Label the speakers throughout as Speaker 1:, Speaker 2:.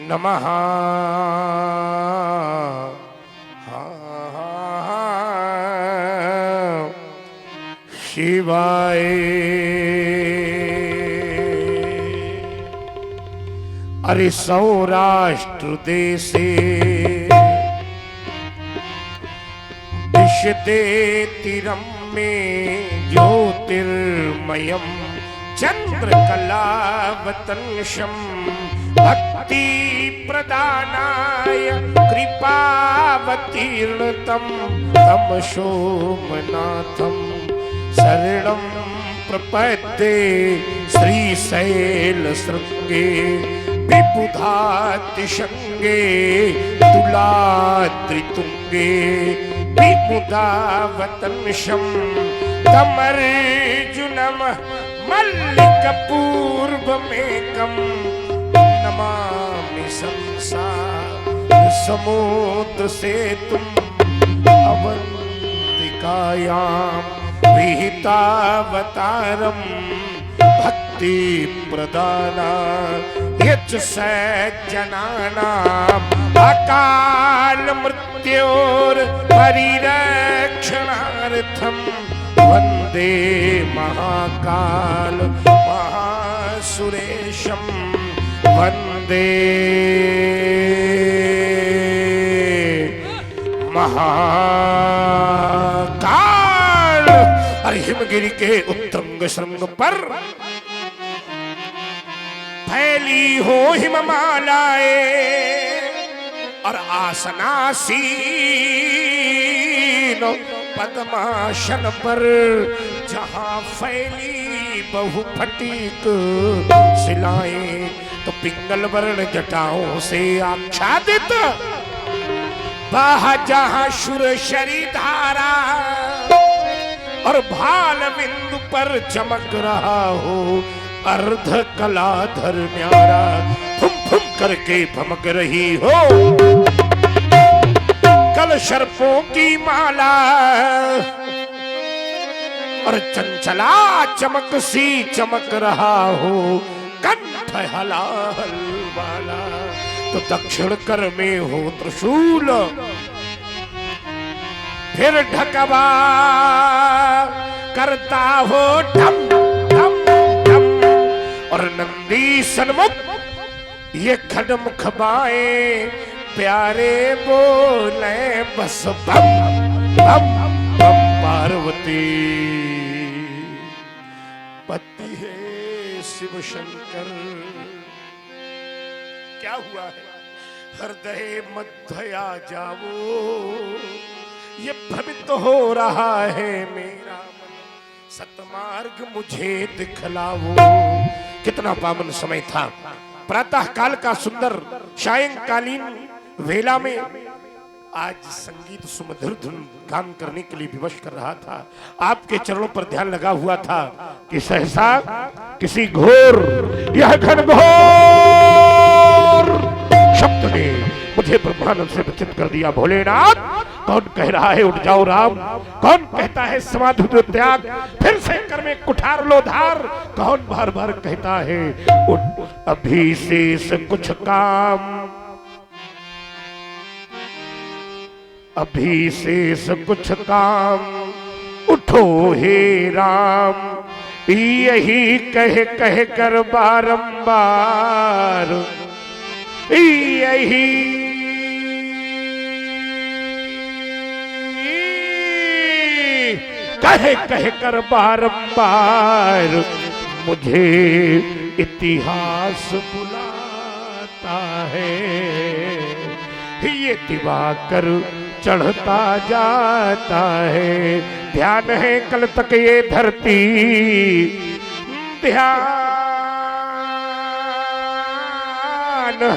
Speaker 1: नमः शिवाय। अरे सौराष्ट्र देशे दिशते तीरम में ज्योतिर्मयम् चंद्रकलावतंशं भक्ति प्रदानाय कृपावतीर्णतं तम सोमनाथं शरणं प्रपद्ये श्रीशैलशृंगे विबुधातिशृंगे तुलाद्रितुंगे विमुदावतंशं तमर्जुनं मल्लिकपूर्वमेकं नमामि संसार समुद्र सेतुं अवंतिकायां विहितावतारं भक्ति प्रदाना यच्च सज्जनानाम् अकाल मृत्योर परिरक्षणार्थं वंदे महाकाल महासुरेशं वंदे महाकाल। अरे हिमगिरी के उत्तुंग शृंग पर फैली हो हिममालाएं और आसनासीन पद्मासन पर जहां फैली बहुफटिक शिलाएं तो पिंगल वर्ण जटाओं से आच्छादित बाह जहां सुरशरी धारा और भाल बिंदु पर चमक रहा हो अर्ध कलाधर न्यारा फुम फुम करके भमक रही हो कल सर्पों की माला और चंचला चमक सी चमक रहा हो कंठ हलाहल वाला तो दक्षिण कर में हो त्रिशूल फिर ढकवा करता हो ढम ढम ढम और नंदी सन्मुख ये खडमुख बाएं प्यारे बोले बस बम बम बम पार्वती पति है शिव शंकर। क्या हुआ है हृदय मध्या जाओ ये भ्रमित हो रहा है मेरा मन सतमार्ग मुझे दिखलाओ। कितना पावन समय था प्रातः काल का सुंदर सायंकालीन वेला में आज संगीत सुमधुर धुन गान करने के लिए विवश कर रहा था। आपके चरणों पर ध्यान लगा हुआ था कि सहसा किसी घोर यह घनघोर शब्द ने मुझे ब्रह्मानंद से विचलित कर दिया। भोलेनाथ कौन कह रहा है उठ जाओ राम, कौन कहता है समाधि त्याग, फिर से कर में कुठार लो धार, कौन बार बार कहता है उठ अभी शेष कुछ काम, अभी शेष कुछ काम उठो हे राम। यही कह कह कर बारंबार यही कह कह कर बारंबार मुझे इतिहास बुलाता है। ये दिवाकर चढ़ता जाता है, ध्यान है कल तक ये धरती, ध्यान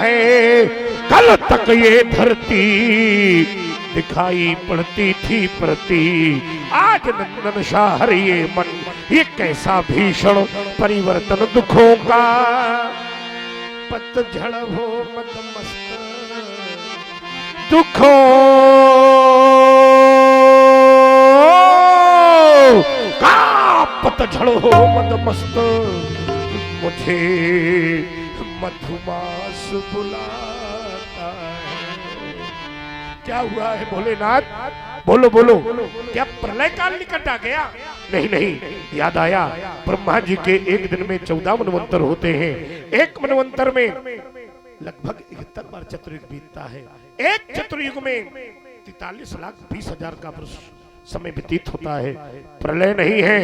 Speaker 1: है कल तक ये धरती दिखाई पड़ती थी प्रति। आज नंदन शाहर ये मन ये कैसा भीषण परिवर्तन दुखों का पतझड़ हो मत मस्त दुखों का पतझड़ हो मद मस्त मुझे मधुमास बुलाता है। क्या हुआ है भोलेनाथ? बोलो बोलो, क्या प्रलय काल निकट आ गया? नहीं नहीं, याद आया ब्रह्मा जी के एक दिन में 14 मनवंतर होते हैं। एक मनवंतर में लगभग 71 बार चतुर्युग बीतता है। एक चतुर्युग में 43,20,000 का वर्ष समय व्यतीत होता है। प्रलय नहीं है,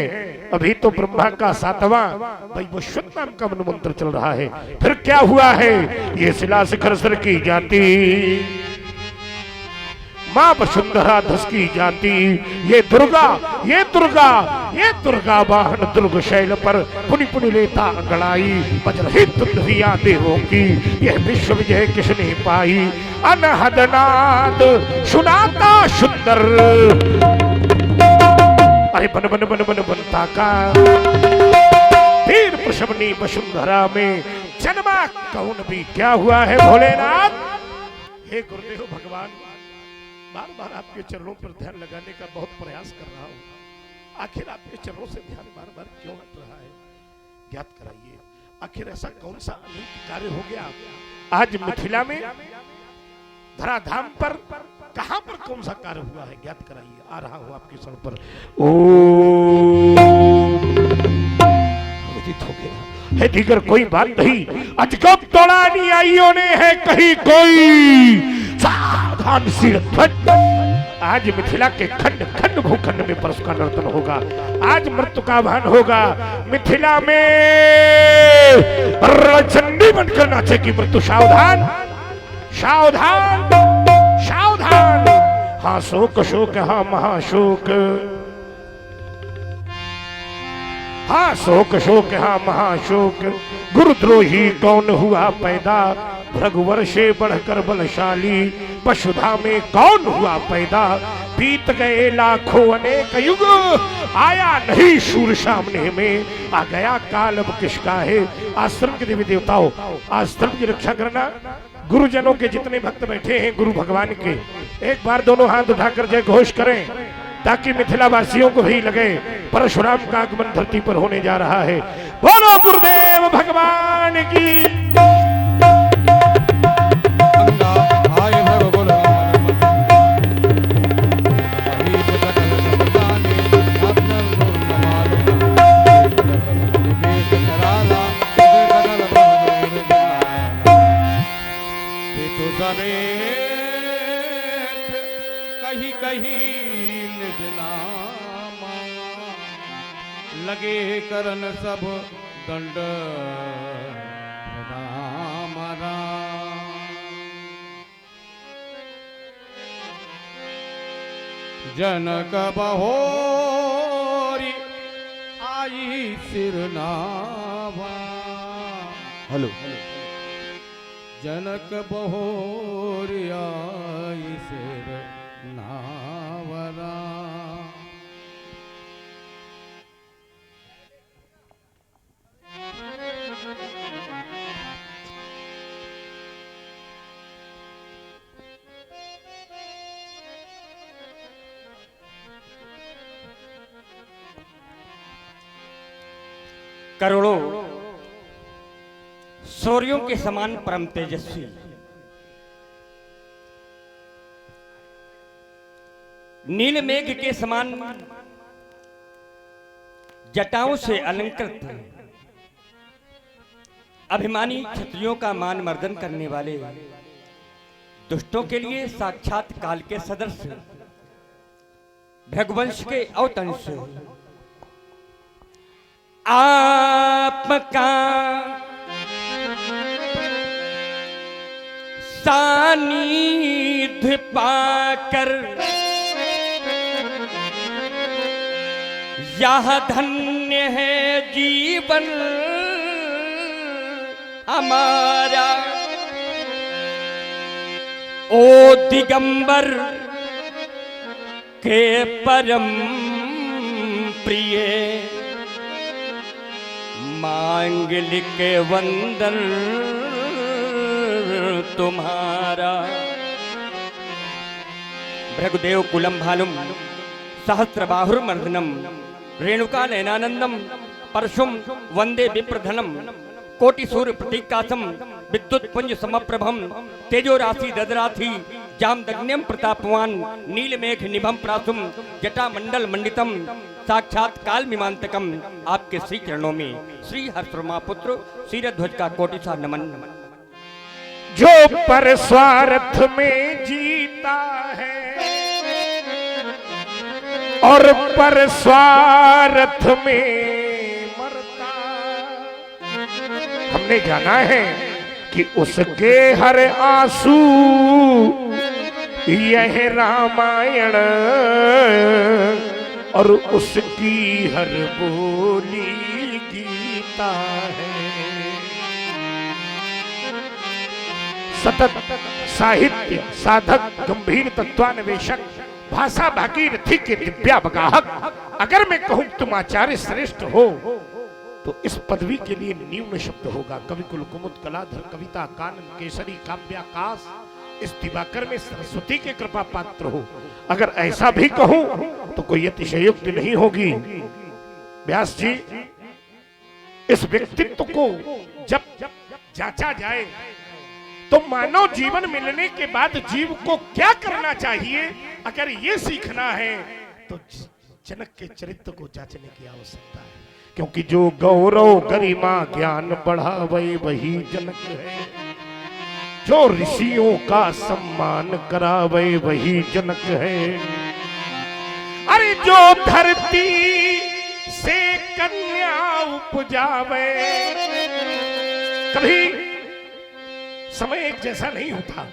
Speaker 1: अभी तो ब्रह्मा का 7वां वैवस्वत नाम का मनवंतर चल रहा है। फिर क्या हुआ है? ये शिला शिखर सर की जाती, माँ वसुंधरा धस की जाती, ये दुर्गा ये दुर्गा ये दुर्गा वाहन दुर्ग शैल पर पुनि पुनि लेता अंगड़ाई, वज्रहित दुंधिया देवों की यह विश्व विजय किसने पाई। अनहद नाद सुनाता सुंदर, अरे बन बन बन बन बनता का वीर प्रशमनी वसुंधरा में जन्मा कौन भी। क्या हुआ है भोलेनाथ? हे गुरुदेव भगवान, बार बार आपके चरणों पर ध्यान लगाने का बहुत प्रयास कर रहा हूं, आखिर आपके चरणों से ध्यान बार बार क्यों हट रहा है? ज्ञात कराइए, आखिर ऐसा कौन सा अनूठा कार्य हो गया आज मिथिला में, धराधाम पर कहां पर कौन सा कार्य हुआ है? ज्ञात कराइए। आ रहा हूं आपके शरण पर। उदित हो गया है दीगर कोई बात नहीं, अजगब तोड़ा अनुयायियों ने है कहीं कोई सावधान सिर ध्वज। आज मिथिला के खंड खंड भूखंड में परशु का नर्तन होगा, आज मृत्यु का भान होगा। मिथिला में रणचंडी बनकर नाचेगी मृत्यु। सावधान सावधान सावधान। हाँ शोक शोक हाँ महाशोक, हाँ शोक शोक हाँ महाशोक। गुरुद्रोही कौन हुआ पैदा, भृगुवर से बढ़कर बलशाली। वसुधा में कौन हुआ पैदा, बीत गए लाखों अनेक युग। आया नहीं सूर सामने में, आ गया काल अब किसका है। आश्रम के देवी देवताओं, आश्रम की रक्षा करना। गुरुजनों के जितने भक्त बैठे हैं गुरु भगवान के, एक बार दोनों हाथ उठाकर जय घोष करें, ताकि मिथिला वासियों को भी लगे परशुराम का आगमन धरती पर होने जा रहा है। बोलो गुरुदेव भगवान की।
Speaker 2: कहीं कहीं लगे करन सब दंड राम राम। जनक बहोरी आई सिरनावा। हेलो, जनक बहोरी आई सिर नावरा।
Speaker 3: करोड़ों सूर्यों के समान परम तेजस्वी, नील मेघ के समान जटाओं से अलंकृत, अभिमानी क्षत्रियों का मान मर्दन करने वाले, दुष्टों के लिए साक्षात काल के सदस्य, भृगुवंश के अवतंश, आपका सानिध्य पाकर यह धन्य है जीवन हमारा। ओ दिगंबर के परम प्रिय, मांगलिक वंदन तुम्हारा। भृगुदेव कुलम भालुम सहस्रबाहुर्मर्दनम, रेणुका नयनानंदम परशुम वंदे विप्रधनम, कोटि सूर्य प्रतीकासम विद्युत पुंज समप्रभम तेजो राशि ददराथी जामदग्न्यम प्रतापवान नीलमेघ निभम प्रासुम जटा मंडल मंडितम साक्षात काल मीमांतकम। आपके श्री चरणों में श्री हर्षवर्मा पुत्र शीरध्वज का कोटिसा नमन।
Speaker 1: जो पर स्वार्थ में जीता है और पर स्वार्थ में मरता, हमने जाना है कि उसके हर आंसू यह रामायण और उसकी हर बोली गीता है। सतत साहित्य साधक गंभीर तत्वान्वेषक भाषा भागीरथी के दिव्यावगाहक अगर मैं कहूं तुम आचार्य श्रेष्ठ हो तो इस पदवी के लिए न्यून शब्द होगा। कवि कुल कुमुद कलाधर कविता कानन केसरी काव्याकाश इस दिवाकर में सरस्वती के कृपा पात्र हो। अगर ऐसा भी कहूं तो कोई अतिशयोक्ति नहीं होगी। व्यास जी, इस व्यक्तित्व को जब जांचा जाए तो मानव जीवन मिलने के बाद जीव को क्या करना चाहिए, अगर ये सीखना है तो जनक के चरित्र को जांचने की आवश्यकता है। क्योंकि जो गौरव गरिमा ज्ञान बढ़ावे वही जनक है, जो ऋषियों का सम्मान करावे वही जनक है। अरे जो धरती से कन्या उपजावे, कभी समय एक जैसा नहीं होता।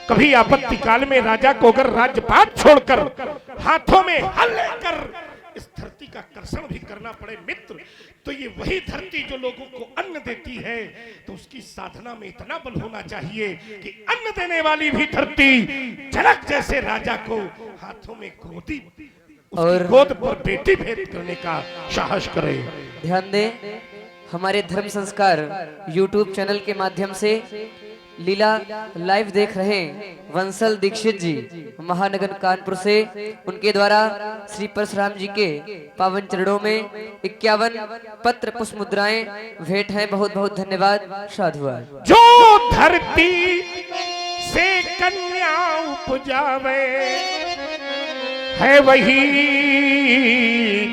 Speaker 1: कभी आपत्ति काल में राजा को अगर राज्यपाट छोड़कर हाथों में हल लेकर इस धरती का कर्षण भी करना पड़े मित्र, तो ये वही धरती जो लोगों को अन्न देती है, तो उसकी साधना में इतना बल होना चाहिए कि अन्न देने वाली भी धरती जनक जैसे राजा को हाथों में गोदी और गोद पर बेटी भेंट करने का साहस करे।
Speaker 4: ध्यान दें, हमारे धर्म संस्कार YouTube चैनल के माध्यम से लीला लाइव देख रहे वंसल दीक्षित जी महानगर कानपुर से, उनके द्वारा श्री परशुराम जी के पावन चरणों में 51 पत्र पुष्प मुद्राएं भेंट हैं। बहुत बहुत धन्यवाद, साधुवाद।
Speaker 1: जो धरती से कन्या उपजावे है वही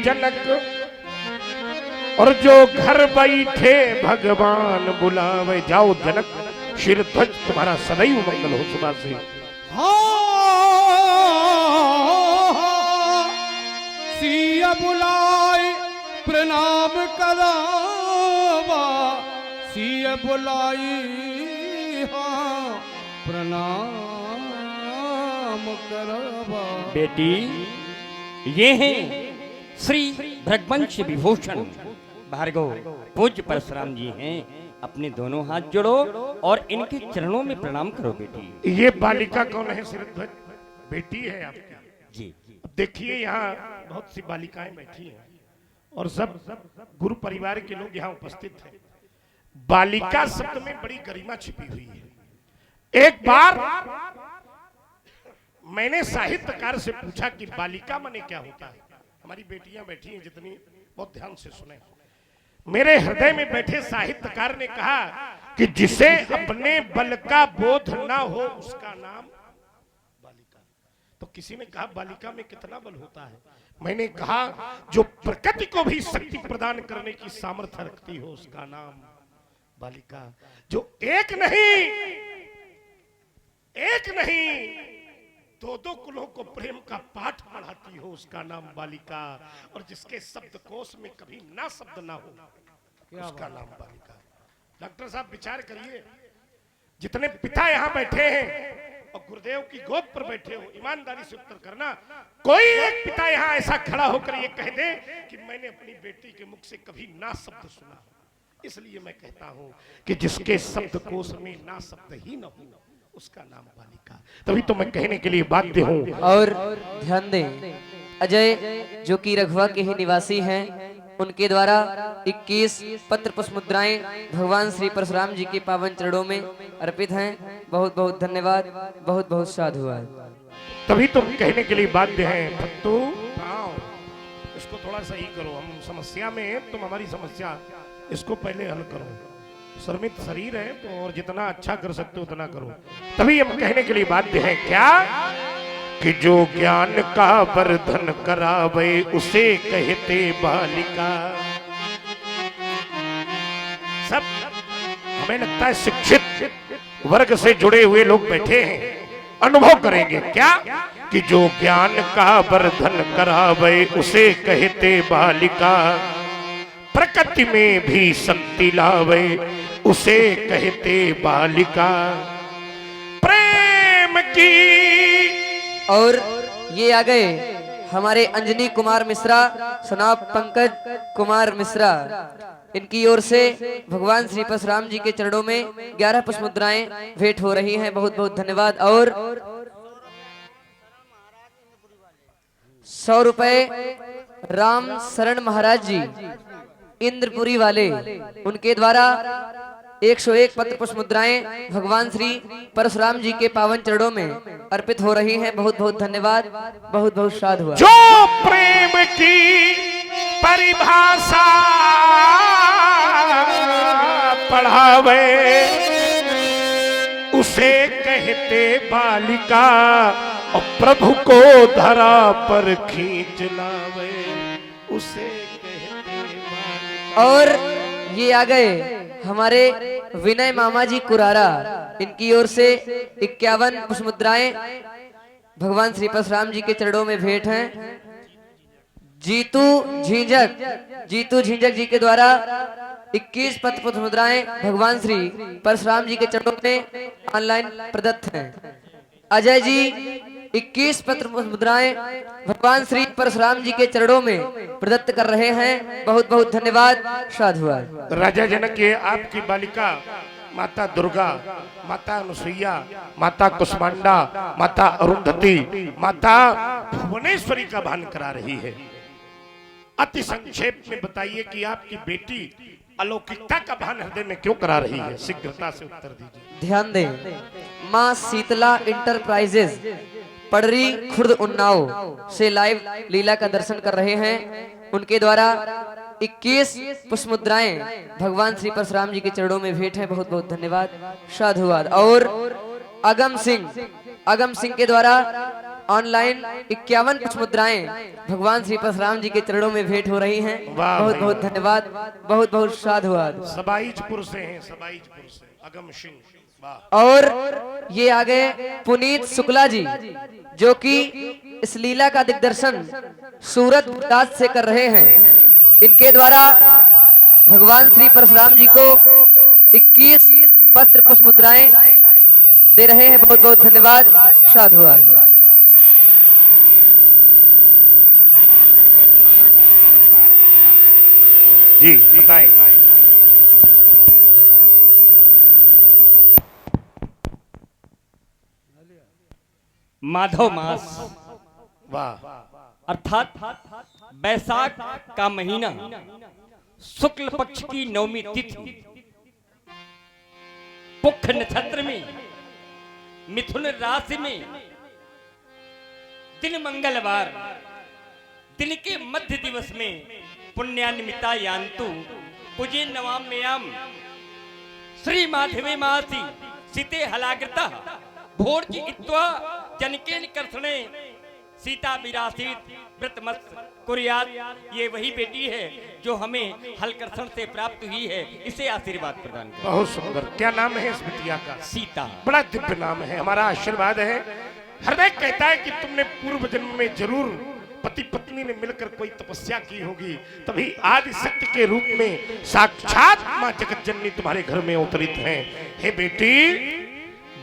Speaker 1: जनक, और जो घर बैठे भगवान बुलावे। जाओ जनक, शीरध्वज तुम्हारा सदैव मंगल हो। सुबह से
Speaker 2: सिया बुलाई प्रणाम करावा, सिया बुलाई हाँ प्रणाम करावा।
Speaker 3: बेटी, ये हैं श्री भृगवंश विभूषण भार्गव पूज्य परशुराम जी हैं। अपने दोनों हाथ जोड़ो और इनके चरणों में प्रणाम करो बेटी।
Speaker 1: ये बालिका कौन है शीरध्वज? बेटी है आपकी
Speaker 3: जी।
Speaker 1: अब देखिए यहाँ बहुत सी बालिकाएं बैठी हैं और सब गुरु परिवार के लोग यहाँ उपस्थित हैं। बालिका शब्द में बड़ी गरिमा छिपी हुई है। एक बार मैंने साहित्यकार से पूछा कि बालिका माने क्या होता है। हमारी बेटियां बैठी हैं जितनी, बहुत ध्यान से सुने। मेरे हृदय में बैठे साहित्यकार ने कहा कि जिसे अपने बल का बोध ना हो उसका नाम बालिका। तो किसी ने कहा बालिका में कितना बल होता है? मैंने कहा जो प्रकृति को भी शक्ति प्रदान करने की सामर्थ्य रखती हो उसका नाम बालिका। जो एक नहीं दो दो कुलों को प्रेम का पाठ पढ़ाती हो उसका नाम बालिका। और जिसके शब्दकोश में कभी ना शब्द ना हो उसका नाम बालिका। डॉक्टर साहब विचार करिए, जितने पिता यहाँ बैठे हैं और गुरुदेव की गोद पर बैठे हो, ईमानदारी से उत्तर करना। कोई एक पिता यहाँ ऐसा खड़ा होकर ये कह दे कि मैंने अपनी बेटी के मुख से कभी ना शब्द सुना। इसलिए मैं कहता हूँ कि जिसके शब्दकोश में ना शब्द ही न हो उसका नाम बालिका। तभी तो मैं कहने के लिए बाध्य हूँ।
Speaker 4: और ध्यान दें, अजय जो कि रघुवा के ही निवासी हैं, उनके द्वारा 21 पत्र पुष्प मुद्राएं भगवान श्री परशुराम जी के पावन चरणों में अर्पित हैं। बहुत बहुत धन्यवाद, बहुत बहुत साधुवाद।
Speaker 1: तभी तुम कहने के लिए बाध्य हैं। भक्तों आओ, इसको थोड़ा सही करो। हम समस्या में, तुम हमारी समस्या, इसको पहले हल करो। शर्मित शरीर है तो और जितना अच्छा कर सकते हो उतना करो। तभी हम कहने के लिए बाध्य हैं क्या कि जो ज्ञान का वर्धन करावे उसे कहते बालिका। सब हमें लगता है शिक्षित वर्ग से जुड़े हुए लोग बैठे हैं, अनुभव करेंगे क्या कि जो ज्ञान का वर्धन करावे उसे कहते बालिका। प्रकृति में भी शक्ति लावे उसे कहते बालिका। प्रेम की
Speaker 4: और ये आ गए हमारे अंजनी कुमार मिश्रा, सुनाब पंकज कुमार मिश्रा, इनकी ओर से भगवान श्री परशुराम जी के चरणों में 11 पुष्प मुद्राएं भेंट हो रही हैं। बहुत बहुत धन्यवाद। और 100 रुपए राम शरण महाराज जी इंद्रपुरी वाले, उनके द्वारा 101 पत्र पुष्प मुद्राएं भगवान श्री परशुराम जी के पावन चरणों में अर्पित हो रही हैं। बहुत बहुत धन्यवाद, बहुत बहुत साधु।
Speaker 1: जो प्रेम की परिभाषा पढ़ावे उसे कहते बालिका। और प्रभु को धरा पर खींच लावे उसे कहते बालिका।
Speaker 4: और ये आ गए हमारे विनय मामा जी कुरारा, इनकी ओर से 51 पुष्प मुद्राएं भगवान श्री परशुराम जी के चरणों में भेंट हैं। जीतू झिंझक जी के द्वारा 21 पत्र पुष्प मुद्राएं भगवान श्री परशुराम जी के चरणों में ऑनलाइन प्रदत्त हैं। अजय जी 21 पत्र मुद्राएं भगवान श्री परशुराम जी के चरणों में प्रदत्त कर रहे हैं। बहुत बहुत धन्यवाद, साधुवाद।
Speaker 1: राजा जनक ये आपकी बालिका माता दुर्गा, माता अनुसुईया, माता कुष्मांडा, माता अरुंधति, माता भुवनेश्वरी का भान करा रही है। अति संक्षेप में बताइए कि आपकी बेटी अलौकिकता का भान हृदय में क्यों करा रही है? शीघ्रता से उत्तर दीजिए।
Speaker 4: ध्यान दें, माँ शीतला इंटरप्राइजेज पड़री खुर्द उन्नाव से लाइव लीला का दर्शन कर रहे हैं। उनके द्वारा 21 पुष्प मुद्राएं भगवान श्री परशुराम जी के चरणों में भेंट है। बहुत बहुत धन्यवाद, साधुवाद। और अगम सिंह के द्वारा ऑनलाइन 51 पुष्प मुद्राएं भगवान श्री परशुराम जी के चरणों में भेंट हो रही हैं। बहुत बहुत धन्यवाद, बहुत बहुत साधुवाद।
Speaker 1: सबाईजपुर से हैं, सबाईजपुर से अगम सिंह।
Speaker 4: और ये आ गए पुनीत शुक्ला जी, जो कि इस लीला का दिग्दर्शन सूरत गुजरात से कर रहे हैं। इनके द्वारा भगवान श्री परशुराम जी को 21 पत्र पुष्प मुद्राएं दे रहे हैं। बहुत बहुत धन्यवाद, साधुवाद।
Speaker 1: जी बताएं।
Speaker 3: माधव मास
Speaker 1: वाह,
Speaker 3: अर्थात बैसाख का महीना, शुक्ल पक्ष की नवमी तिथि, पुख नक्षत्र में, मिथुन राशि में, दिन मंगलवार, दिन के मध्य दिवस में, पुण्यान्विता यान्तु कुजे नवाम्याम श्री माधवे मासी सीते हलाग्रता भोर्ज इत्वा जनकेन कर्षणे सीता विरासित व्रतमस कुर्यात। ये वही बेटी है जो हमें हलकर्षण से प्राप्त हुई है, इसे आशीर्वाद प्रदान करें।
Speaker 1: बहुत सुंदर। क्या नाम है इस बिटिया का?
Speaker 3: सीता।
Speaker 1: बड़ा दिव्य नाम है, हमारा आशीर्वाद है। हृदय कहता है कि तुमने पूर्व जन्म में जरूर पति पत्नी ने मिलकर कोई तपस्या की होगी, तभी आदि शक्ति के रूप में साक्षात मां जगत जननी तुम्हारे घर में अवतरित हैं। हे बेटी,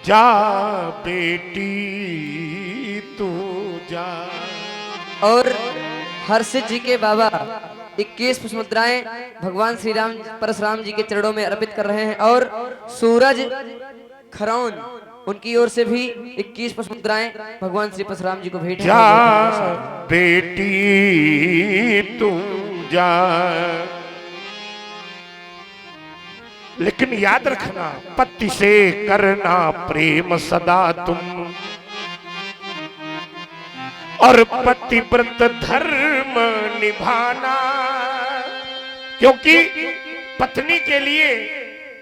Speaker 1: जा बेटी तू जा।
Speaker 4: और हर्षित जी के बाबा 21 पुष्प मुद्राएं भगवान श्री राम परशुराम जी के चरणों में अर्पित कर रहे हैं। और सूरज खरौन, उनकी ओर से भी 21 पुष्प मुद्राएं भगवान श्री परशुराम जी को भेंट।
Speaker 1: जा बेटी तू जा। लेकिन याद रखना, पति से करना प्रेम सदा तुम, और पतिव्रत धर्म निभाना। क्योंकि पत्नी के लिए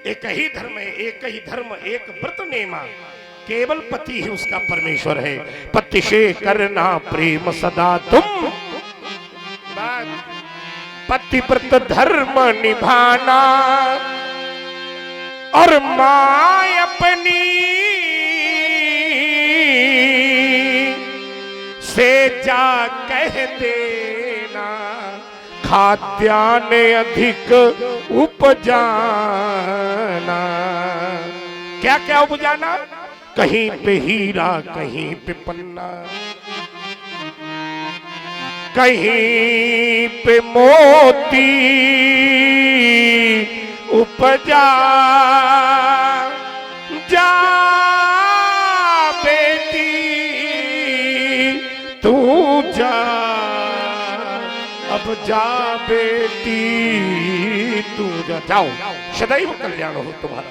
Speaker 1: एक ही धर्म है, एक ही धर्म, एक व्रत नेमा, केवल पति ही उसका परमेश्वर है। पति से करना प्रेम सदा तुम, पतिव्रत धर्म निभाना, और माँ अपनी से जा कह देना, खाद्यान्न अधिक उपजाना। क्या क्या उपजाना? कहीं पे हीरा, कहीं पे पन्ना, कहीं पे मोती उपजा, जा बेटी तू जा, अब जा बेटी तू जा। जाओ, सदैव कल्याण हो तुम्हारा।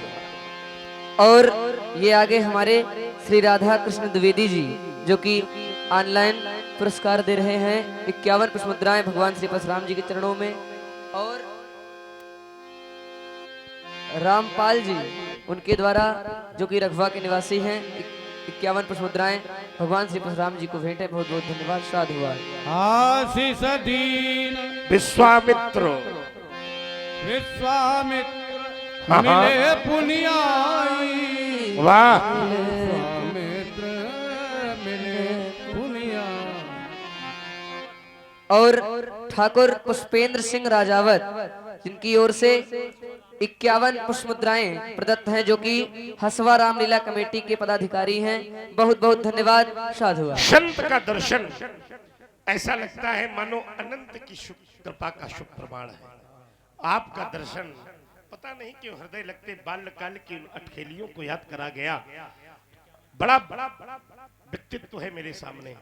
Speaker 4: और ये आगे हमारे श्री राधा कृष्ण द्विवेदी जी जो कि ऑनलाइन पुरस्कार दे रहे हैं 51 पुष्प मुद्राएं भगवान श्री परशुराम जी के चरणों में। और रामपाल जी उनके द्वारा जो कि रघवा के निवासी हैं 51 पुष्प मुद्राएं भगवान श्री परशुराम जी को भेंट है। बहुत बहुत धन्यवाद। साधुवाद।
Speaker 2: आशीष दीन
Speaker 1: विश्वामित्र
Speaker 2: विश्वामित्र
Speaker 1: हाँ,
Speaker 2: मिले पुनियाई,
Speaker 1: वाह,
Speaker 2: विश्वामित्र मिले पुनियाई।
Speaker 4: और ठाकुर पुष्पेंद्र सिंह राजावत जिनकी ओर से 51 पुष्प मुद्राएं प्रदत्त हैं जो कि हसवा रामलीला कमेटी के पदाधिकारी हैं। बहुत बहुत धन्यवाद। साधुवाद।
Speaker 1: संत का दर्शन ऐसा लगता है मानो अनंत की शुभ कृपा का शुभ प्रमाण है। आपका दर्शन पता नहीं क्यों हृदय लगते बाल्यकाल की अटखेलियों को याद करा गया। बड़ा बड़ा व्यक्तित्व है मेरे सामने,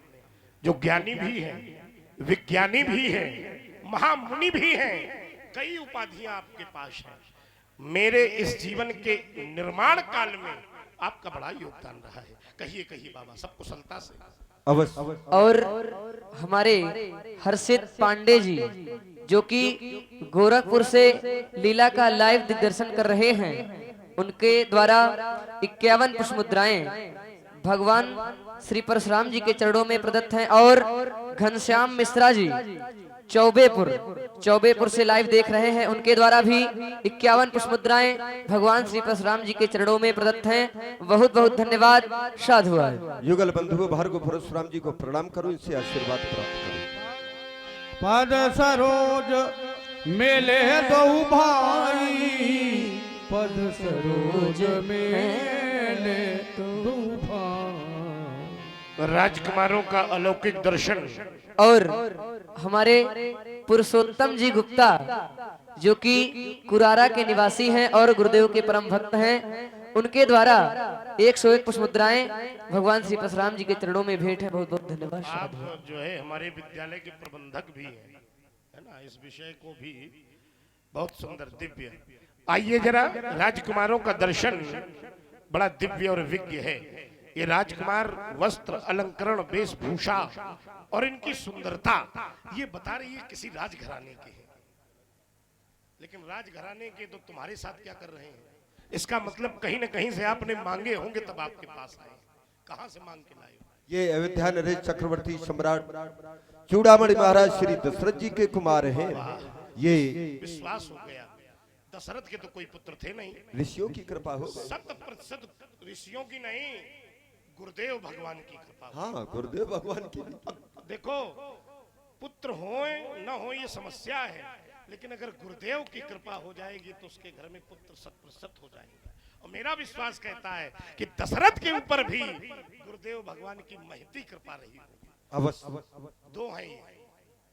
Speaker 1: जो ज्ञानी भी है, विज्ञानी भी है, महामुनि भी है, कई उपाधियां आपके पास हैं। मेरे इस जीवन के निर्माण काल में आपका बड़ा योगदान रहा है। कहिए कहिए बाबा, सब कुशलता से।
Speaker 5: अवश्य।
Speaker 4: और हमारे हर्षित पांडे जी जो कि गोरखपुर से लीला का लाइव दिग्दर्शन कर रहे हैं, उनके द्वारा 51 पुष्प मुद्राएं भगवान श्री परशुराम जी के चरणों में प्रदत्त हैं। और घनश्याम मिश्रा जी चौबेपुर से लाइव देख रहे हैं, उनके द्वारा भी 51 पुष्प मुद्राएं भगवान श्री परशुराम जी के चरणों में प्रदत्त हैं। बहुत बहुत धन्यवाद। साधुवाद।
Speaker 5: युगल बंधु भार्गव परशुराम जी को प्रणाम करो, इनसे आशीर्वाद प्राप्त करो।
Speaker 2: पद सरोज मेले दो भाई, पद सरोज मेले दो भाई।
Speaker 1: राजकुमारों का अलौकिक दर्शन।
Speaker 4: और हमारे पुरुषोत्तम जी गुप्ता जो कि कुरारा के निवासी हैं और गुरुदेव के परम भक्त हैं, उनके द्वारा 101 पुष्प मुद्राएं भगवान श्री परशुराम जी के चरणों में भेंट है। बहुत बहुत धन्यवाद।
Speaker 1: आप जो है हमारे विद्यालय के प्रबंधक भी हैं, है ना, इस विषय को भी बहुत सुंदर दिव्य। आइए जरा, राजकुमारों का दर्शन बड़ा दिव्य और विज्ञ है। ये राजकुमार वस्त्र, अलंकरण, वेशभूषा और इनकी सुंदरता ये बता रही है किसी राजघराने के हैं। लेकिन राजघराने के तो तुम्हारे साथ क्या कर रहे हैं? इसका मतलब कहीं न कहीं से आपने मांगे होंगे तब आपके पास आए। कहां से मांग के लाए?
Speaker 5: ये अयोध्या नरेश चक्रवर्ती सम्राट चूड़ामणि महाराज श्री दशरथ जी के कुमार हैं। ये
Speaker 1: विश्वास हो गया, दशरथ के तो कोई पुत्र थे नहीं।
Speaker 5: ऋषियों की कृपा हो।
Speaker 1: 100% ऋषियों की नहीं, गुरुदेव भगवान की कृपा।
Speaker 5: हाँ, गुरुदेव भगवान की।
Speaker 1: देखो, पुत्र हो न हो ये समस्या है, लेकिन अगर गुरुदेव की कृपा हो जाएगी तो उसके घर में पुत्र 100% हो जाएंगे। और मेरा विश्वास कहता है कि दशरथ के ऊपर भी गुरुदेव भगवान की महती कृपा रही होगी।
Speaker 5: अवश्य।
Speaker 1: दो हैं,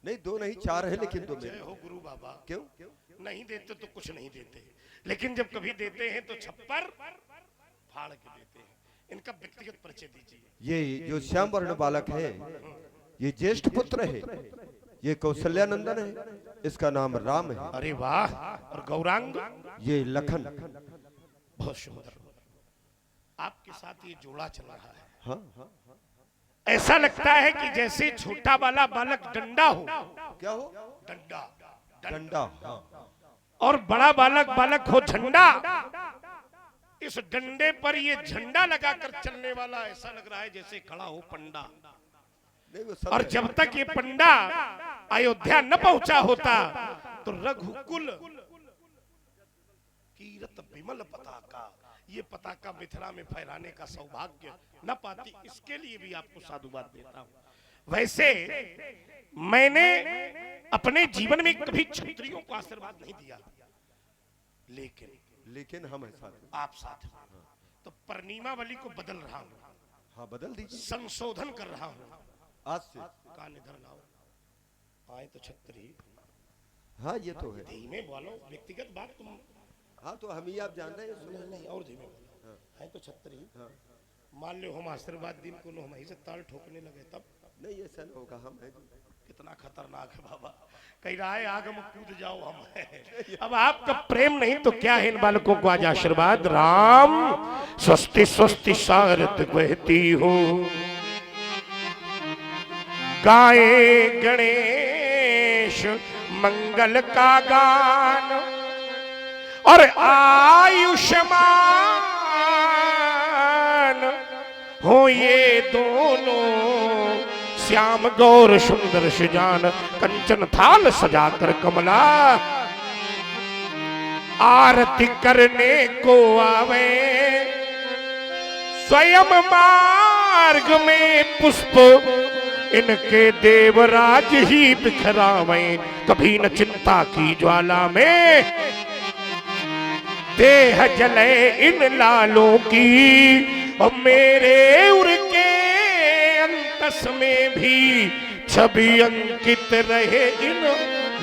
Speaker 5: नहीं दो नहीं चार है, लेकिन दो
Speaker 1: जय हो गुरु बाबा।
Speaker 5: क्यों?
Speaker 1: नहीं देते तो कुछ नहीं देते, लेकिन जब कभी देते हैं तो छप्पर फाड़ के देते हैं। इनका व्यक्तिगत परिचय दीजिए।
Speaker 5: ये जो श्याम वर्ण बालक है, ये ज्येष्ठ पुत्र है, ये कौशल्यानंदन है, इसका नाम राम है।
Speaker 1: अरे वाह! और गौरांग?
Speaker 5: ये लखन।
Speaker 1: बहुत सुंदर। आपके साथ ये जोड़ा चल रहा है।
Speaker 5: हाँ,
Speaker 1: ऐसा लगता है कि जैसे छोटा वाला बालक डंडा हो।
Speaker 5: क्या हो?
Speaker 1: डंडा।
Speaker 5: डंडा। हाँ।
Speaker 1: और बड़ा बालक बालक हो झंडा, इस डंडे पर ये झंडा लगाकर चलने वाला ऐसा लग रहा है जैसे खड़ा हो पंडा।
Speaker 5: नहीं वो सब
Speaker 1: और
Speaker 5: है।
Speaker 1: जब तक ये पंडा अयोध्या न पहुंचा होता तो रघुकुल कीरत विमल पताका, ये पताका मिथिला में फहराने का सौभाग्य न पाती। इसके लिए भी आपको साधुवाद देता हूं। वैसे मैंने अपने जीवन में कभी क्षत्रियों को आशीर्वाद नहीं दिया,
Speaker 5: लेकिन हम है साथ में।
Speaker 1: आप साथ हैं। तो परिणीमावली को बदल रहा हूं,
Speaker 5: हाँ बदल दीजिए
Speaker 1: संशोधन कर रहा हूं।
Speaker 5: आज से।
Speaker 1: कान इधर लाओ, आए तो छत्री।
Speaker 5: हाँ ये तो है।
Speaker 1: धीमे बोलो, व्यक्तिगत बात तुम।
Speaker 5: हाँ तो हम ही आप जान रहे हैं।
Speaker 1: नहीं नहीं, और धीमे बोलो। है तो छत्री।
Speaker 5: हाँ।
Speaker 1: मान लो हम आशीर्वाद दिन को हम से ताल ठोकने लगे तब
Speaker 5: नहीं ऐसा न होगा, हम है।
Speaker 1: कितना खतरनाक है बाबा। कह रहा है आग में कूद जाओ हम हैं। अब आपका प्रेम नहीं तो क्या है। इन बालकों को आज आशीर्वाद। राम स्वस्ति स्वस्ति सारथ बहती हो, गाए गणेश मंगल का गान, और आयुष्मान हो ये दोनों, श्याम गौर सुंदर सुजान, कंचन थाल सजाकर कमला, आरती करने को आवे, स्वयं मार्ग में पुष्प इनके देवराज ही बिखरावे, कभी न चिंता की ज्वाला में देह जले इन लालों की, और मेरे उर के अंतस में भी छवि अंकित रहे इन।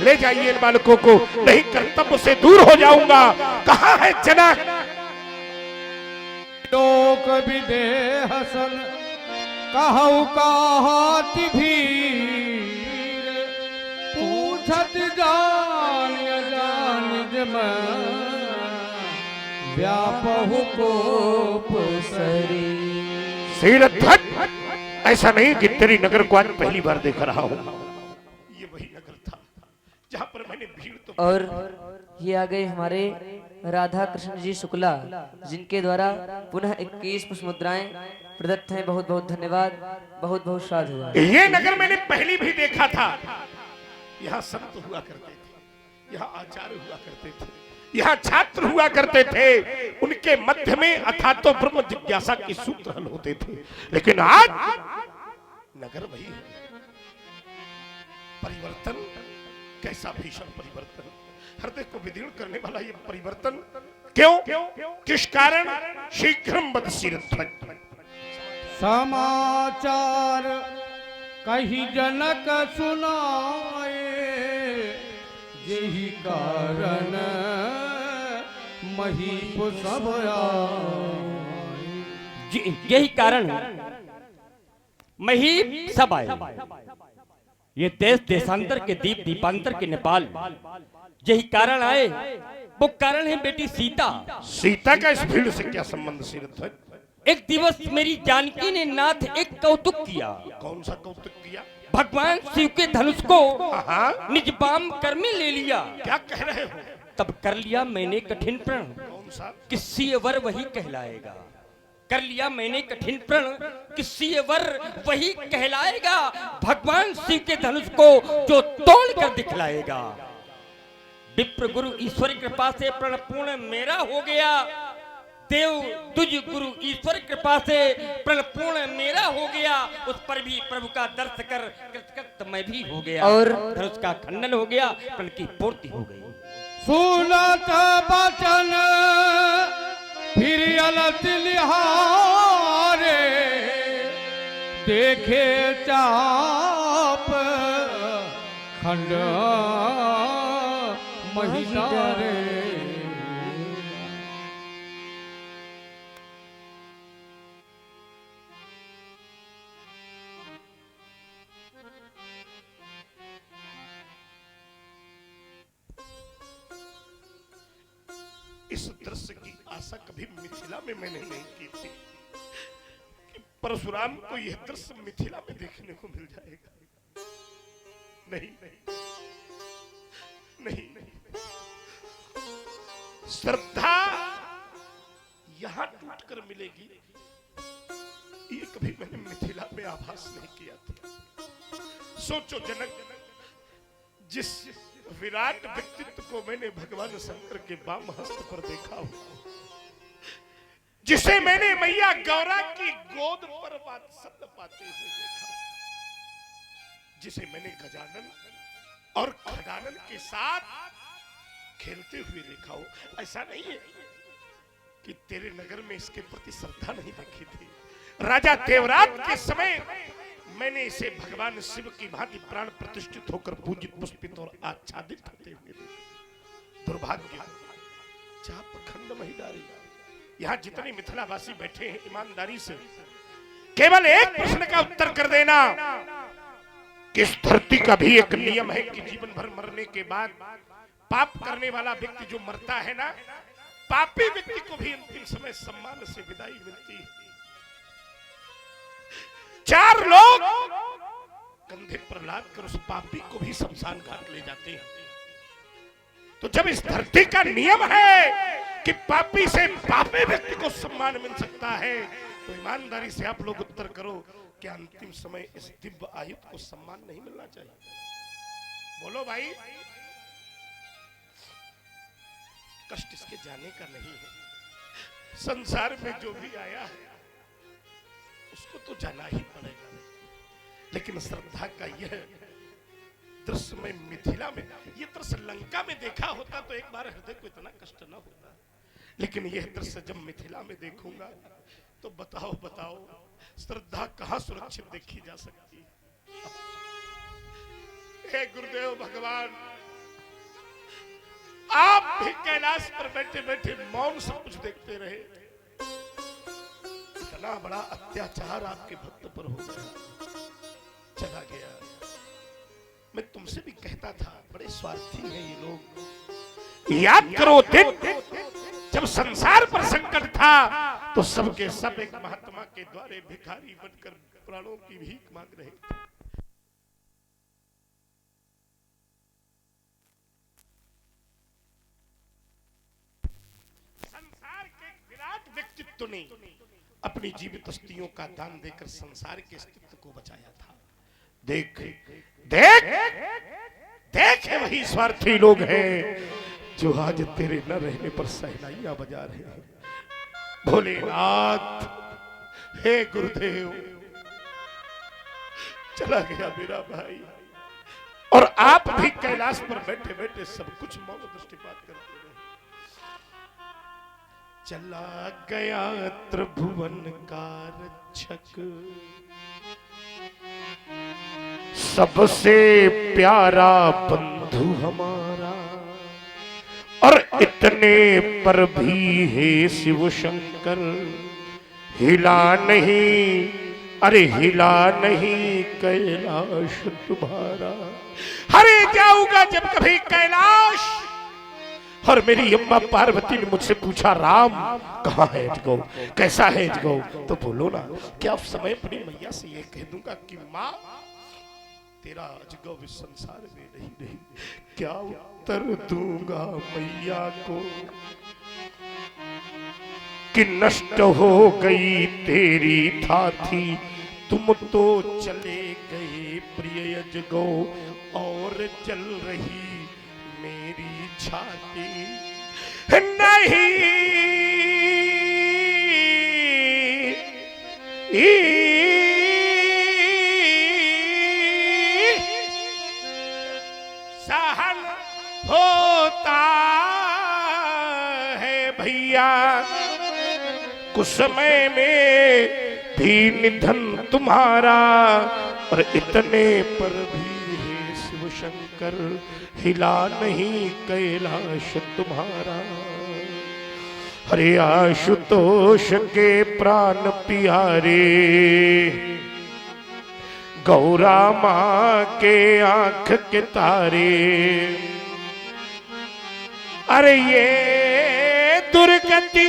Speaker 1: ले जाइए इन बालकों को, नहीं कर्तव्य से दूर हो जाऊंगा। कहाँ है जनक?
Speaker 2: लोक विदेहसन कहु कहत भीर, पूछत जान जान जमा, व्यापहु कोप सरी।
Speaker 1: सिर धट, ऐसा नहीं कि तेरी नगर को आज पहली बार देख रहा हूं। ये वही नगर था जहां पर मैंने भीड़ तो।
Speaker 4: और ये आ गए हमारे राधा कृष्ण जी शुक्ला, जिनके द्वारा पुनः 21 पुष्प मुद्राएं प्रदत्त हैं। बहुत बहुत धन्यवाद, बहुत बहुत साधुवाद।
Speaker 1: ये नगर मैंने पहली भी देखा था। यहाँ संत हुआ करते थे, यहाँ आचार्य हुआ करते थे, यहाँ छात्र हुआ करते थे, उनके मध्य में अथातो ब्रह्म जिज्ञासा के सूत्र हल होते थे। लेकिन आज नगर वही है। परिवर्तन, कैसा भीषण परिवर्तन, हृदय को विदीर्ण करने वाला ये परिवर्तन। क्यों? किस कारण? शीघ्रम वद शिरध्वज।
Speaker 2: समाचार कही जनक सुनाए, यही कारण महीप सब आए।
Speaker 3: यही कारण महीप सब आए। ये देश देशांतर के दीप दीपांतर के नेपाल, यही कारण आए। वो कारण है बेटी सीता।
Speaker 1: सीता का इस भीड़ से क्या संबंध शिरध्वज?
Speaker 3: एक दिवस मेरी जानकी ने नाथ एक कौतुक किया।
Speaker 1: कौन सा कौतुक किया?
Speaker 3: भगवान शिव के धनुष को
Speaker 1: हाँ?
Speaker 3: निज बाम कर में ले लिया।
Speaker 1: क्या कह रहे हो?
Speaker 3: तब कर लिया मैंने कठिन प्रण,
Speaker 1: कौन सा?
Speaker 3: किसी वर वही कहलाएगा। कर लिया मैंने कठिन प्रण, किसी वर वही कहलाएगा। भगवान शिव के धनुष को जो तोड़ कर दिखलाएगा। विप्र गुरु ईश्वर कृपा से प्रण पूर्ण मेरा हो गया। देव तुझ गुरु ईश्वर कृपा से प्रण पूर्ण मेरा हो गया। उस पर भी प्रभु का दर्श कर कृतकृत मैं भी हो गया।
Speaker 4: और
Speaker 3: धनुष का खंडन हो गया, प्रण की पूर्ति हो गई।
Speaker 2: सुनत बचन फिर अलत लिहारे, देखे चाप खंड महिदारे।
Speaker 1: इस दृश्य की आशा कभी मिथिला में मैंने नहीं की थी कि परशुराम को यह दृश्य मिथिला में देखने को मिल जाएगा। नहीं नहीं नहीं, नहीं। श्रद्धा यहां टूटकर मिलेगी, ये कभी मैंने मिथिला में आभास नहीं किया था। सोचो जनक, जिस विराट व्यक्तित्व को मैंने भगवान शंकर के वाम हस्त पर देखा हो, जिसे मैंने मैया गौरा की गोद पर वात्सल्य पाते हुए देखा, जिसे मैंने गजानन और खडानन के साथ खेलते हुए देखा हो, ऐसा नहीं है कि तेरे नगर में इसके प्रति श्रद्धा नहीं देखी थी। राजा देवराज के समय मैंने इसे भगवान शिव की भांति प्राण प्रतिष्ठित होकर पूजित पुष्पित और आच्छादित होते हुए देखा। दुर्भाग्य, चाप खंड महिलारी, यहाँ जितने मिथिलावासी बैठे हैं, ईमानदारी से केवल एक प्रश्न का उत्तर कर देना कि इस धरती का भी एक नियम है कि जीवन भर मरने के बाद पाप करने वाला व्यक्ति जो मरता है ना, पापी व्यक्ति को भी अंतिम समय सम्मान से विदाई मिलती है। 4 लोग कंधे पर लाद कर उस पापी को भी शमशान घाट ले जाते हैं। तो जब इस धरती का नियम है कि पापी से पापी व्यक्ति को सम्मान मिल सकता है, तो ईमानदारी से आप लोग उत्तर करो, क्या अंतिम समय इस दिव्य आयुध को सम्मान नहीं मिलना चाहिए? बोलो भाई। कष्ट इसके जाने का नहीं है, संसार में जो भी आया है उसको तो जाना ही पड़ेगा। लेकिन श्रद्धा का यह दृश्य में मिथिला में, यह दृश्य लंका में देखा होता तो एक बार हृदय को इतना कष्ट न होता, लेकिन यह दृश्य जब मिथिला में देखूंगा तो बताओ बताओ, श्रद्धा कहां सुरक्षित देखी जा सकती है? हे गुरुदेव भगवान, आप भी कैलाश पर बैठे बैठे मौन सब कुछ देखते रहे। इतना बड़ा अत्याचार आपके भक्त पर हो गया, चला गया। मैं तुमसे भी कहता था, बड़े स्वार्थी हैं ये लोग। याद करो दिन जब संसार पर संकट था तो सबके सब एक महात्मा के द्वारे भिखारी बनकर प्राणों की भीख मांग रहे थे। व्यक्तित्व ने अपनी जीवित अस्थियों का दान देकर संसार के अस्तित्व को बचाया था। देख देख देख, वही स्वार्थी लोग हैं जो आज तेरे न रहने पर सहनाइयां बजा रहे हैं। भोलेनाथ, हे गुरुदेव, चला गया मेरा भाई, और आप भी कैलाश पर बैठे बैठे सब कुछ मौन दृष्टिपात करते रहे। चला गया त्रिभुवन का रक्षक, सबसे प्यारा बंधु हमारा, और इतने पर भी हे शिव शंकर हिला नहीं, अरे हिला नहीं कैलाश तुम्हारा। हरे जाऊंगा जब कभी कैलाश। और मेरी अम्मा पार्वती ने मुझसे पूछा, राम कहाँ है अजगौ, कैसा है अजगौ? तो बोलो ना, क्या उस समय अपनी मैया से ये कह दूंगा कि माँ तेरा अजगौ इस संसार में नहीं, क्या उत्तर दूंगा मैया को कि नष्ट हो गई तेरी थाथी, तुम तो चले गए प्रिय अजगौ, और चल रही मेरी छाती नहीं। सहन होता है भैया, कुछ समय में भी निधन तुम्हारा, और इतने पर भी हे शिव शंकर हिला नहीं कैलाश तुम्हारा। हरे आशुतोष के प्राण प्यारे, गौरा माँ के आंख के तारे, अरे ये दुर्गति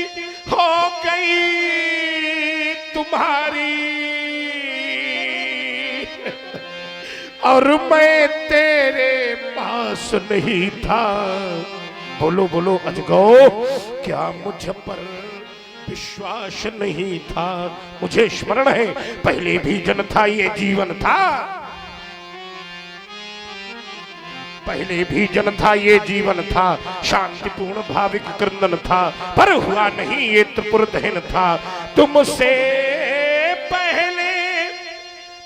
Speaker 1: हो गई तुम्हारी, और मैं तेरे पास नहीं था, बोलो बोलो अजगो, क्या मुझ पर विश्वास नहीं था? मुझे स्मरण है पहले भी जन्म था ये जीवन था, पहले भी जन्म था ये जीवन था, शांतिपूर्ण भाविक क्रंदन था, पर हुआ नहीं ये त्रिपुर दहन था। तुमसे पहले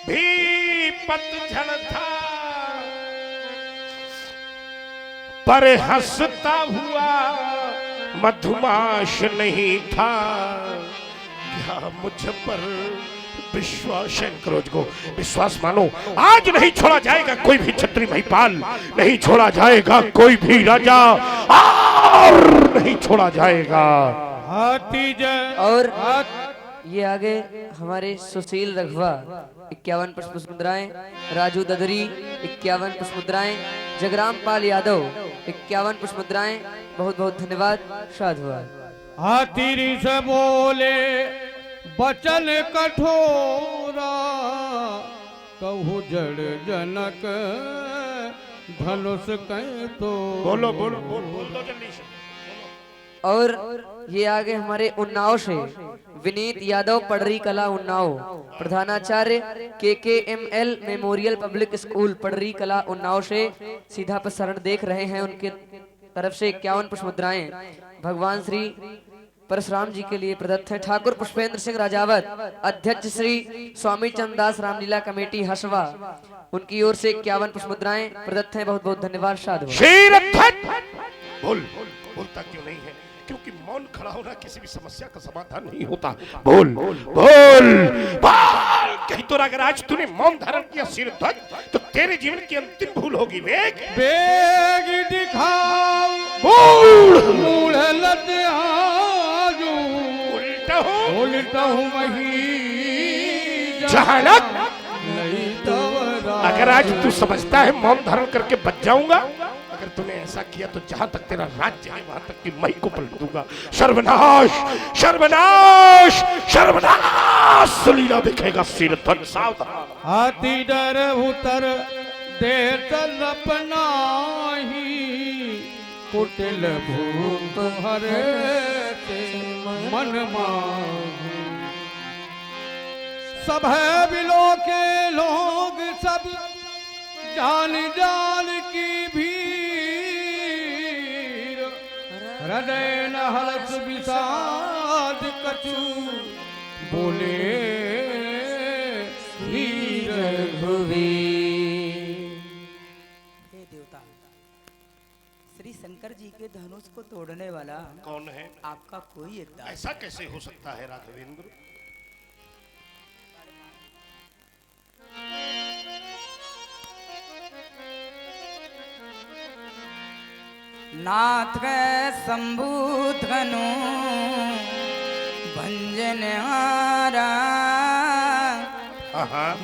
Speaker 1: भी पतझड़ था, पर हंसता हुआ मधुमाश नहीं था। क्या मुझ पर विश्वास करो को विश्वास मानो, आज नहीं छोड़ा जाएगा कोई भी छत्री महिपाल, नहीं छोड़ा जाएगा कोई भी राजा, और नहीं छोड़ा जाएगा।
Speaker 4: और ये आगे हमारे सुशील रघवा 51 पुष्प मुद्राएं, राजू ददरी 51 पुष्प मुद्राएं, जगराम पाल यादव 51 पुष्प मुद्राएं। बहुत बहुत धन्यवाद, साधुवाद।
Speaker 2: हाथी से बोले बचन कठोरा, कहू जड़ जनक धनुष कह तो।
Speaker 1: बोलो बोलो बोल बोल दो जल्दी से।
Speaker 4: और ये आगे हमारे उन्नाव से विनीत यादव, पडरी कला उन्नाव, प्रधानाचार्य KKML memorial public school Padri कला उन्नाव से सीधा प्रसारण देख रहे हैं। उनके तरफ से 51 पुष्प मुद्राएं भगवान श्री परशुराम जी के लिए प्रदत्त है। ठाकुर पुष्पेंद्र सिंह राजावत, अध्यक्ष श्री स्वामी चंददास रामलीला कमेटी हसवा, उनकी ओर से 51 पुष्प मुद्राएं प्रदत्त है। बहुत बहुत धन्यवाद, साधु।
Speaker 1: बोल बोलता क्यों नहीं है? क्योंकि मौन खड़ा होना किसी भी समस्या का समाधान नहीं होता। बोल बोल बोल, कहीं तो अगर आज तूने मौन धारण किया सिर ध्वज, तो तेरे जीवन की अंतिम भूल होगी। वेग
Speaker 2: बेग दिखाओ मूल लत आजू, उल्टा हूँ वही
Speaker 1: जहालत।
Speaker 2: नहीं तो
Speaker 1: अगर आज तू समझता है मौन धारण करके बच जाऊंगा, अगर तूने ऐसा किया तो जहां तक तेरा राज्य है वहां तक की मई को पलट दूंगा। सर्वनाश सर्वनाश सर्वनाश, लीला दिखेगा सिर ध्वज, सावधान।
Speaker 2: हाथी डर उतर दे अपना ही, कुटिल भूत हरे से मन माही। सब है बिलो के लोग सब जान जान की भीड़, हृदय न हर्ष विषाद कछु बोले वीर
Speaker 6: हे देवता, श्री शंकर जी के धनुष को तोड़ने वाला
Speaker 1: कौन है?
Speaker 6: आपका कोई एक दास।
Speaker 1: ऐसा कैसे हो सकता है राघवेंद्र?
Speaker 6: नाथ शंभु धनु भंजन हारा,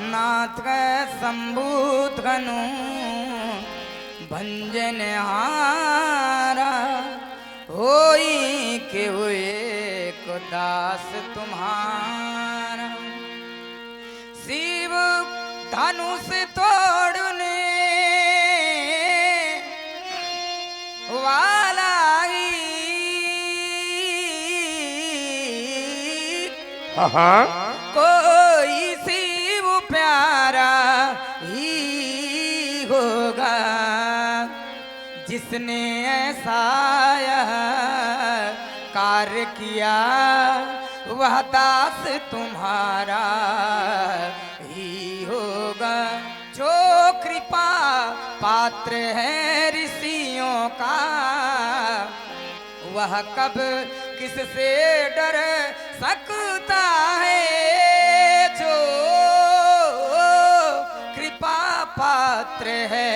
Speaker 6: नाथ शंभु धनु भंजन हारा, होई के हुए को दास तुम्हारा। शिव धनुष तोड़ने वाला कोई शिव प्यारा ही होगा, जिसने ऐसा कार्य किया वह दास तुम्हारा ही होगा। जो कृपा पात्र है ऋषियों का, वह कब किससे डर सकता है। जो कृपा पात्र है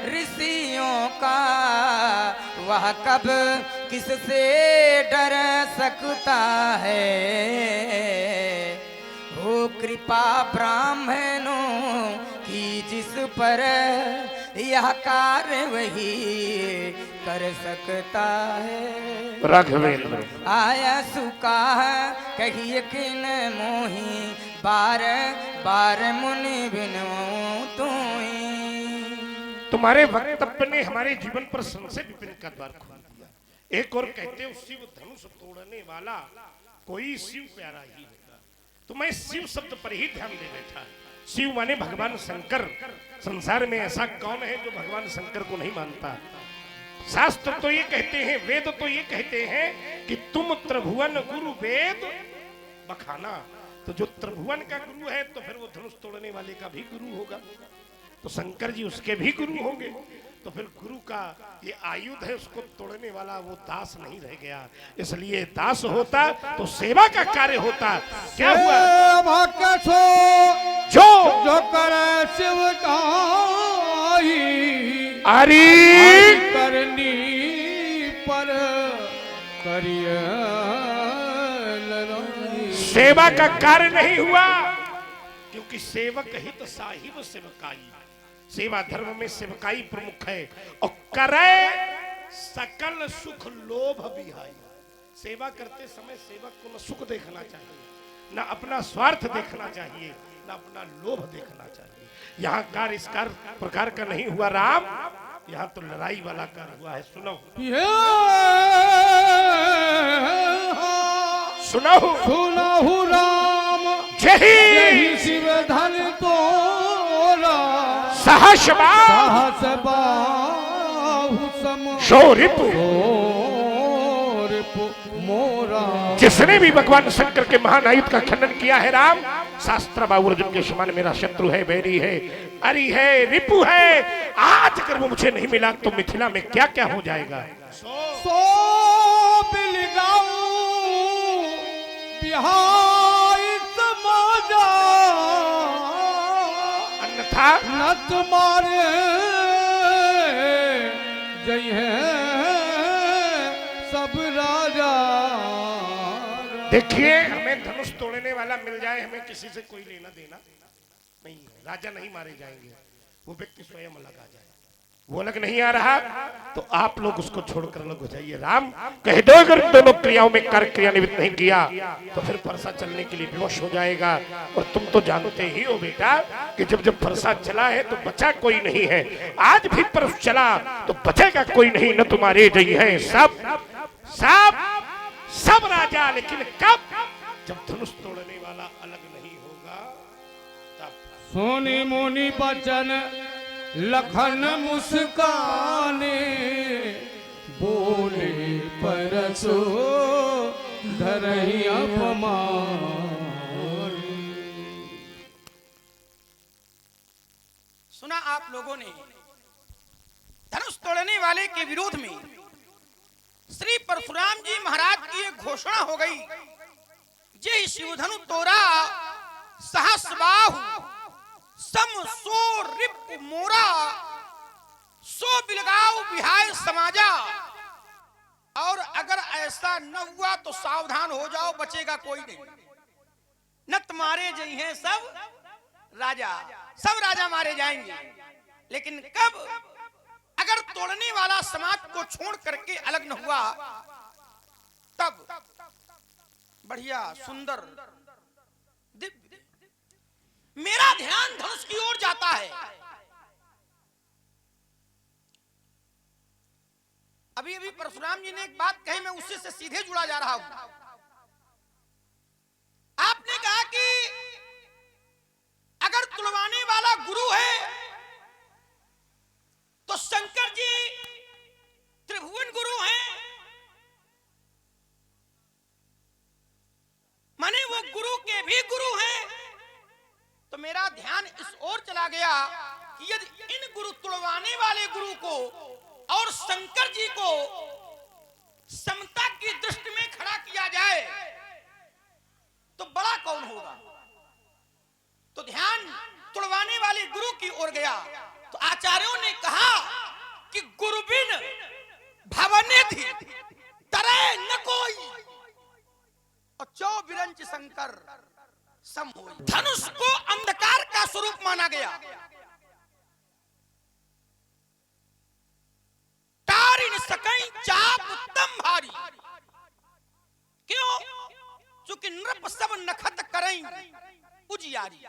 Speaker 6: ऋषियों का, वह कब किससे डर सकता है। हो कृपा ब्राह्मणों की जिस पर, यह कार्य वही कर सकता है।
Speaker 1: राघवेंद्र
Speaker 6: आया सुका कहिए किन मोही, बार बार मुनि बिनु तुई।
Speaker 1: तुम्हारे वक्तव्य ने हमारे जीवन पर संशय विपिन का द्वार खोल दिया। एक और कहते हो शिव धनुष तोड़ने वाला कोई शिव प्यारा ही होगा। तो मैं शिव शब्द पर ही ध्यान दे बैठा। शिव माने भगवान शंकर। संसार में ऐसा कौन है जो भगवान शंकर को नहीं मानता? शास्त्र तो ये कहते हैं, वेद तो ये कहते हैं कि तुम त्रिभुवन गुरु वेद बखाना। तो जो त्रिभुवन का गुरु है तो फिर वो धनुष तोड़ने वाले का भी गुरु होगा। तो शंकर जी उसके भी गुरु होंगे। तो फिर गुरु का ये आयुध है, उसको तोड़ने वाला वो दास नहीं रह गया। इसलिए दास होता तो सेवा का कार्य होता। क्या हुआ?
Speaker 2: सेवा कसो जो करे शिव काई,
Speaker 1: अरे
Speaker 2: करनी पर करिए लड़ाई।
Speaker 1: सेवा का कार्य नहीं हुआ, क्योंकि सेवक हित साहिब सेवकाई। सेवा धर्म में सेवकाई प्रमुख है। और करे सकल सुख लोभ बिहाई। सेवा करते समय सेवक को न सुख देखना चाहिए, न अपना स्वार्थ देखना चाहिए, न अपना लोभ देखना चाहिए। यहाँ कार्य इस प्रकार का नहीं हुआ राम, यहाँ तो लड़ाई वाला कार्य हुआ है। सुनो सुनो
Speaker 2: सुनहु राम
Speaker 1: जय
Speaker 2: शिव धन तोरा,
Speaker 1: सहस
Speaker 2: सहस बाहु सम
Speaker 1: शोरिपु।
Speaker 2: मोरा।
Speaker 1: जिसने भी भगवान शंकर के महान आयुध का खंडन किया है राम, शास्त्र बाबू अर्जुन के समान मेरा शत्रु है, बैरी है, अरि है, रिपु है। आज अगर वो मुझे नहीं मिला तो मिथिला में क्या क्या हो जाएगा।
Speaker 2: सो बिलगाऊं बिहाई समाजा,
Speaker 1: अन्यथा
Speaker 2: न तुम्हारे जय है सब राजा।
Speaker 1: देखिए, हमें धनुष तोड़ने वाला मिल जाए, हमें किसी से कोई लेना देना नहीं है। राजा नहीं मारे जाएंगे, वो व्यक्ति स्वयं अलग आ जाए। वो अलग नहीं आ रहा तो आप लोग उसको छोड़कर अलग हो जाइए। राम कह दो अगर दोनों क्रियाओं में कार्य क्रियान्वित नहीं किया तो फिर फरसा चलने के लिए विवश हो जाएगा। और तुम तो जानते ही हो बेटा कि जब जब फरसा चला है तो बचा कोई नहीं है। आज भी परस चला तो बचेगा कोई नहीं, न तुम्हारे जई है सब सब सब राजा। लेकिन कब? जब धनुष तोड़ने वाला अलग नहीं होगा तब।
Speaker 2: सोनी मोनी बचन लखन मुस्काने, बोले परसो धरही अपमान।
Speaker 6: सुना आप लोगों ने धनुष तोड़ने वाले के विरोध में श्री परशुराम जी महाराज की एक घोषणा हो गई। जय शिव धनु तोरा सहस बाहु सम सो रिप मोरा, सो बिलगाओ बिहाय समाजा। और अगर ऐसा न हुआ तो सावधान हो जाओ, बचेगा कोई नहीं। न तुम्हारे जई हैं सब राजा, सब राजा मारे जाएंगे। लेकिन कब? अगर तोड़ने वाला समाज को छोड़ करके अलग न हुआ तब। बढ़िया सुंदर दिव्य। मेरा ध्यान धनुष की ओर जाता है। अभी अभी परशुराम जी ने एक बात कही, मैं उससे से सीधे जुड़ा जा रहा हूं। आपने कहा कि अगर तुड़वाने वाला गुरु है तो शंकर जी त्रिभुवन गुरु हैं, माने वो गुरु के भी गुरु हैं। तो मेरा ध्यान इस ओर चला गया कि यदि इन गुरु तुड़वाने वाले गुरु को और शंकर जी को समता की दृष्टि में खड़ा किया जाए तो बड़ा कौन होगा। तो ध्यान तुड़वाने वाले गुरु की ओर गया। तो आचार्यों ने कहा कि गुरु बिन भवने थी तरे न कोई, और चौ बिरंच शंकर सम होई। धनुष को अंधकार का स्वरूप माना गया। तारिन सकई चाप उत्तम भारी। क्यों? चूंकि नृप सब नखत करई उजियारी।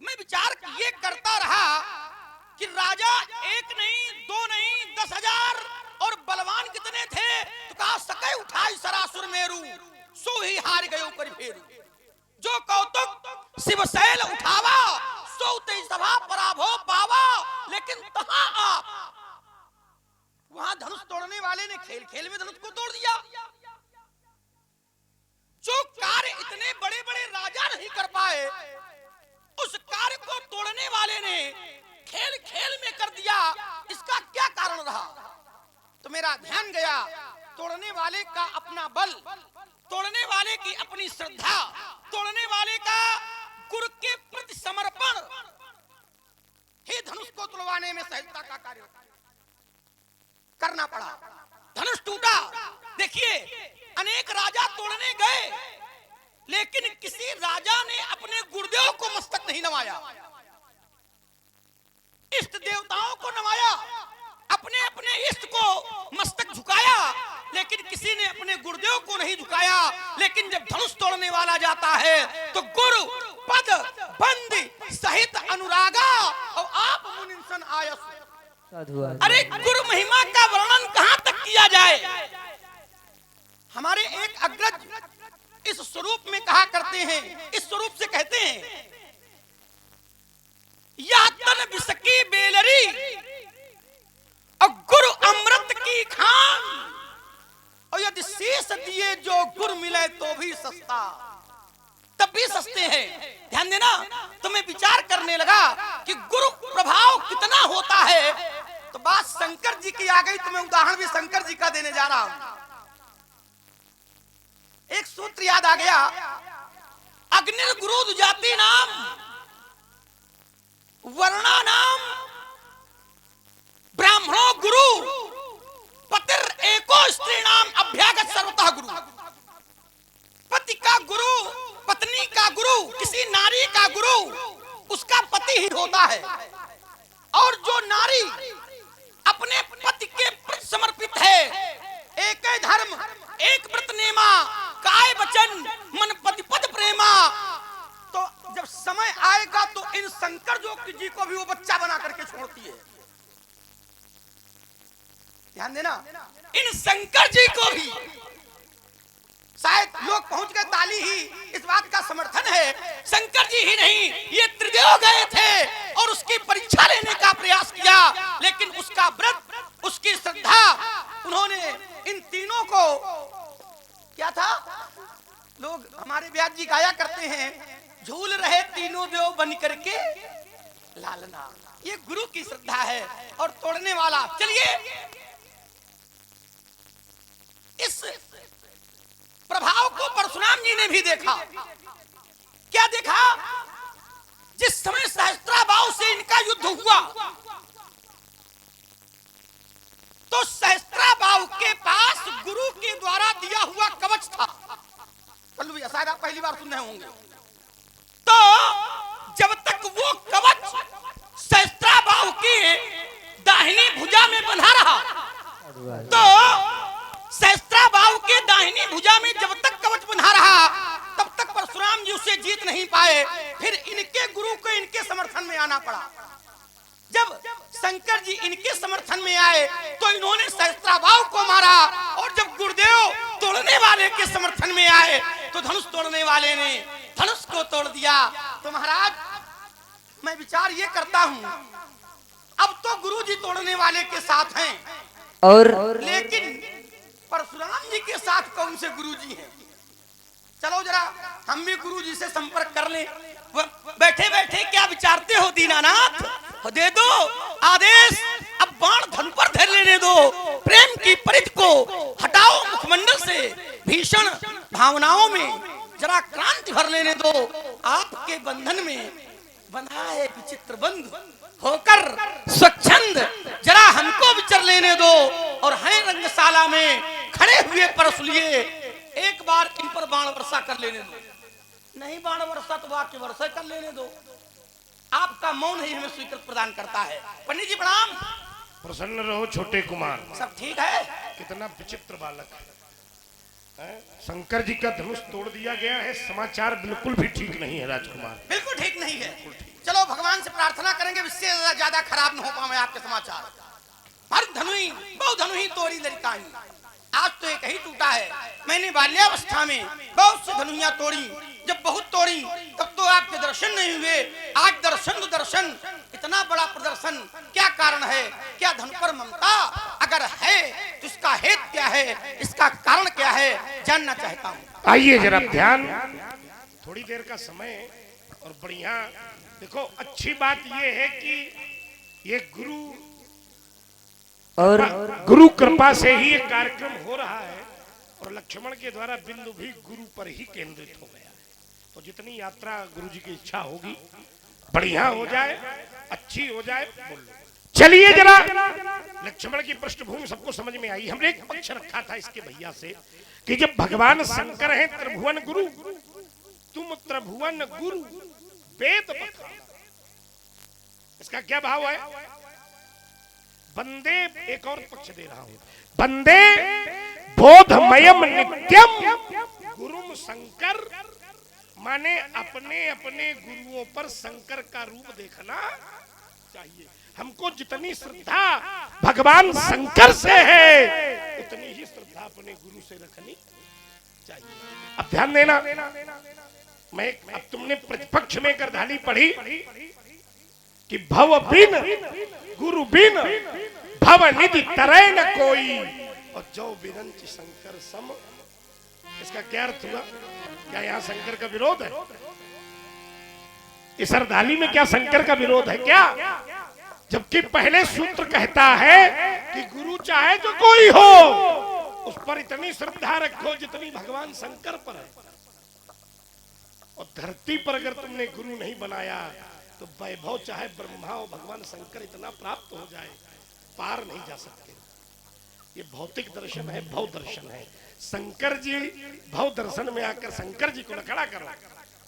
Speaker 6: मैं विचार ये करता रहा कि राजा एक नहीं, दो नहीं, 10,000 और बलवान कितने थे? तो कहा सके उठाई सरासुर मेरू, सो ही हार गयो कर फेरू। जो कौतुक शिवशैल उठावा, सो तेज सभा पराभव पावा। लेकिन तहां आप वहां धनुष तोड़ने वाले ने खेल खेल में धनुष को तोड़ दिया। जो कार्य इतने बड़े बड़े राजा नहीं कर पाए, उस कार्य को तोड़ने वाले ने खेल खेल में कर दिया। इसका क्या कारण रहा? तो मेरा ध्यान गया, तोड़ने वाले का अपना बल, तोड़ने वाले की अपनी श्रद्धा, तोड़ने वाले का गुरु के प्रति समर्पण ही धनुष को तुड़वाने में सहजता का कार्य करना पड़ा। धनुष टूटा। देखिए, अनेक राजा तोड़ने गए, लेकिन किसी राजा ने अपने गुरुदेव को मस्तक नहीं नवाया, इष्ट देवताओं को नवाया, अपने अपने इष्ट को मस्तक झुकाया, लेकिन किसी ने अपने गुरुदेव को नहीं झुकाया। लेकिन जब धनुष तोड़ने वाला जाता है तो गुरु पद बंदी सहित अनुरागा और आप मुनिंसन आयस। अरे गुरु महिमा का वर्णन कहां तक किया जाए? हमारे एक अग्रज इस स्वरूप में कहा करते हैं, इस स्वरूप से कहते हैं, यह तन विसकी बेलरी और गुरु अमृत की खान, और यदि शेष दिए जो गुरु मिले तो भी सस्ता, तब भी सस्ते हैं। ध्यान देना। तो मैं विचार करने लगा कि गुरु प्रभाव कितना होता है, तो बात शंकर जी की आ गई। तो मैं उदाहरण भी शंकर जी का देने जा रहा हूं। एक सूत्र याद आ गया, अग्नि गुरु जाति नाम वर्णा नाम ब्राह्मणो गुरु पतिर एको स्त्री नाम अभ्यागत सर्वतः गुरु। पति का गुरु, पत्नी का गुरु, किसी नारी का गुरु उसका पति ही होता है। और जो नारी अपने पति के प्रति समर्पित है, एक धर्म एक व्रत नेमा, काय वचन मन पति पद प्रेमा, तो जब समय आएगा तो इन शंकर जोगी जी को भी वो बच्चा बना करके छोड़ती है। ध्यान देना, इन शंकर जी को भी शायद लोग पहुंच गए, ताली ही इस बात का समर्थन है। शंकर जी ही नहीं, ये त्रिदेव गए थे और उसकी परीक्षा लेने का प्रयास किया, लेकिन उसका व्रत, उसकी श्रद्धा, उन्होंने इन तीनों को, क्या था, लोग हमारे व्यास जी गाया करते हैं, झूल रहे तीनों देव बन करके लालना। ये गुरु की श्रद्धा है और तोड़ने वाला। चलिए, इस प्रभाव को परशुराम जी ने भी देखा। क्या देखा? जिस समय सहस्त्राबाहु से इनका युद्ध हुआ, तो सहस्त्राबाहु के पास गुरु के द्वारा दिया हुआ कवच था। पल्लू भैया, शायद आप पहली बार सुन रहे होंगे। तो जब तक वो कवच सहस्त्राबाहु की दाहिनी भुजा में बंधा रहा, तो सहस्त्राबाहु के दाहिनी भुजा में जब तक कवच बंधा रहा, तब तक परशुराम जी उसे जीत नहीं पाए। फिर इनके गुरु को इनके समर्थन में आना पड़ा। जब शंकर जी इनके समर्थन में आए तो इन्होंने सहस्त्राबाहु को मारा, और जब गुरुदेव तोड़ने वाले के समर्थन में आए तो धनुष तोड़ने वाले ने धनुष को तोड़ दिया। तो महाराज, मैं विचार ये करता हूं, अब तो गुरु जी तोड़ने वाले के साथ हैं,
Speaker 4: और
Speaker 6: लेकिन परशुराम जी के साथ कौन से गुरु जी हैं? चलो जरा हम भी गुरु जी से संपर्क कर लें। बैठे बैठे क्या विचारते हो दीनानाथ? दे दो आदेश, अब बाण धन पर धर लेने दो, प्रेम की परिध को हटाओ मुखमंडल से, भीषण भावनाओं में जरा क्रांति भर लेने दो। आपके बंधन में बंधा है विचित्र बंध, होकर स्वच्छंद जरा हमको विचर लेने दो। और हैं रंगशाला में खड़े हुए परसुलिए, एक बार इन पर बाण वर्षा कर लेने दो। नहीं बाण वर्षा तो वाक्य वर्षा कर लेने दो। आपका मौन ही हमें स्वीकृत प्रदान करता है। पंडित जी प्रणाम।
Speaker 1: प्रसन्न रहो छोटे कुमार।
Speaker 6: सब ठीक है?
Speaker 1: कितना विचित्र बालक है। शंकर जी का धनुष तोड़ दिया गया है, समाचार बिल्कुल भी ठीक नहीं है राजकुमार,
Speaker 6: बिल्कुल ठीक नहीं है। चलो भगवान से प्रार्थना करेंगे इससे ज्यादा खराब न हो पाए आपके समाचार। हर धनुई बहु धनुई तोरी लड़काई। आज तो एक ही टूटा है। मैंने बाल्यावस्था में बहुत सी धनुइयां तोड़ी, जब बहुत तोड़ी तब तो आपके दर्शन नहीं हुए। आज दर्शन तो दर्शन, इतना बड़ा प्रदर्शन, क्या कारण है? क्या धन पर ममता? अगर है तो इसका हेतु क्या है, इसका कारण क्या है, जानना चाहता हूँ।
Speaker 1: आइए जरा ध्यान, थोड़ी देर का समय और बढ़िया देखो। अच्छी बात ये है कि ये गुरु कृपा से ही एक कार्यक्रम हो रहा है और लक्ष्मण के द्वारा बिंदु भी गुरु पर ही केंद्रित हो गया। तो जितनी यात्रा गुरु जी की इच्छा होगी बढ़िया हो जाए, अच्छी हो जाए। बोल लो। चलिए जरा, लक्ष्मण की पृष्ठभूमि सबको समझ में आई। हमने एक पक्ष रखा था इसके भैया से कि जब भगवान शंकर हैं त्रिभुवन गुरु, तुम त्रिभुवन गुरु वेद पथा, इसका क्या भाव है? बंदे, एक और पक्ष दे रहा हूं, बंदे बोधमयम नित्यम गुरुम शंकर, माने अपने अपने गुरुओं पर शंकर का रूप देखना चाहिए। हमको जितनी श्रद्धा भगवान शंकर से है उतनी ही श्रद्धा अपने गुरु से रखनी चाहिए। अब ध्यान देना, अब तुमने प्रतिपक्ष में करधाली पढ़ी कि भव बिन गुरु बिन भव निधि तरय न कोई, और जो बिरंच शंकर सम। इसका क्या अर्थ हुआ? क्या यहाँ शंकर का विरोध है? इस अर्धाली में क्या शंकर का विरोध है क्या? जबकि पहले सूत्र कहता है कि गुरु चाहे जो कोई हो उस पर इतनी श्रद्धा रखो जितनी भगवान शंकर पर है। और धरती पर अगर तुमने गुरु नहीं बनाया तो वैभव चाहे ब्रह्मा और भगवान शंकर इतना प्राप्त हो जाए, पार नहीं जा सकते। ये भौतिक दर्शन है, भव दर्शन है। शंकर जी भव दर्शन में आकर शंकर जी को न खड़ा करो,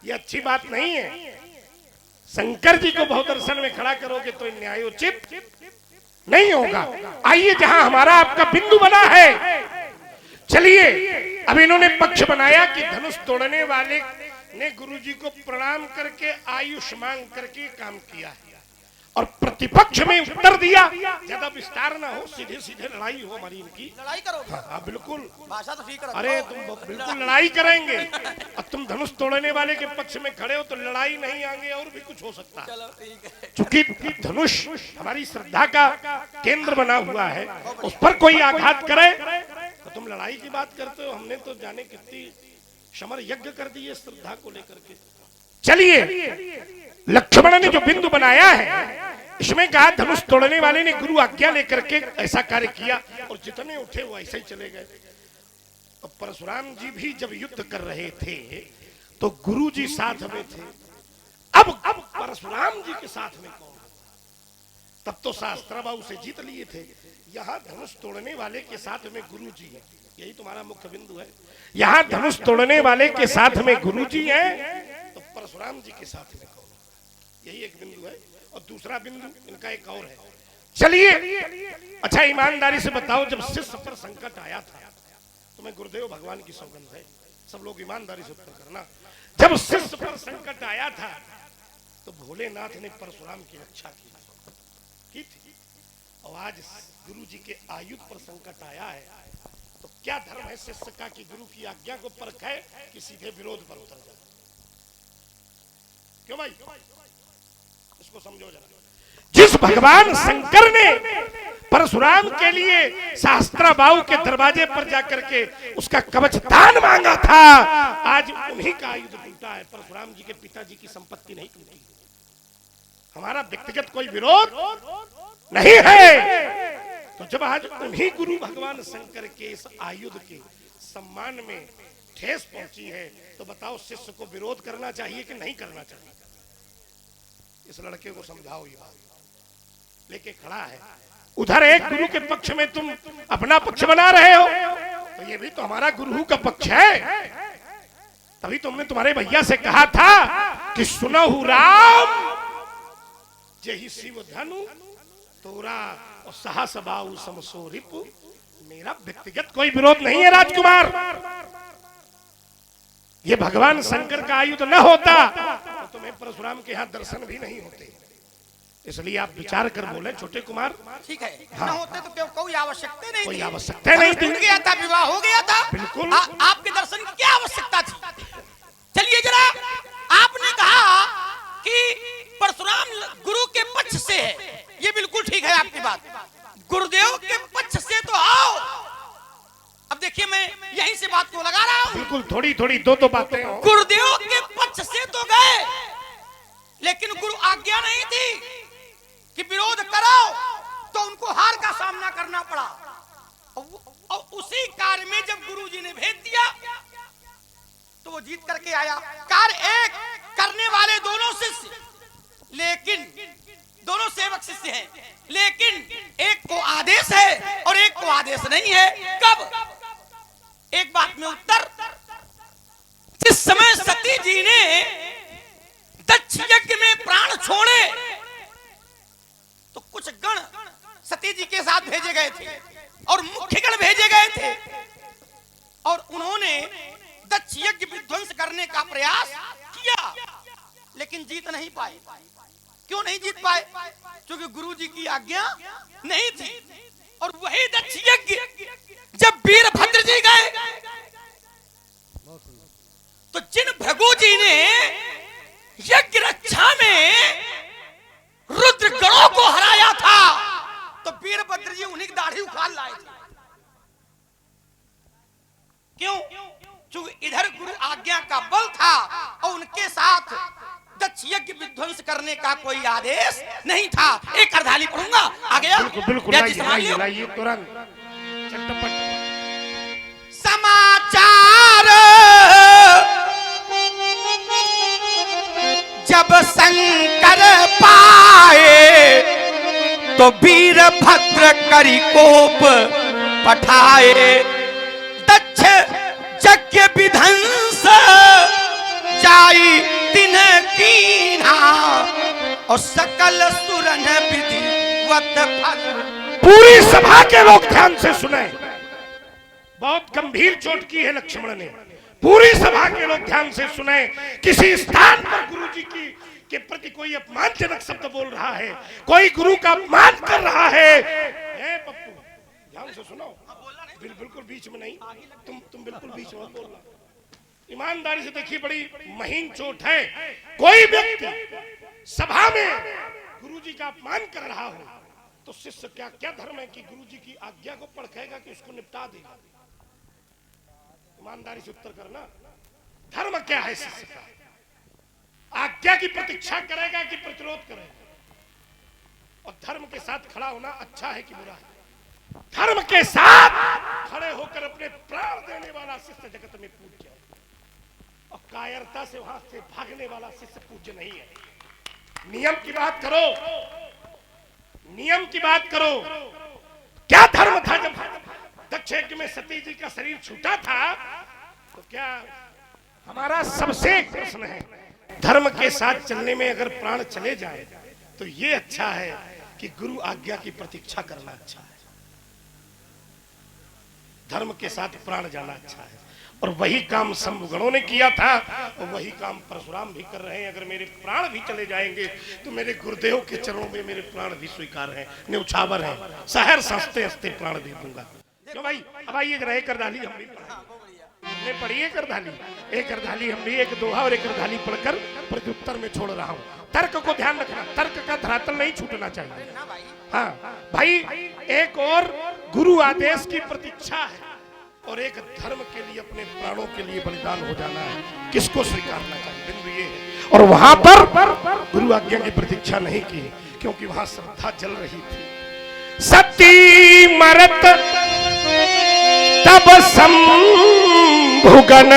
Speaker 1: ये अच्छी बात नहीं है। शंकर जी को भव दर्शन में खड़ा करोगे तो न्यायोचित नहीं होगा। आइए जहां हमारा आपका बिंदु बना है, चलिए अब इन्होंने पक्ष बनाया कि धनुष तोड़ने वाले ने गुरुजी को प्रणाम करके आयुष मांग करके काम किया है, और प्रतिपक्ष में उत्तर दिया, ज्यादा विस्तार ना हो, सीधे सीधे लड़ाई हो हमारी इनकी।
Speaker 6: लड़ाई करोगे?
Speaker 1: हाँ बिल्कुल,
Speaker 6: भाषा तो ठीक रखो।
Speaker 1: अरे तुम बिल्कुल लड़ाई करेंगे। अब तुम धनुष तोड़ने वाले के पक्ष में खड़े हो तो लड़ाई नहीं, आगे और भी कुछ हो सकता है।
Speaker 6: चलो ठीक है।
Speaker 1: चूंकि धनुष हमारी श्रद्धा का केंद्र बना हुआ है, उस पर कोई आघात करे तो तुम लड़ाई की बात करते हो। हमने तो जाने कितनी समर यज्ञ कर दिए श्रद्धा को लेकर के। चलिए लक्ष्मण ने जो बिंदु बनाया है इसमें कहा धनुष तोड़ने वाले ने गुरु आज्ञा लेकर के ऐसा कार्य किया, और जितने उठे वो ऐसे ही चले गए। और परशुराम जी भी जब युद्ध कर रहे थे तो गुरु जी साथ में थे। अब परशुराम जी के साथ में कौन? तब तो शास्त्राबाहु से जीत लिए थे। यहाँ धनुष तोड़ने वाले के साथ में गुरु जी है, यही तुम्हारा मुख्य बिंदु है। यहाँ धनुष तोड़ने वाले के साथ में गुरु जी है तो परशुराम जी के साथ में कौन? यही एक बिंदु है। और दूसरा बिंदु इनका एक और है। चलिए अच्छा ईमानदारी से बताओ, जब शिष्य पर संकट आया था, तुम्हें गुरुदेव भगवान की सौगंध है, सब लोग ईमानदारी से उत्तर करना, जब शिष्य पर संकट आया था तो भोलेनाथ ने परशुराम की रक्षा की थी। और आज गुरु जी के आयुध पर संकट आया है तो क्या धर्म है शिष्य का कि गुरु की आज्ञा को परखे कि सीधे विरोध पर उतर जाए? क्यों भाई, इसको समझो जरा। जिस भगवान शंकर ने परशुराम के लिए सहस्त्राबाहु के दरवाजे पर जाकर के उसका कवच दान मांगा था, आज उन्हीं का आयुध टूटा है। परशुराम जी के पिताजी की संपत्ति नहीं टूटी। हमारा व्यक्तिगत कोई विरोध नहीं है। तो जब आज उन्हीं गुरु भगवान शंकर के इस आयुध के सम्मान में ठेस पहुंची है तो बताओ शिष्य को विरोध करना चाहिए कि नहीं करना चाहिए? इस लड़के को समझाओ। ये बात लेके खड़ा है, उधर एक गुरु के पक्ष में तुम अपना पक्ष बना रहे हो, तो ये भी तो हमारा गुरु का पक्ष है। तभी तुमने तुम्हारे भैया से कहा था कि सुनहु राम जही शिव धनु तोरा और सहस बाहु समसो रिपु। मेरा व्यक्तिगत कोई विरोध नहीं है राजकुमार। ये भगवान शंकर का आयुध न होता तो तुम्हें परशुराम के यहाँ दर्शन भी नहीं होते। इसलिए आप विचार कर बोले छोटे कुमार।
Speaker 6: ठीक है, न होते तो कोई आवश्यकता नहीं
Speaker 1: कोई
Speaker 6: थी।
Speaker 1: आवश्यकता नहीं थी।
Speaker 6: टूट गया था, विवाह हो गया था।
Speaker 1: बिल्कुल।
Speaker 6: आपके दर्शन की क्या आवश्यकता थी? चलिए जरा, आपने कहा कि परशुराम गुरु के पक्ष से है, ये बिल्कुल ठीक है आपकी बात। गुरुदेव के पक्ष से तो आओ। अब देखिए, मैं यहीं से बात को लगा रहा हूं।
Speaker 1: बिल्कुल, थोड़ी थोड़ी दो बातें हो।
Speaker 6: गुरुदेव के पक्ष से तो गए, लेकिन गुरु आज्ञा नहीं थी कि विरोध करो, तो उनको हार का सामना करना पड़ा। और उसी कार्य में जब गुरुजी ने भेज दिया तो वो जीत करके आया। कार्य एक करने वाले दोनों शिष्य, लेकिन दोनों सेवक शिष्य हैं, लेकिन एक को आदेश है और एक को आदेश नहीं है। कब? एक बात में उत्तर, जिस समय सती जी ने दक्ष यज्ञ में प्राण छोड़े तो कुछ गण सती जी के साथ भेजे गए थे और मुख्य गण भेजे गए थे, और उन्होंने दक्ष यज्ञ विध्वंस करने का प्रयास किया, लेकिन जीत नहीं पाए। क्यों नहीं जीत पाए? क्योंकि गुरु जी की आज्ञा नहीं थी। और वही दक्ष यज्ञ जब वीरभद्र जी गए तो जिन भृगु जी ने यज्ञ रक्षा में रुद्र गणों को हराया था, तो वीरभद्र जी उन्हीं की दाढ़ी उखाड़ लाए थे। क्यों? क्योंकि इधर गुरु आज्ञा का बल था और उनके साथ दक्ष यज्ञ विध्वंस करने का कोई आदेश नहीं था। एक अर्धाली पढ़ूंगा, आ गया?
Speaker 1: बिल्कुल बिल्कुल, लाइए तुरंत चटपट
Speaker 6: समाचार जब शंकर पाए तो वीरभद्र करी कोप पठाए। दक्ष यज्ञ विध्वंस जाई तिन कीन्हा और सकल सुरन विधिवत फल।
Speaker 1: पूरी सभा के लोग ध्यान से सुने। बहुत गंभीर चोट की है लक्ष्मण ने। पूरी सभा के लोग ध्यान से सुने। किसी स्थान पर गुरुजी की के प्रति कोई अपमानजनक शब्द बोल रहा है, कोई गुरु का अपमान कर रहा है। पप्पू ध्यान से सुनो, बिल्कुल बीच में नहीं, तुम बिल्कुल बीच में बोलना। ईमानदारी से देखिए, बड़ी महीन चोट है। कोई व्यक्ति सभा में गुरुजी का अपमान कर रहा हो तो शिष्य क्या क्या धर्म है कि गुरुजी की आज्ञा को पढ़ेगा कि उसको निपटा देगा? ईमानदारी से उत्तर करना। धर्म क्या है शिष्य का? आज्ञा की प्रतीक्षा करेगा कि प्रतिरोध करेगा? और धर्म के साथ खड़ा होना अच्छा है कि बुरा है? धर्म के साथ खड़े होकर अपने प्राण देने वाला शिष्य जगत में पूज्य है, और कायरता से वहां से भागने वाला शिष्य पूज्य नहीं है। नियम की बात करो, नियम की बात करो। क्या धर्म था जब दक्ष यज्ञ में सती जी का शरीर छूटा था? तो क्या हमारा सबसे एक प्रश्न है, धर्म के साथ चलने में अगर प्राण चले जाए तो ये अच्छा है कि गुरु आज्ञा की प्रतीक्षा करना अच्छा है। धर्म के साथ प्राण जाना अच्छा है, और वही काम शंभुगणों ने किया था और वही काम परशुराम भी कर रहे हैं। अगर मेरे प्राण भी चले जाएंगे तो मेरे गुरुदेव के चरणों में मेरे प्राण भी स्वीकार हैं, न्यौछावर हैं। शहर सस्ते हस्ते प्राण दे दूंगा। क्यों भाई? अब आइए जरा एक अर्धाली हम भी हमने पढ़ी, एक अर्धाली हम भी, एक दोहा और एक अर्धाली पढ़कर प्रत्युत्तर में छोड़ रहा हूँ। तर्क को ध्यान रखना, तर्क का धरातल नहीं छूटना चाहिए। हाँ भाई, एक और गुरु आदेश की प्रतीक्षा है और एक धर्म के लिए अपने प्राणों के लिए बलिदान हो जाना है। किसको स्वीकारना चाहिए? बिंदु ये है। और वहां पर गुरु आज्ञा की प्रतीक्षा नहीं की, क्योंकि वहां श्रद्धा जल रही थी। सती मरत तब शंभुगन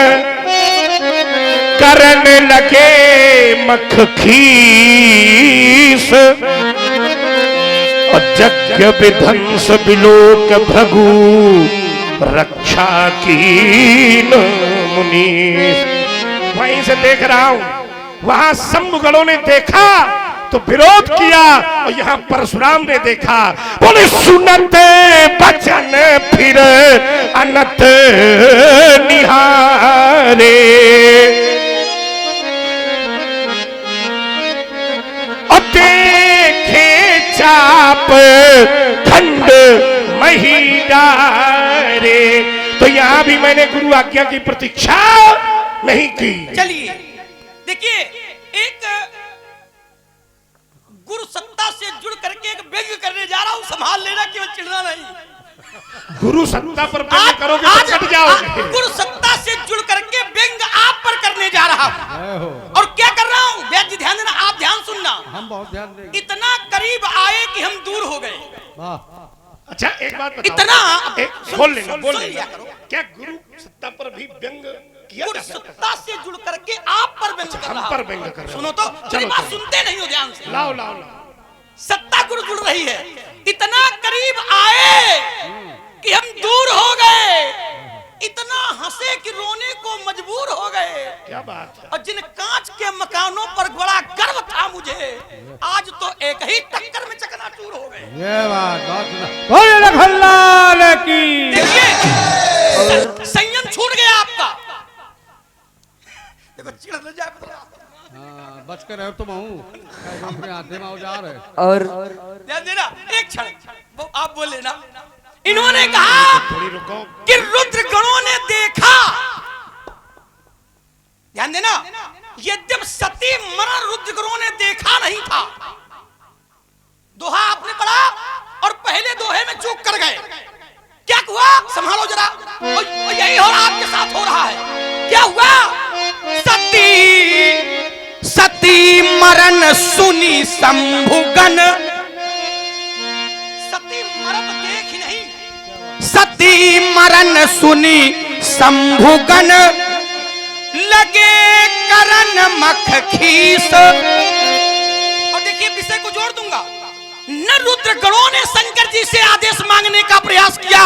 Speaker 1: करने लगे मख खीस, और यज्ञ विध्वंस बिलोक भृगु रक्षा की मुनि। वहीं से देख रहा हूं, वहां शंभुगणों ने देखा तो विरोध किया, और यहाँ परशुराम ने देखा। बोले सुनते बचन फिर अनत निहारे, और देखे चाप खंड मही डारे। तो यहाँ भी मैंने गुरु आज्ञा की प्रतीक्षा नहीं की।
Speaker 6: चलिए देखिए, एक गुरु सत्ता से जुड़ करके एक व्यंग करने जा रहा हूं, संभाल लेना, केवल चिढ़ना नहीं।
Speaker 1: गुरु सत्ता पर व्यंग करोगे तो कट जाओगे।
Speaker 6: गुरु सत्ता से जुड़ करके व्यंग आप पर करने जा रहा हूं। और क्या कर रहा हूं? व्यास जी ध्यान देना, आप ध्यान सुनना।
Speaker 2: हम बहुत ध्यान देंगे।
Speaker 6: इतना करीब आए कि हम दूर हो गए।
Speaker 2: वाह।
Speaker 1: अच्छा एक बात बताओ,
Speaker 6: इतना
Speaker 1: बोल लेना बोल
Speaker 6: सुन
Speaker 1: लेना।
Speaker 6: लिया करो।
Speaker 1: क्या गुरु सत्ता पर भी व्यंग किया
Speaker 6: गुरु
Speaker 1: जा सकता है?
Speaker 6: सत्ता से जुड़ करके आप पर व्यंग कर
Speaker 1: हम
Speaker 6: रहा
Speaker 1: पर
Speaker 6: हूं।
Speaker 1: व्यंग कर रहे हो।
Speaker 6: सुनो तो, मेरी बात सुनते नहीं हो ध्यान से।
Speaker 1: लाओ लाओ लाओ।
Speaker 6: सत्ता गुरु जुड़ रही है, इतना करीब आए कि हम दूर हो गए, इतना हंसे कि रोने को मजबूर हो गए।
Speaker 1: क्या बात है।
Speaker 6: और जिन कांच के मकानों पर बड़ा गर्व था मुझे, आज तो एक ही टक्कर में चकनाचूर हो गए।
Speaker 2: ये बात बोले लखनलाल की।
Speaker 6: देखिए संयम छूट गया आपका। देखो चिढ़ न जाए तो।
Speaker 2: हाँ, बच कर रहे हो तुम अपने आधे में जा रहे।
Speaker 4: और
Speaker 6: ध्यान देना एक क्षण, आप बोले ना, इन्होंने कहा
Speaker 1: थोड़ी रुको।
Speaker 6: कि रुद्र गणों ने देखा। ध्यान देना, यद्यप सती मरण रुद्र गणों ने देखा नहीं था। दोहा आपने पढ़ा और पहले दोहे में चूक कर गए। क्या हुआ? संभालो जरा। और यही हो रहा आपके साथ हो रहा है। क्या हुआ? सती मरण सुनी शंभुगन। सती मरण देख ही नहीं, सती मरण सुनी शंभुगन, लगे करन मख खीस। और देखिए विषय को जोड़ दूंगा। न रुद्र गणों ने शंकर जी से आदेश मांगने का प्रयास किया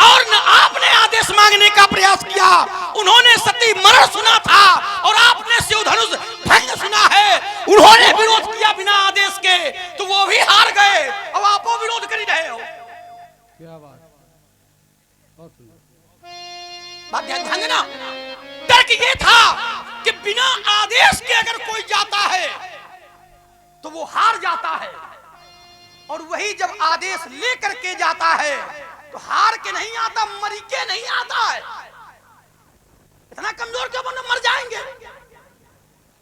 Speaker 6: और न आपने आदेश मांगने का प्रयास किया। उन्होंने सती मरण सुना था और आपने शिवधनुष भंग सुना है। उन्होंने विरोध किया बिना आदेश के, तो वो भी हार गए। अब आप विरोध कर ही रहे हो।
Speaker 2: क्या बात, बहुत
Speaker 6: बात ध्यान देना। तर्क ये था कि बिना आदेश के अगर कोई जाता है तो वो हार जाता है, और वही जब आदेश लेकर के जाता है तो हार के नहीं आता, मरी के नहीं आता है। इतना कमजोर क्यों बनना? मर जाएंगे।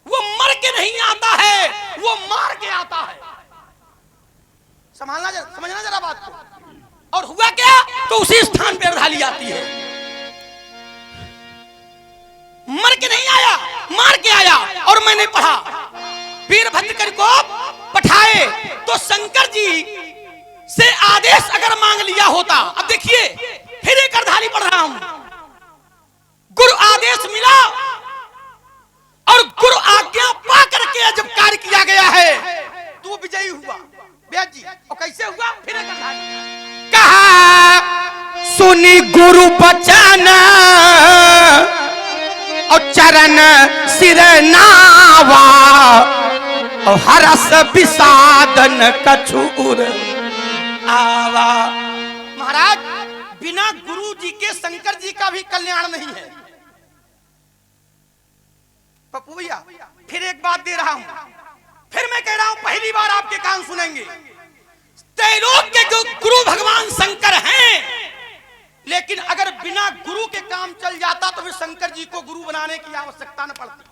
Speaker 6: वो मर के नहीं आता है, वो मार के आता है। संभालना जरा, समझना जरा बात को। और हुआ क्या? तो उसी स्थान पर अर्धाली आती है। मर के नहीं आया, मार के आया। और मैंने पढ़ा, वीरभद्र को पठाए तो शंकर जी से आदेश अगर मांग लिया होता। अब देखिए फिर एक अर्धाली पढ़ रहा हूं। गुरु आदेश मिला और गुरु आज्ञा पा करके जब कार्य किया गया है तो वो विजयी हुआ। व्यास जी, और कैसे हुआ? फिर एक अर्धाली। कहा सुनी गुरु बचाना और चरण सिर नावा, और हरस विषादन कछुर आवा। महाराज, बिना गुरु जी के शंकर जी का भी कल्याण नहीं है। पप्पू भैया फिर एक बात दे रहा हूं, फिर मैं कह रहा हूं, पहली बार आपके कान सुनेंगे। त्रैलोक के गुरु भगवान शंकर हैं, लेकिन अगर बिना गुरु के काम चल जाता तो फिर शंकर जी को गुरु बनाने की आवश्यकता न पड़ती।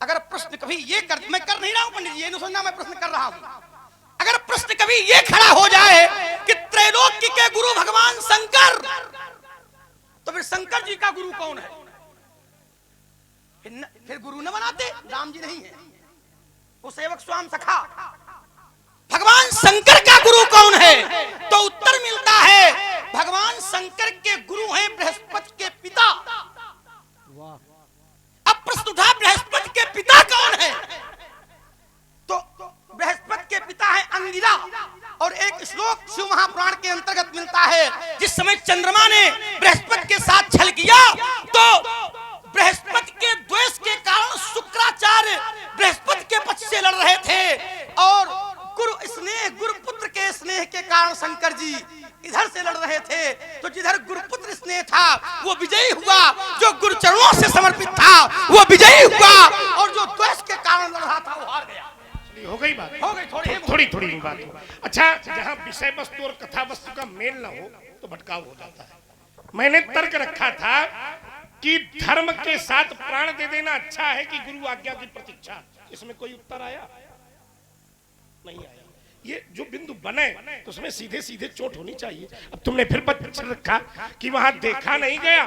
Speaker 6: अगर प्रश्न कभी ये कर, मैं कर नहीं रहा हूं पंडित जी, ये नहीं समझना मैं प्रश्न कर रहा हूं। अगर प्रश्न कभी ये खड़ा हो जाए कि त्रैलोक के गुरु भगवान शंकर, तो फिर शंकर जी का गुरु कौन है? फिर गुरु न बनाते? राम जी नहीं है, वो सेवक स्वाम सखा। भगवान शंकर का गुरु कौन है? तो उत्तर मिलता है भगवान शंकर के गुरु हैं बृहस्पति के पिता। अब प्रश्न उठा, बृहस्पति के पिता कौन है? तो बृहस्पति के पिता है अंगिरा। और एक श्लोक शिव महापुराण के अंतर्गत मिलता है, जिस समय चंद्रमा ने बृहस्पति के साथ छल किया तो बृहस्पति के द्वेष के कारण शुक्राचार्य बृहस्पति के पक्ष से लड़ रहे थे, और गुरु स्नेह, गुरुपुत्र के स्नेह के कारण शंकर जी इधर से लड़ रहे थे। तो जिधर गुरुपुत्र स्नेह था वो विजयी हुआ, जो गुरु चरणों से समर्पित था वो विजयी हुआ, और जो द्वेष के कारण लड़ रहा था वो हार गया।
Speaker 1: हो गई बात?
Speaker 6: हो गई, थोड़ी
Speaker 1: थोड़ी थोड़ी बात हो। अच्छा, जहाँ विषय वस्तु और कथा वस्तु का मेल न हो तो भटकाव हो जाता है। मैंने तर्क रखा था कि धर्म के साथ प्राण दे देना अच्छा है कि गुरु आज्ञा की प्रतीक्षा। इसमें कोई उत्तर आया नहीं आया। ये जो बिंदु बने तो उसमें सीधे सीधे चोट होनी चाहिए। अब तुमने फिर पक्ष रखा कि वहां देखा नहीं गया।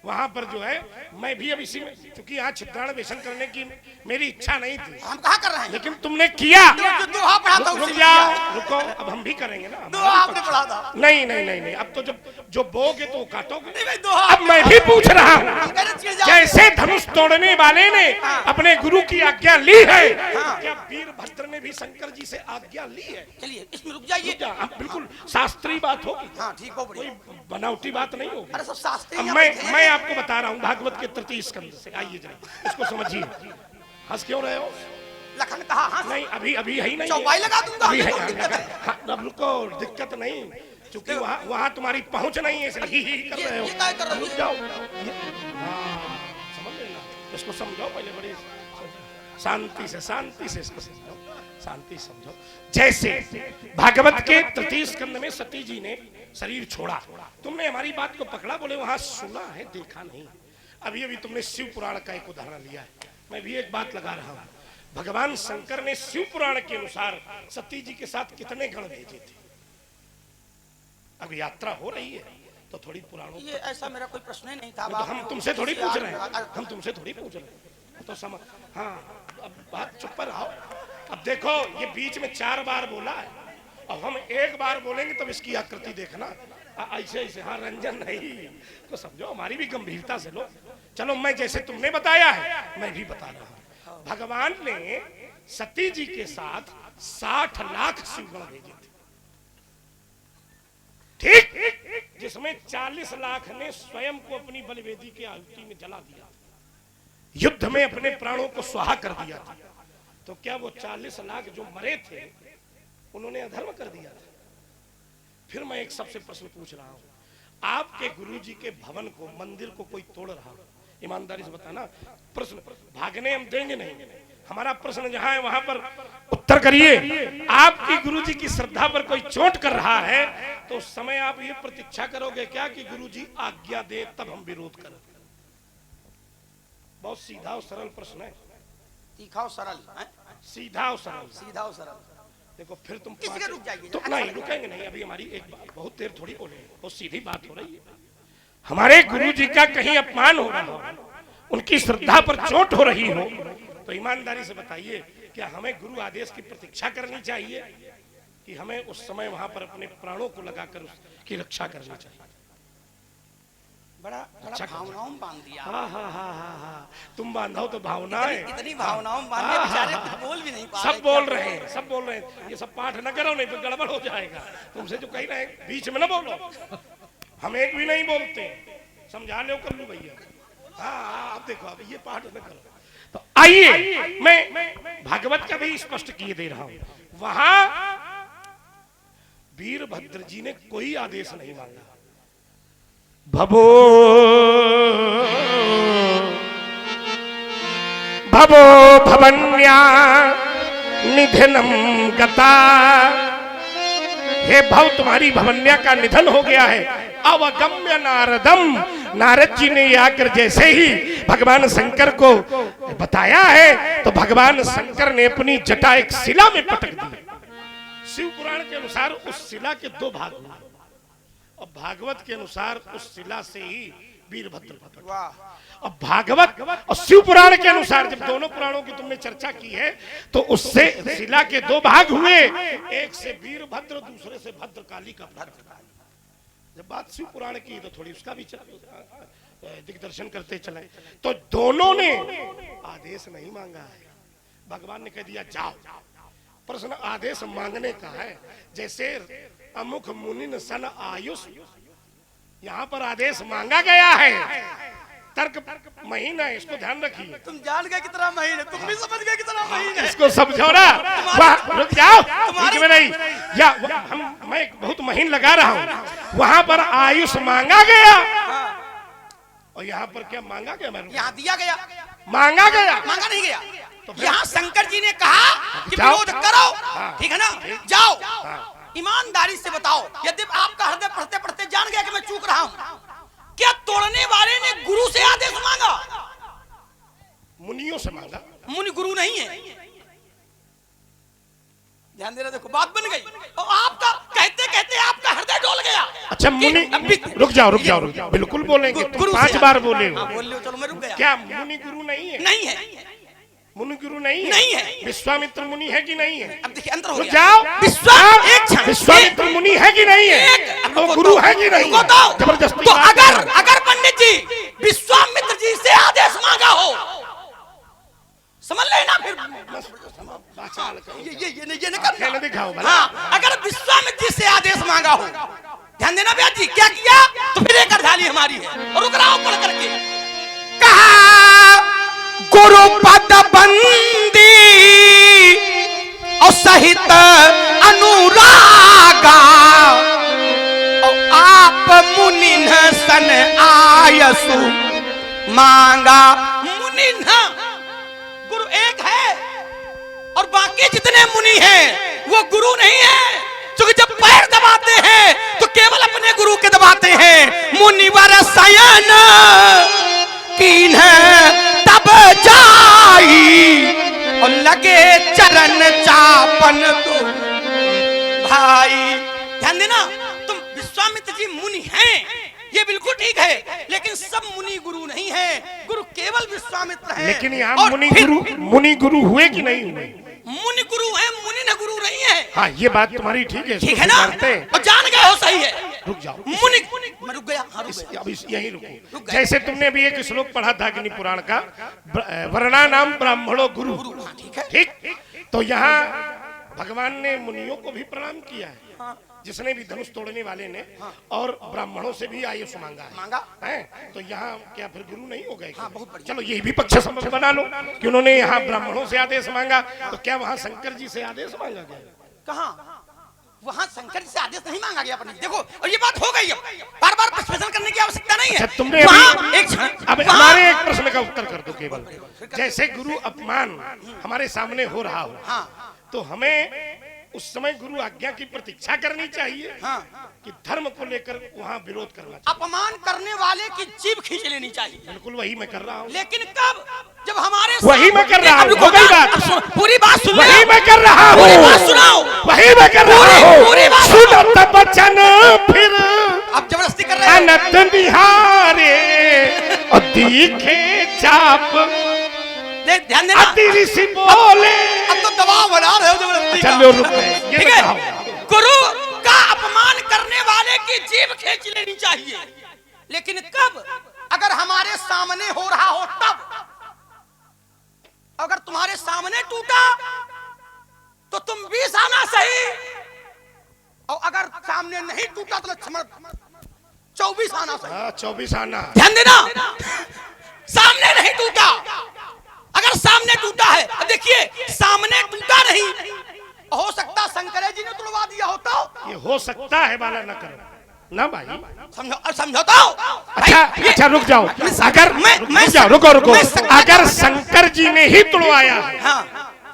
Speaker 1: वहां पर जो है मैं भी अब इसी में, चूंकि यहाँ छिद्राण वेशन करने की मेरी इच्छा नहीं थी,
Speaker 6: हम कहाँ कर रहे हैं?
Speaker 1: लेकिन तुमने किया।
Speaker 6: जो दोहा पढ़ा था
Speaker 1: रुक
Speaker 6: उससे
Speaker 1: जाओ,
Speaker 6: किया।
Speaker 1: रुको, अब हम भी करेंगे ना।
Speaker 6: दोहा आपने पढ़ा था।
Speaker 1: नहीं नहीं नहीं नहीं, अब तो जब जो बोगे तो काटोगे।
Speaker 6: नहीं भाई, दोहा
Speaker 1: अब मैं भी पूछ रहा हूँ,
Speaker 6: हम कह रहे चिढ़ जाओ।
Speaker 1: जैसे धनुष तोड़ने वाले ने अपने गुरु की आज्ञा ली है, क्या वीरभद्र ने भी शंकर जी से आज्ञा ली है?
Speaker 6: चलिए इसमें रुक जाइए।
Speaker 1: अब बिल्कुल शास्त्रीय बात होगी,
Speaker 6: हाँ ठीक हो,
Speaker 1: कोई
Speaker 6: बढ़िया।
Speaker 1: बनावटी बात नहीं होगी।
Speaker 6: अरे सब शास्त्री
Speaker 1: अब
Speaker 6: यहाँ
Speaker 1: मैं
Speaker 6: बैठे हैं।
Speaker 1: मैं आपको बता रहा हूँ भागवत के तृतीय स्कंद से। आइए जरा इसको समझिए। हंस क्यों रहे हो?
Speaker 6: लखन कहा हाँ
Speaker 1: नहीं, अभी अभी है ही नहीं।
Speaker 6: चौपाई लगा दूंगा,
Speaker 1: अभी है,
Speaker 6: हमें कोई दिक्कत है।
Speaker 1: हाँ, अब रुको, दिक्कत नहीं, क्योंकि वहाँ तुम्हारी पहुंच नहीं है, इसलिए ही कर रहे हो।
Speaker 6: ये क्या कर रहे हो?
Speaker 1: रुक जाओ। हाँ, समझ लेना, इसको समझो पहले, बड़ी शांति से इसको समझो, शांति समझो। जैसे भागवत के तृतीय स्कंद में सती जी ने शरीर छोड़ा, तुमने हमारी बात को पकड़ा, बोले वहां सुना है देखा नहीं। अभी अभी तुमने शिव पुराण का एक उदाहरण लिया है, मैं भी एक बात लगा रहा हूं। भगवान शंकर ने शिव पुराण के अनुसार सती जी के साथ कितने गण भेजे थे? अब यात्रा हो रही है तो थोड़ी पुराणों
Speaker 6: ये ऐसा मेरा कोई प्रश्न ही नहीं था।
Speaker 1: तो हम तुमसे थोड़ी पूछ रहे हैं, हम तुमसे थोड़ी पूछ रहे हैं, तो समझ। हाँ, अब बात चुप पर आओ। अब देखो, ये बीच में 4 बार बोला है, अब हम 1 बार बोलेंगे तब इसकी आकृति देखना। ऐसे ऐसे, हाँ रंजन नहीं तो समझो, हमारी भी गंभीरता से लो। चलो, मैं जैसे तुमने बताया है मैं भी बता रहा हूं। भगवान ने सती जी के साथ 60 लाख शिवगण भेजे थे, ठीक, जिसमें 40 लाख ने स्वयं को अपनी बलिवेदी के आहुति में जला दिया, युद्ध में अपने प्राणों को स्वाहा कर दिया था। तो क्या वो 40 लाख जो मरे थे उन्होंने अधर्म कर दिया था? फिर मैं एक सबसे प्रश्न पूछ रहा हूं, आपके गुरुजी के भवन को, मंदिर को कोई तोड़ रहा हो, ईमानदारी से बताना। प्रश्न भागने हम देंगे नहीं, हमारा प्रश्न जहां है वहां पर उत्तर करिए। आपकी गुरुजी की श्रद्धा पर कोई चोट कर रहा है तो उस समय आप ये प्रतीक्षा करोगे क्या कि गुरुजी आज्ञा दे तब हम विरोध करें? बहुत सीधा और सरल प्रश्न है,
Speaker 6: तीखा और सरल है?
Speaker 1: सीधा और सरल।
Speaker 6: सीधा और सरल।
Speaker 1: देखो, फिर तुम
Speaker 6: इसलिए रुक जाइए।
Speaker 1: तो
Speaker 6: अच्छा,
Speaker 1: नहीं रुकेंगे नहीं, अभी हमारी एक बहुत देर थोड़ी बोलेंगे, बहुत सीधी बात हो रही है। हमारे गुरुजी का कहीं अपमान हो रहा हो, उनकी श्रद्धा पर चोट हो रही हो, तो ईमानदारी से बताइए, क्या हमें गुरु आदेश की प्रतीक्षा करनी चाहिए कि हमें उस समय वहां पर अपने प्राणों को लगाकर उसकी रक्षा करनी चाहिए?
Speaker 6: बड़ा भावनाओं में बांध दिया।
Speaker 1: हाँ हाँ हाँ हाँ हाँ, तुम बांधो तो भावनाएं,
Speaker 6: इतनी भावनाओं में बांध दिया, बेचारे कुछ बोल भी नहीं पा रहे।
Speaker 1: सब बोल रहे हैं, सब बोल रहे हैं। ये सब पाठ न करो नहीं तो गड़बड़ हो जाएगा। तुमसे जो कह रहे हैं बीच में ना बोलो, हम एक भी नहीं बोलते, समझा लो कर लो भैया। हाँ, अब देखो, अब ये पाठ न करो। तो आइए, मैं भागवत का भी स्पष्ट किए दे रहा हूं। वहां वीरभद्र जी ने कोई आदेश नहीं मांगा। भवो भवो भवन्या निधनम गता, हे भव तुम्हारी भवन्या का निधन हो गया है। अवगम्य नारदम, नारद जी ने आकर जैसे ही भगवान शंकर को बताया है तो भगवान शंकर ने अपनी जटा एक शिला में पटक दी। शिव पुराण के अनुसार उस शिला के 2 भाग हुए और भागवत के अनुसार उस शिला से ही वीरभद्र प्रकट।
Speaker 6: वाह।
Speaker 1: अब भागवत और शिव पुराण के अनुसार जब दोनों पुराणों की तुमने चर्चा की है तो उससे शिला के 2 भाग हुए, एक से वीरभद्र, दूसरे से भद्रकाली का भद्रकाली। जब बात शिव पुराण की तो थोड़ी उसका भी दिग्दर्शन करते चले। तो दोनों ने आदेश नहीं मांगा है, भगवान ने कह दिया जाओ। प्रश्न आदेश मांगने का है, जैसे अमुख मुनिन सन आयुष, यहाँ पर आदेश मांगा गया है। तर्क महीना है, इसको ध्यान रखिए।
Speaker 6: तुम जान गए कितना महीन है, तुम भी समझ गए कितना महीन है।
Speaker 1: इसको समझो ना, रुक जाओ, बीच में नहीं। या मैं बहुत महीन लगा रहा हूँ। वहां पर आयुष मांगा गया और यहाँ पर क्या मांगा गया? मैं
Speaker 6: यहाँ दिया गया,
Speaker 1: मांगा गया,
Speaker 6: मांगा नहीं गया।
Speaker 1: तो
Speaker 6: यहाँ शंकर जी ने कहा कि
Speaker 1: जाओ।
Speaker 6: विरोध करो,
Speaker 1: हाँ।
Speaker 6: ठीक है ना, जाओ।
Speaker 1: हाँ।
Speaker 6: ईमानदारी से बताओ, यदि आपका हृदय पढ़ते पढ़ते जान गया कि मैं चूक रहा हूँ, क्या तोड़ने वाले ने गुरु से आदेश मांगा?
Speaker 1: मुनियों से मांगा।
Speaker 6: मुनि गुरु नहीं है, ध्यान देना, देखो बात बन गई। और आपका कहते कहते आपका हृदय डोल गया।
Speaker 1: अच्छा मुनि, रुक जाओ रुक जाओ रुक जाओ, बिल्कुल बोलेंगे, तुम
Speaker 6: गुरु
Speaker 1: 5
Speaker 6: से-
Speaker 1: बार बोले हो।
Speaker 6: हाँ, बोल लो, चलो मैं रुक गया।
Speaker 1: क्या मुनि गुरु नहीं है?
Speaker 6: नहीं है,
Speaker 1: मुनि गुरु नहीं है?
Speaker 6: नहीं है।
Speaker 1: विश्वामित्र मुनि है कि नहीं है?
Speaker 6: अब देखिए अंतर हो
Speaker 1: रुक
Speaker 6: गया।
Speaker 1: जाओ।
Speaker 6: एक क्षण,
Speaker 1: विश्वामित्र मुनि है कि नहीं है?
Speaker 6: एक-
Speaker 1: तो गुरु है कि नहीं?
Speaker 6: रुको तो।
Speaker 1: जबरदस्ती
Speaker 6: तो
Speaker 1: बात
Speaker 6: अगर
Speaker 1: है।
Speaker 6: अगर पंडित जी विश्वामित्र जी से आदेश मांगा हो, समझ लेना फिर ये न करना।
Speaker 1: खेल दिखाओ भला।
Speaker 6: हाँ, अगर विश्वामित्र जी से आदेश मांगा हो, ध्यान देना ब्याज जी, क्या किया तो फिर एक अर्धाली हमारी है। और रुक रहा हूं पढ़ करके, कहा गुरु पद बंदी और सहित अनुरागा और आप मुनिन सन आयसु मांगा। मुनिन गुरु एक है और बाकी जितने मुनि हैं वो गुरु नहीं है, क्योंकि जब पैर दबाते हैं तो केवल अपने गुरु के दबाते हैं। मुनिवर शयन कीन तब जाई और लगे चरण चापन तो भाई। ध्यान देना, तुम विश्वामित्र जी मुनि हैं, ये बिल्कुल ठीक है, लेकिन सब मुनि गुरु नहीं है, गुरु केवल विश्वामित्र हैं।
Speaker 1: लेकिन यहाँ
Speaker 6: और फिर
Speaker 1: मुनि गुरु हुए कि नहीं हुए?
Speaker 6: मुनि गुरु है, मुनि न गुरु नहीं है।
Speaker 1: हाँ ये बात तुम्हारी ठीक है,
Speaker 6: ठीक है ना, और जान गए हो, सही है।
Speaker 1: रुक जाओ,
Speaker 6: मुनि मैं रुक गया, हाँ रुक गया।
Speaker 1: अब यहीं
Speaker 6: रुक
Speaker 1: रुको।
Speaker 6: गए।
Speaker 1: जैसे तुमने अभी एक श्लोक पढ़ा था अग्नि पुराण का, वर्णा नाम ब्राह्मणो गुरु,
Speaker 6: हाँ, ठीक है।
Speaker 1: ठीक। तो यहाँ भगवान ने मुनियों को भी प्रणाम किया है, जिसने भी धनुष तोड़ने वाले ने, और ब्राह्मणों से भी आयुष मांगा है।
Speaker 6: मांगा
Speaker 1: है तो यहाँ क्या फिर गुरु नहीं हो गए?
Speaker 6: हाँ, बहुत बढ़िया।
Speaker 1: चलो ये भी पक्ष समझ बना लो कि उन्होंने यहाँ ब्राह्मणों से आदेश मांगा, तो क्या वहाँ शंकर जी से आदेश मांगा गया?
Speaker 6: कहाँ? वहाँ शंकर जी से आदेश नहीं मांगा गया अपने। देखो, और ये बात हो गई, अब बार बार प्रश्न करने की आवश्यकता नहीं है।
Speaker 1: अच्छा तुमने
Speaker 6: वहाँ
Speaker 1: अभी
Speaker 6: एक क्षण,
Speaker 1: अब
Speaker 6: वहाँ-
Speaker 1: हमारे एक प्रश्न का उत्तर कर दो केवल। जैसे गुरु अपमान हमारे सामने हो रहा हो,
Speaker 6: हाँ,
Speaker 1: तो हमें उस समय गुरु आज्ञा की प्रतीक्षा करनी चाहिए
Speaker 6: हाँ,
Speaker 1: कि धर्म को लेकर वहाँ विरोध करना चाहिए?
Speaker 6: अपमान करने वाले की जीभ खींच लेनी चाहिए।
Speaker 1: बिल्कुल वही मैं कर रहा हूँ,
Speaker 6: लेकिन कब? जब हमारे
Speaker 1: वही मैं कर रहा हूँ।
Speaker 6: अब रुको,
Speaker 1: हो गई बात।
Speaker 6: अब सुनो, पूरी बात सुन लो।
Speaker 1: वही मैं कर रहा हूँ,
Speaker 6: पूरी बात सुनाओ।
Speaker 1: वही मैं कर रहा हूँ।
Speaker 6: पूरी बात
Speaker 1: सुनत बचन फिर
Speaker 6: अब जबरदस्ती कर रहे हो।
Speaker 1: अनत निहारे और दिखे चाप,
Speaker 6: ध्यान देना,
Speaker 1: अति ऋषि बोले।
Speaker 6: अब तो दबाव बना रहे हो जबरदस्ती का।
Speaker 1: चलो रुक गए, ये
Speaker 6: ठीक है,
Speaker 1: बताओ।
Speaker 6: गुरु का अपमान करने वाले की जीभ खींच लेनी चाहिए, लेकिन कब? अगर हमारे सामने हो रहा हो तब। अगर तुम्हारे सामने टूटा तो तुम 20 आना सही, और अगर सामने नहीं टूटा तो लक्ष्मण 24 आना सही।
Speaker 1: 24 आना।
Speaker 6: ध्यान देना, सामने नहीं टूटा, अगर सामने टूटा है, अब देखिए सामने टूटा नहीं, हो सकता शंकरे जी ने तुड़वा दिया होता।
Speaker 1: ये हो सकता है वाला न करो ना भाई।
Speaker 6: समझौता।
Speaker 1: अच्छा रुक जाओ, अगर रुको, अगर शंकर जी ने ही तुड़वाया है,
Speaker 6: हाँ,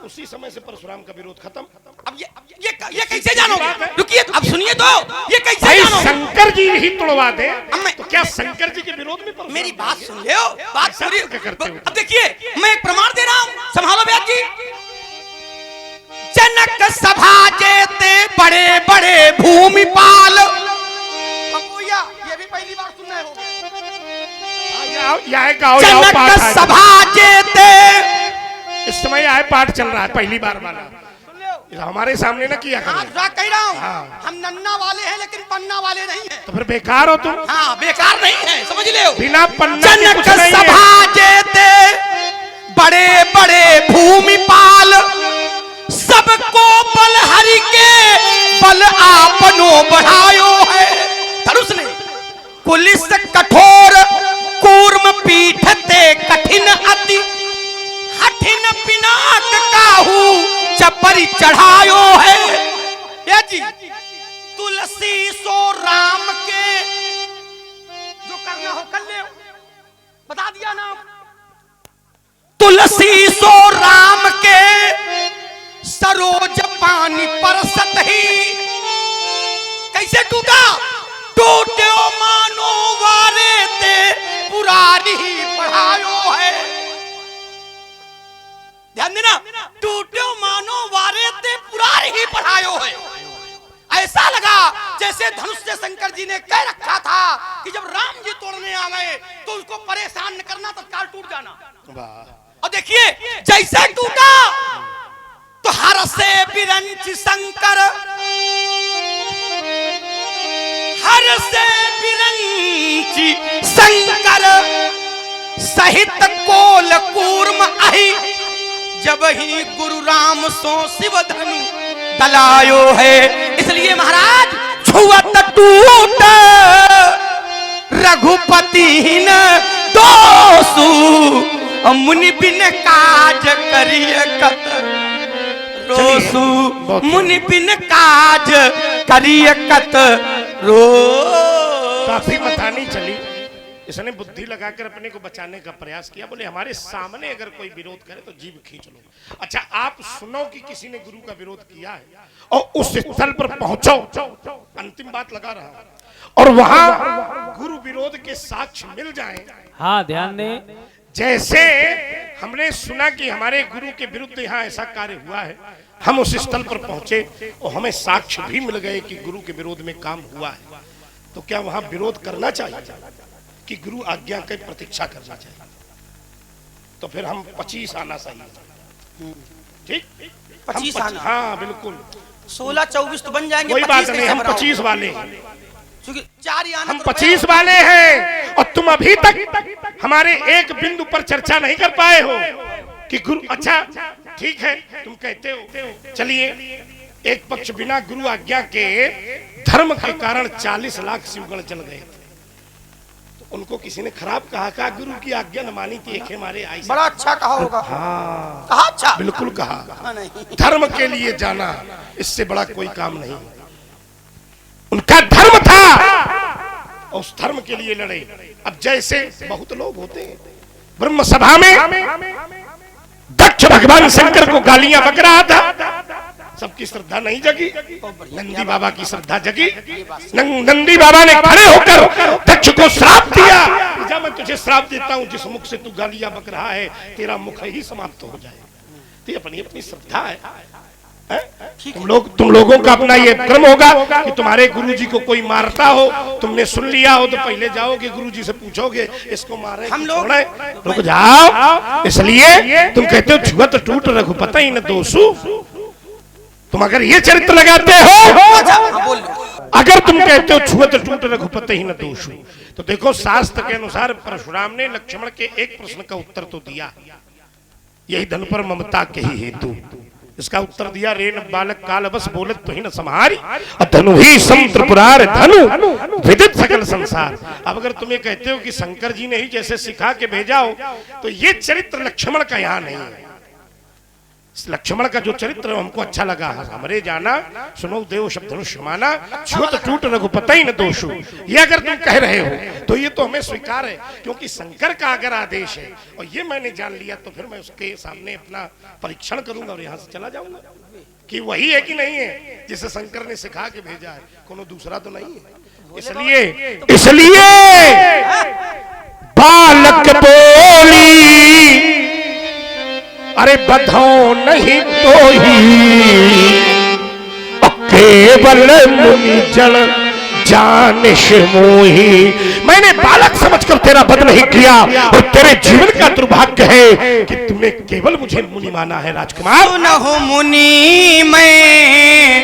Speaker 1: उसी समय से परशुराम का विरोध खत्म।
Speaker 6: अब ये कैसे जानोगे? रुकिए, अब सुनिए तो, ये कैसे
Speaker 1: भाई
Speaker 6: जानोगे?
Speaker 1: शंकर जी ही तुड़वा दे
Speaker 6: मैं-
Speaker 1: तो क्या शंकर जी के विरोध में परशुराम?
Speaker 6: मेरी बात सुन ले, बात
Speaker 1: ऐसा
Speaker 6: पूरी
Speaker 1: क्या करते हो?
Speaker 6: अब देखिए, मैं एक प्रमाण दे रहा हूं, संभालो ब्याज जी। जनक सभा जेते बड़े बड़े भूमिपाल। ये भी पहली बार सुन रहे हो।
Speaker 1: गाओ
Speaker 6: जनक सभा जेते,
Speaker 1: इस समय आए पाठ चल रहा है, पहली बार वाला। हमारे सामने ना किया
Speaker 6: हाँ,
Speaker 1: करो।
Speaker 6: कह रहा हूँ,
Speaker 1: हाँ।
Speaker 6: हम नन्ना वाले हैं लेकिन पन्ना वाले नहीं हैं।
Speaker 1: तो फिर बेकार हो तुम।
Speaker 6: हाँ, बेकार नहीं है, समझ ले।
Speaker 1: बिना पन्ना के
Speaker 6: जनक
Speaker 1: कुछ नहीं है।
Speaker 6: सभा जेते बड़े बड़े भूमिपाल, सबको बलहरि के बल आपनो बढ़ायो है। धनुष ने कुलिस कठोर कूर्म पीठते कठिन अति, हठिन पिनाक काहू चपरी चढ़ायो है। ये जी तुलसी सो राम के, जो करना हो कर ले, बता दिया ना। तुलसी सो राम जैसे टूटा टूटे मानो वारे ते पुरानी पढ़ायो है। ध्यान देना, टूटे मानो वारे ते पुरानी ही पढ़ायो है। ऐसा लगा जैसे धनुष से शंकर जी ने कह रखा था कि जब राम जी तोड़ने आ गए तो उसको परेशान न करना, तत्काल टूट जाना। और देखिए जैसे टूटा तो हर से बिरंच शंकर, हर से बिरंच शंकर सहित कोल कूर्म अहि, जब ही गुरु राम सो शिव धनु तलायो है। इसलिए महाराज छुअत टूट रघुपति न दोसु, मुनि बिन काज करिय कत रोसु, मुनि बिन काज करिय कत रो।
Speaker 1: काफी मथानी चली, इसने बुद्धि लगाकर अपने को बचाने का प्रयास किया। बोले हमारे सामने अगर कोई विरोध करे तो जीभ खींच लो। अच्छा आप सुनो कि किसी ने गुरु का विरोध किया है और उस स्थल पर पहुंचो, अंतिम बात लगा रहा, और वहां गुरु विरोध के साक्ष्य मिल जाएं।
Speaker 2: हाँ ध्यान दें।
Speaker 1: जैसे हमने सुना कि हमारे गुरु के विरुद्ध यहाँ ऐसा कार्य हुआ है, हम उस स्थल पर पहुंचे और हमें साक्ष्य भी मिल गए कि गुरु के विरोध में काम हुआ है, तो क्या वहां विरोध करना चाहिए कि गुरु आज्ञा की प्रतीक्षा करना चाहिए? तो फिर हम 25 आना सही। ठीक
Speaker 6: 25 आना,
Speaker 1: हाँ बिल्कुल
Speaker 6: 16-24 तो बन जाएंगे।
Speaker 1: कोई बात नहीं, हम 25 वाले हैं,
Speaker 6: क्योंकि 4 ही आना,
Speaker 1: हम 25 वाले हैं। और तुम अभी तक हमारे एक बिंदु पर चर्चा नहीं कर पाए हो कि गुरु। अच्छा ठीक है, तुम कहते हो, चलिए एक पक्ष बिना गुरु आज्ञा के धर्म के कारण 40 लाख शिवगण जल गए थे, तो उनको किसी ने खराब कहा गुरु की आज्ञा न मानी थी, एक हमारे आई।
Speaker 6: बड़ा अच्छा कहा होगा।
Speaker 1: हाँ
Speaker 6: कहा अच्छा,
Speaker 1: बिल्कुल कहा।
Speaker 6: नहीं
Speaker 1: धर्म के लिए जाना, इससे बड़ा कोई काम नहीं। उनका धर्म था, उस धर्म के लिए लड़े। अब जैसे बहुत लोग होते हैं, ब्रह्म सभा में दक्ष भगवान शंकर को गालियां बक रहा था, सबकी श्रद्धा नहीं जगी, नंदी बाबा की श्रद्धा जगी। नंदी बाबा ने खड़े होकर दक्ष को श्राप दिया, जब मैं तुझे श्राप देता हूं, जिस मुख से तू गालियां बक रहा है तेरा मुख ही समाप्त हो जाए। तो अपनी अपनी श्रद्धा है। तुम लोगों का अपना ये क्रम होगा कि तुम्हारे गुरुजी को कोई मारता हो, तुमने सुन लिया हो, तो पहले जाओगे गुरुजी से पूछोगे इसको मारे हम लोग, रुक जाओ। इसलिए तुम कहते हो छुअत टूट रघुपति न दोषु। तुम अगर ये चरित्र लगाते हो, अगर तुम कहते हो छुअत टूट रघुपति न दोषु, तो देखो शास्त्र के अनुसार परशुराम ने लक्ष्मण के एक प्रश्न का उत्तर तो दिया, यही धन पर ममता के ही हेतु। इसका उत्तर दिया, रेन बालक काल बस बोलत तो ही न संहारी, धनु ही समुद्र पुरार धनु विदित सकल संसार। अब अगर तुम ये कहते हो कि शंकर जी ने ही जैसे सिखा के भेजा हो, तो ये चरित्र लक्ष्मण का यहाँ नहीं है। लक्ष्मण का जो चरित्र हमको अच्छा लगा, हमरे जाना सुनो देव शब्द धनुष माना, छुअत टूट रघुपति न दोषु। ये अगर तुम कह रहे हो तो ये तो हमें स्वीकार है, क्योंकि शंकर का अगर आदेश है और ये मैंने जान लिया, तो फिर मैं उसके सामने अपना परीक्षण करूंगा और यहाँ से चला जाऊंगा कि वही है कि नहीं है जिसे शंकर ने सिखा के भेजा है, कोनो दूसरा तो नहीं है। इसलिए बालक बोली, अरे बधाओ नहीं तो ही केवल मुनि जन जानिश मोही। मैंने बालक समझकर तेरा वध नहीं किया, और तेरे जीवन का दुर्भाग्य है कि तुमने केवल मुझे मुनि माना है। राजकुमार
Speaker 6: सुनहु मुनि मैं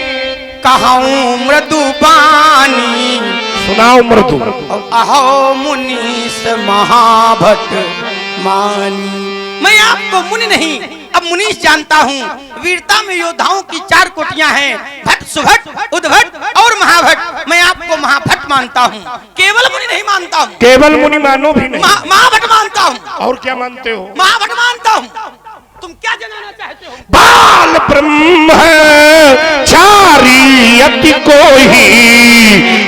Speaker 6: कहूँ मृदुबानी,
Speaker 1: सुनाओ मृदु।
Speaker 6: अहो मुनीस महाभट मानी। मैं आपको मुनि नहीं, अब मुनीश जानता हूँ। वीरता में योद्धाओं की 4 कोटियां हैं, भट्ट, सुभट, उद्भट और महाभट। मैं आपको महाभट मानता हूँ, केवल मुनि नहीं मानता हूँ।
Speaker 1: केवल मुनि मानो भी नहीं,
Speaker 6: महाभट मानता हूँ।
Speaker 1: और क्या मानते हो?
Speaker 6: महाभट मानता हूँ। तुम क्या जनाना चाहते हो?
Speaker 1: बाल ब्रह्म चारी अति कोई,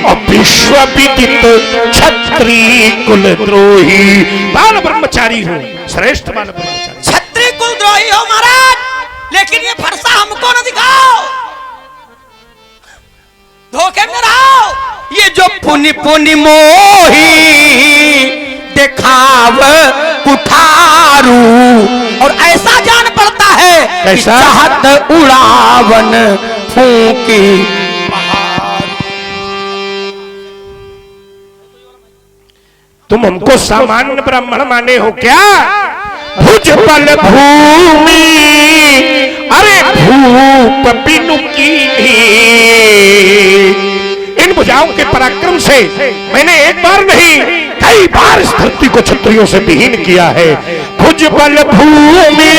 Speaker 1: और विश्व विदित क्षत्रिय कुल द्रोही। बाल ब्रह्मचारी हो, श्रेष्ठ बाल ब्रह्मचारी,
Speaker 6: क्षत्रिय कुल द्रोही हो महाराज, लेकिन ये फरसा हमको न दिखाओ। धोखे में रहो। ये जो पुनि पुनि मोही दिखाव कुठारू, और ऐसा जान पड़ता है कि चाहत उड़ावन फूंकी।
Speaker 1: तुम हमको सामान्य ब्राह्मण माने हो क्या? भुज बल भूमि अरे भूप बिनु की, इन भुजाओं के पराक्रम से मैंने एक बार नहीं कई बार इस धरती को क्षत्रियों से विहीन किया है। भुज बल भूमि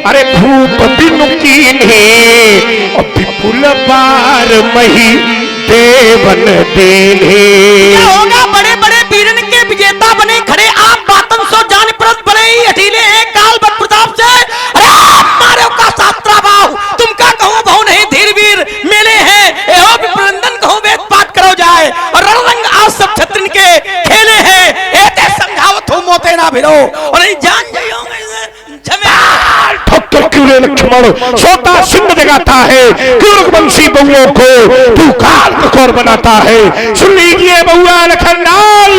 Speaker 1: अरे भूप बिनु की, और विपुल बार मही देवन देने।
Speaker 6: क्या होगा? बड़े बड़े वीरन के विजेता बने खड़े आप, बातन सो जान प्रत बड़े ही हठीले हैं काल बल प्रताप से। अरे आप मारे का शास्त्रा बाहु, तुम का कहूं बहु नहीं धीर वीर मेले हैं, एहो विप्रंदन कहूं वेद पाठ करो जाए, और रणरंग आज सब क्षत्रिन के खेले हैं, एते समझावत हो मोते ना भिरो, और नहीं जान जाइयो
Speaker 1: लक्ष्मण सोता सिंह जगाता है, वंशी बहुओं को तू काल कठोर बनाता है। सुन लीजिए बहुआ लखनलाल,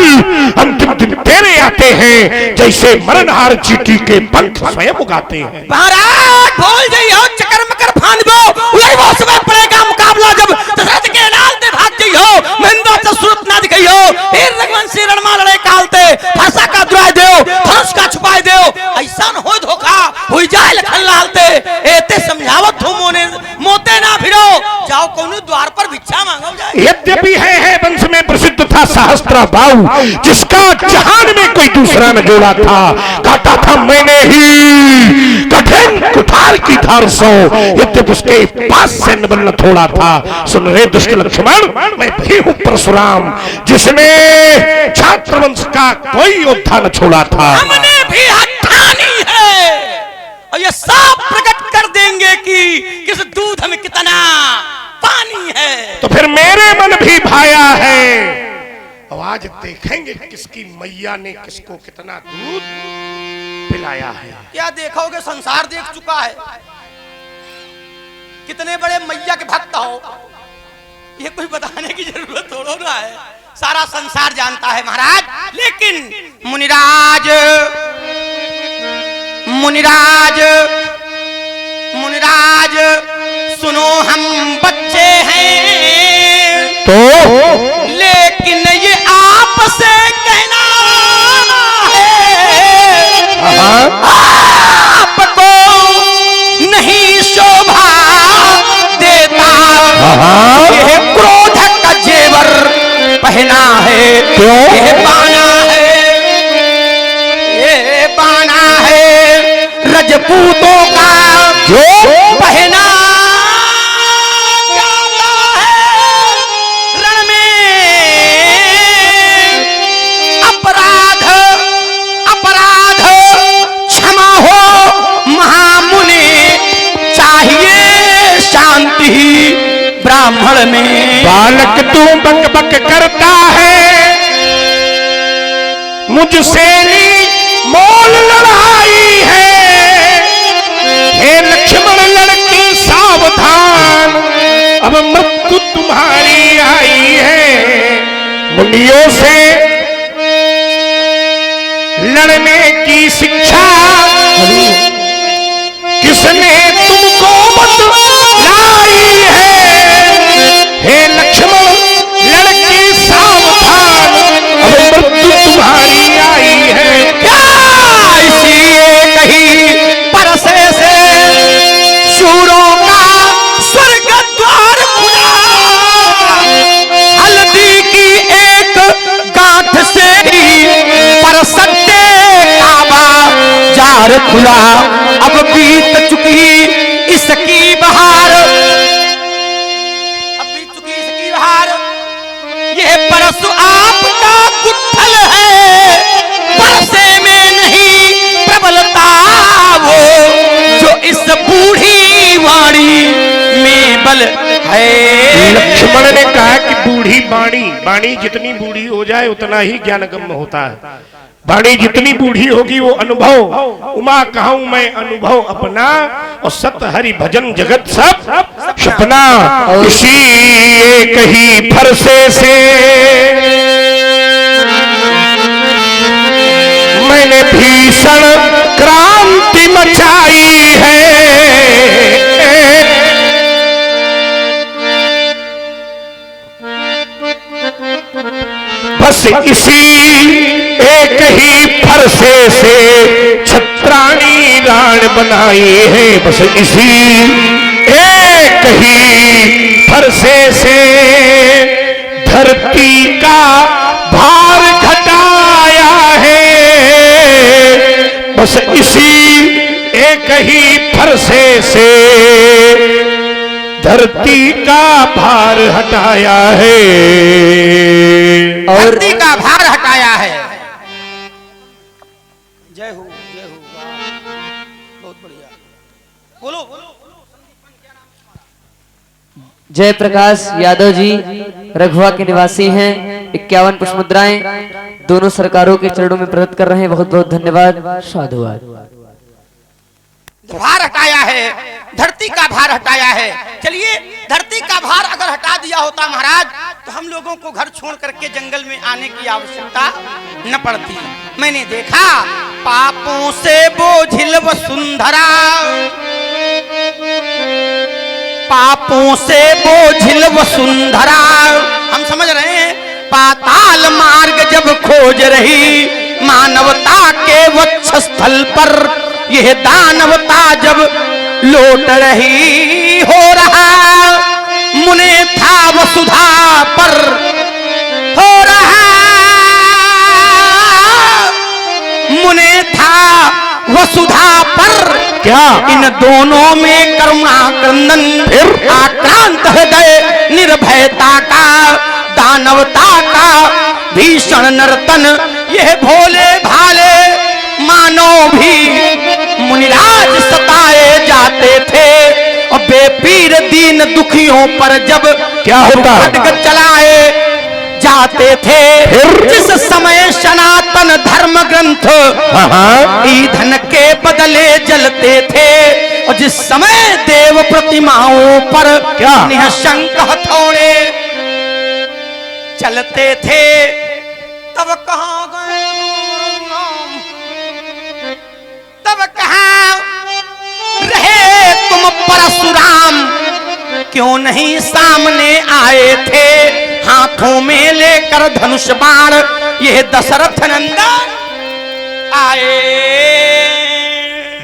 Speaker 1: अंतिम दिन तेरे आते हैं जैसे मरणहार चींटी के पंख स्वयं उगाते हैं।
Speaker 6: महाराज बोल जाइयो चक्कर मकर फान दो, वही वो समय पड़ेगा मुकाबला जब दशरथ के लाल दे भाग जाइयो, महेंद्र से सूरत ना दिखाइयो, फिर रघुवंशी रणमा लड़े कालते, भाषा का दुराय देओ, धनुष का छुपाए देओ, ऐसा न हो धोखा हुई जाए लखनलाल ते, एते समझावत हो मोते ना भिड़ो, जाओ कोनो द्वार पर भिक्षा मांगो जाए।
Speaker 1: यद्यपि है वंश में प्रसिद्ध था सहस्त्र बाहु, जिसका जहान में कोई दूसरा न जोड़ा था, काटा था मैंने ही कठिन कुठार की धार सो, यद्यपि उसके पास से न थोड़ा था। सुन रहे दुष्ट लक्ष्मण, मैं भी हूँ परशुराम, जिसने छात्र वंश का कोई योद्धा न छोड़ा था।
Speaker 6: हमने भी हठानी है, और ये सब प्रकट कर देंगे कि किस दूध में कितना पानी है।
Speaker 1: तो फिर मेरे मन भी भाया है, अब आज देखेंगे किसकी मैया ने किसको कितना दूध पिलाया है।
Speaker 6: क्या देखोगे? संसार देख चुका है, कितने बड़े मैया के भक्त हो, ये कोई बताने की जरूरत थोड़ा ना है, सारा संसार जानता है महाराज। लेकिन मुनिराज मुनिराज मुनिराज सुनो, हम बच्चे हैं
Speaker 1: तो
Speaker 6: लेकिन ये आपसे कहना है, आपको नहीं शोभा देता ये क्रोध का जेवर पहना है, ये बाना है, ये बाना है रजपूतों का जो पहना जाता है, रण में अपराध अपराध क्षमा हो महामुनि, चाहिए शांति ब्राह्मण में।
Speaker 1: बालक तू बक बक करता है, मुझसे मोल लड़ाई है, हे लक्ष्मण लड़की सावधान, अब मृत्यु तुम्हारी आई है। मुनियों से लड़ने की शिक्षा किसने तुमको बतलाई है, हे लक्ष्मण लड़की सावधान, अब मृत्यु तुम्हारी आई है।
Speaker 6: परसे से शूरों का स्वर्ग द्वार खुला, हल्दी की एक गांठ से ही परसते काबा जार खुला, अब बीत चुकी इसकी बहार, अब बीत चुकी इसकी बहार, ये परसु आपका गुत्थल है, परसे में नहीं प्रबलता वो, जो इस बूढ़ी वाणी में बल है।
Speaker 1: लक्ष्मण ने कहा कि बूढ़ी वाणी, वाणी जितनी बूढ़ी हो जाए उतना ही ज्ञानगम्य होता है। वाणी जितनी बूढ़ी होगी वो अनुभव, उमा कहूं मैं अनुभव अपना, और सत हरि भजन जगत सब सपना। इसी एक ही फरसे से मैंने भीषण क्रांति मचाई है, बस इसी एक ही फरसे से छत्राणी राण बनाई है, बस इसी एक ही फरसे से धरती का भार घटाया है, बस इसी एक ही फरसे से धरती का भार हटाया है,
Speaker 6: और धरती का भार हटाया है। जय हो, जय हो, बहुत बढ़िया। बोलो बोलो।
Speaker 4: जय प्रकाश यादव जी रघुआ के निवासी हैं। 51 पुष्प मुद्राएं दोनों सरकारों के चरणों में प्रदत्त कर रहे हैं। बहुत बहुत धन्यवाद, साधुवाद।
Speaker 6: भार हटाया है, धरती का भार हटाया है। चलिए, धरती का भार अगर हटा दिया होता महाराज, तो हम लोगों को घर छोड़ करके जंगल में आने की आवश्यकता न पड़ती। मैंने देखा पापों से बोझिल वसुंधरा, पापों से बोझिल वसुंधरा, हम समझ रहे हैं, पाताल मार्ग जब खोज रही मानवता के वक्षस्थल पर, यह दानवता जब लौट रही, हो रहा मुने था वसुधा पर, हो रहा मुने था वसुधा पर।
Speaker 1: क्या
Speaker 6: इन दोनों में करुणा क्रंदन, फिर आक्रांत हृदय निर्भयता का, दानवता का भीषण नर्तन, यह भोले भाले मानव भी मुनिराज सताए जाते थे, और बेपीर दीन दुखियों पर जब
Speaker 1: क्या होता
Speaker 6: खड्ग चलाए जाते थे, जिस समय सनातन धर्म ग्रंथ ईंधन के बदले जलते थे, और जिस समय देव प्रतिमाओं पर
Speaker 1: क्या
Speaker 6: निःशंक हथौड़े चलते थे, तब कहां गए, तब कहां रहे तुम परशुराम, क्यों नहीं सामने आए थे हाथों में लेकर धनुष बाण, यह दशरथ नंदन आए।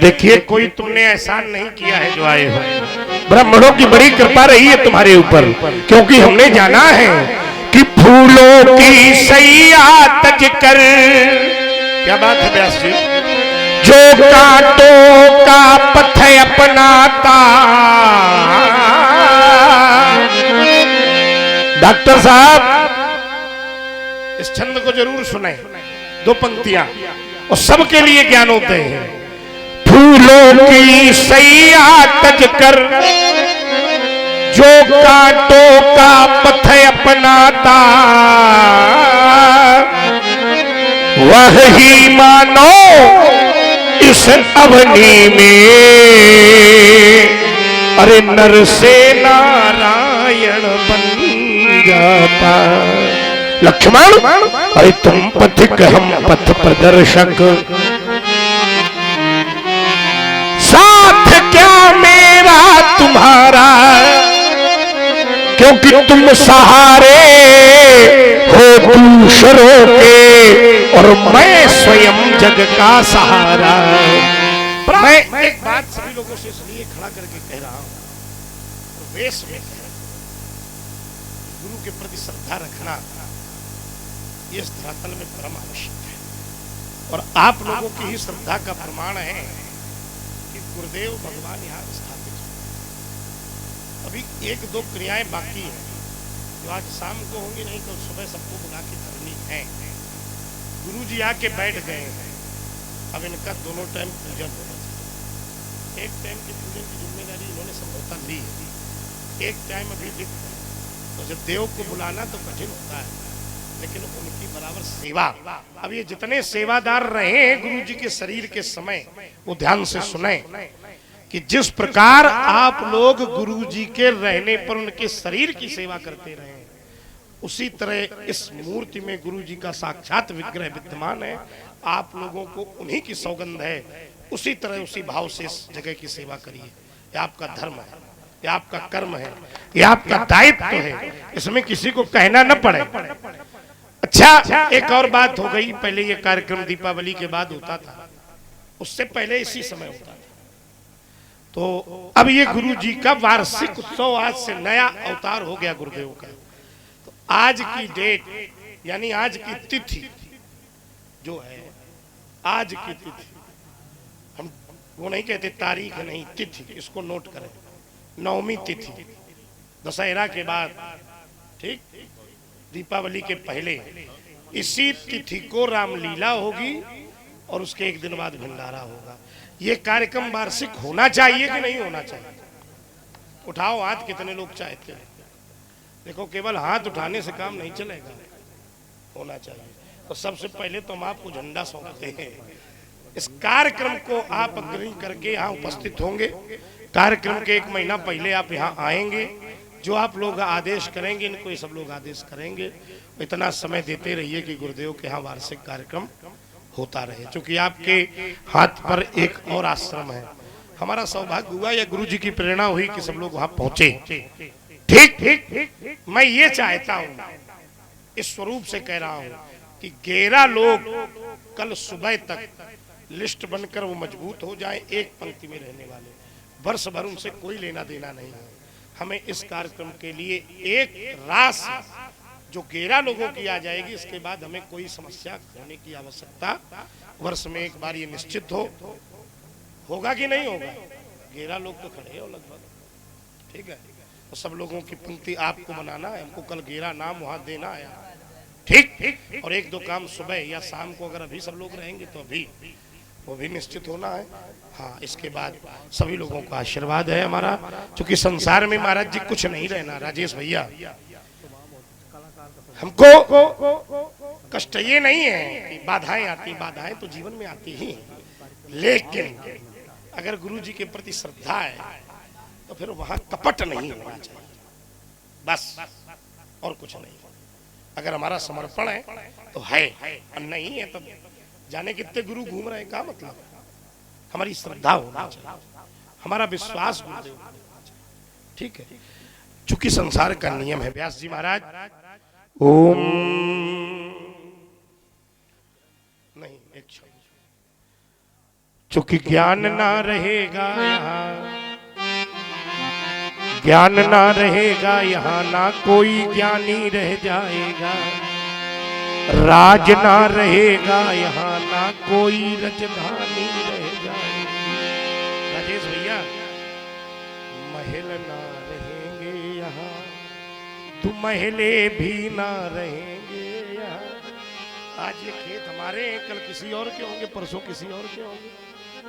Speaker 1: देखिए, कोई तुमने एहसान नहीं किया है जो आए हो, ब्राह्मणों की बड़ी कृपा रही है तुम्हारे ऊपर, क्योंकि हमने जाना है कि फूलों की सैया तज कर, क्या बात है व्यास जी, जो कांटों का पथ अपनाता। डॉक्टर साहब, इस छंद को जरूर सुने, 2 पंक्तियां, और सबके लिए ज्ञान होते हैं। फूलों की सैया तज कर, जो कांटों का पथ अपनाता, वह ही मानो इस अवनी में, अरे नर से नारायण बन जाता। लक्ष्मण, अरे तुम पथिक हम पथ प्रदर्शक, साथ क्या मेरा तुम्हारा, क्योंकि तुम सहारे हो दूसरों के, और मैं स्वयं जग का सहारा। मैं एक बात सभी लोगों से इसलिए खड़ा करके कह रहा हूं, वेश में कह रहा हूं, गुरु के प्रति श्रद्धा रखना ये इस धरातल में परम आवश्यक है, और आप लोगों की ही श्रद्धा का प्रमाण है कि गुरुदेव भगवान यहाँ स्थापित हो। अभी 1-2 क्रियाएं बाकी हैं जो आज शाम को होंगी, नहीं तो सुबह सबको बुला के करनी है। गुरु जी आके बैठ गए हैं, अब इनका दोनों टाइम पूजन होना चाहिए। एक टाइम की पूजन की जिम्मेदारी इन्होंने संभवतः ली है, एक टाइम अभी रिक्त है, तो जब देव को बुलाना तो कठिन होता है, लेकिन उनकी बराबर सेवा। अब ये जितने सेवादार रहे हैं गुरु जी के शरीर के समय, वो ध्यान से सुने कि जिस प्रकार आप लोग गुरु जी के रहने पर उनके शरीर की सेवा करते रहे, उसी तरह इस मूर्ति में गुरु जी का साक्षात विग्रह विद्यमान है। आप लोगों को उन्हीं की सौगंध है, उसी तरह उसी भाव से इस जगह की सेवा करिए। ये आपका धर्म है, ये आपका कर्म है, ये आपका दायित्व है, इसमें किसी को कहना न पड़े। अच्छा, एक और बात हो गई, पहले ये कार्यक्रम दीपावली के बाद होता था, उससे पहले इसी समय होता था। तो अब ये गुरु जी का वार्षिक उत्सव, आज से नया अवतार हो गया गुरुदेव का। तो आज की डेट यानी आज की तिथि जो है, आज की तिथि, हम वो नहीं कहते तारीख नहीं, तिथि, इसको नोट करें। नवमी तिथि, दशहरा के बाद, ठीक, दीपावली के पहले, इसी तिथि को रामलीला होगी और उसके एक दिन बाद भंडारा होगा। ये कार्यक्रम वार्षिक होना चाहिए कि नहीं होना चाहिए? उठाओ हाथ, कितने लोग चाहते हैं? देखो, केवल हाथ उठाने से काम नहीं चलेगा, होना चाहिए। तो सबसे पहले तो हम आपको झंडा सौंपते हैं। इस कार्यक्रम को आप अग्रणी करके यहाँ उपस्थित होंगे। कार्यक्रम के 1 महीना पहले आप यहाँ आएंगे, जो आप लोग आदेश करेंगे, इनको ये सब लोग आदेश करेंगे। इतना समय देते रहिए कि गुरुदेव के यहाँ वार्षिक कार्यक्रम होता रहे। क्योंकि आपके हाथ पर एक और आश्रम है। हमारा सौभाग्य हुआ या गुरु जी की प्रेरणा हुई कि सब लोग वहां पहुंचे। ठीक, मैं ये चाहता हूं, इस स्वरूप से कह रहा हूं कि 11 लोग कल सुबह तक लिस्ट बनकर वो मजबूत हो जाए, एक पंक्ति में रहने वाले, वर्ष भर उनसे कोई लेना देना नहीं है। हमें इस कार्यक्रम के लिए एक राशि जो 11 लोगों की आ जाएगी, इसके बाद हमें कोई समस्या होने की आवश्यकता, वर्ष में एक बार ये निश्चित होगा कि नहीं होगा। 11 लोग तो खड़े हो लगभग, ठीक है। तो सब लोगों की पंक्ति आपको बनाना है, हमको कल 11 नाम वहां देना है, ठीक। और 1-2 काम सुबह या शाम को, अगर अभी सब लोग रहेंगे तो अभी वो भी निश्चित होना है। हाँ, इसके बाद सभी लोगों का आशीर्वाद है हमारा, क्योंकि संसार में महाराज जी कुछ नहीं रहना। राजेश भैया, हमको कष्ट ये नहीं है कि बाधाएं आती, बाधाएं तो जीवन में आती ही, लेकिन अगर गुरु जी के प्रति श्रद्धा है तो फिर वहां कपट नहीं होना चाहिए, बस, और कुछ नहीं। अगर हमारा समर्पण है तो है, और नहीं है तो जाने कितने गुरु घूम रहे हैं, क्या मतलब है? हमारी श्रद्धा होना चाहिए, हमारा विश्वास गुरुदेव होना चाहिए, ठीक है। चूंकि संसार का नियम है। व्यास जी महाराज, ओम नहीं, एक शब्द, चूंकि ज्ञान ना रहेगा यहाँ, ज्ञान ना रहेगा यहाँ, ना कोई ज्ञानी रह जाएगा। राज ना रहेगा यहाँ, ना कोई राजधानी रह जाएगी। राजेश भैया, महल ना रहेंगे यहाँ, तो महले भी ना रहेंगे यहाँ। आज ये खेत हमारे हैं, कल किसी और के होंगे, परसों किसी और के होंगे।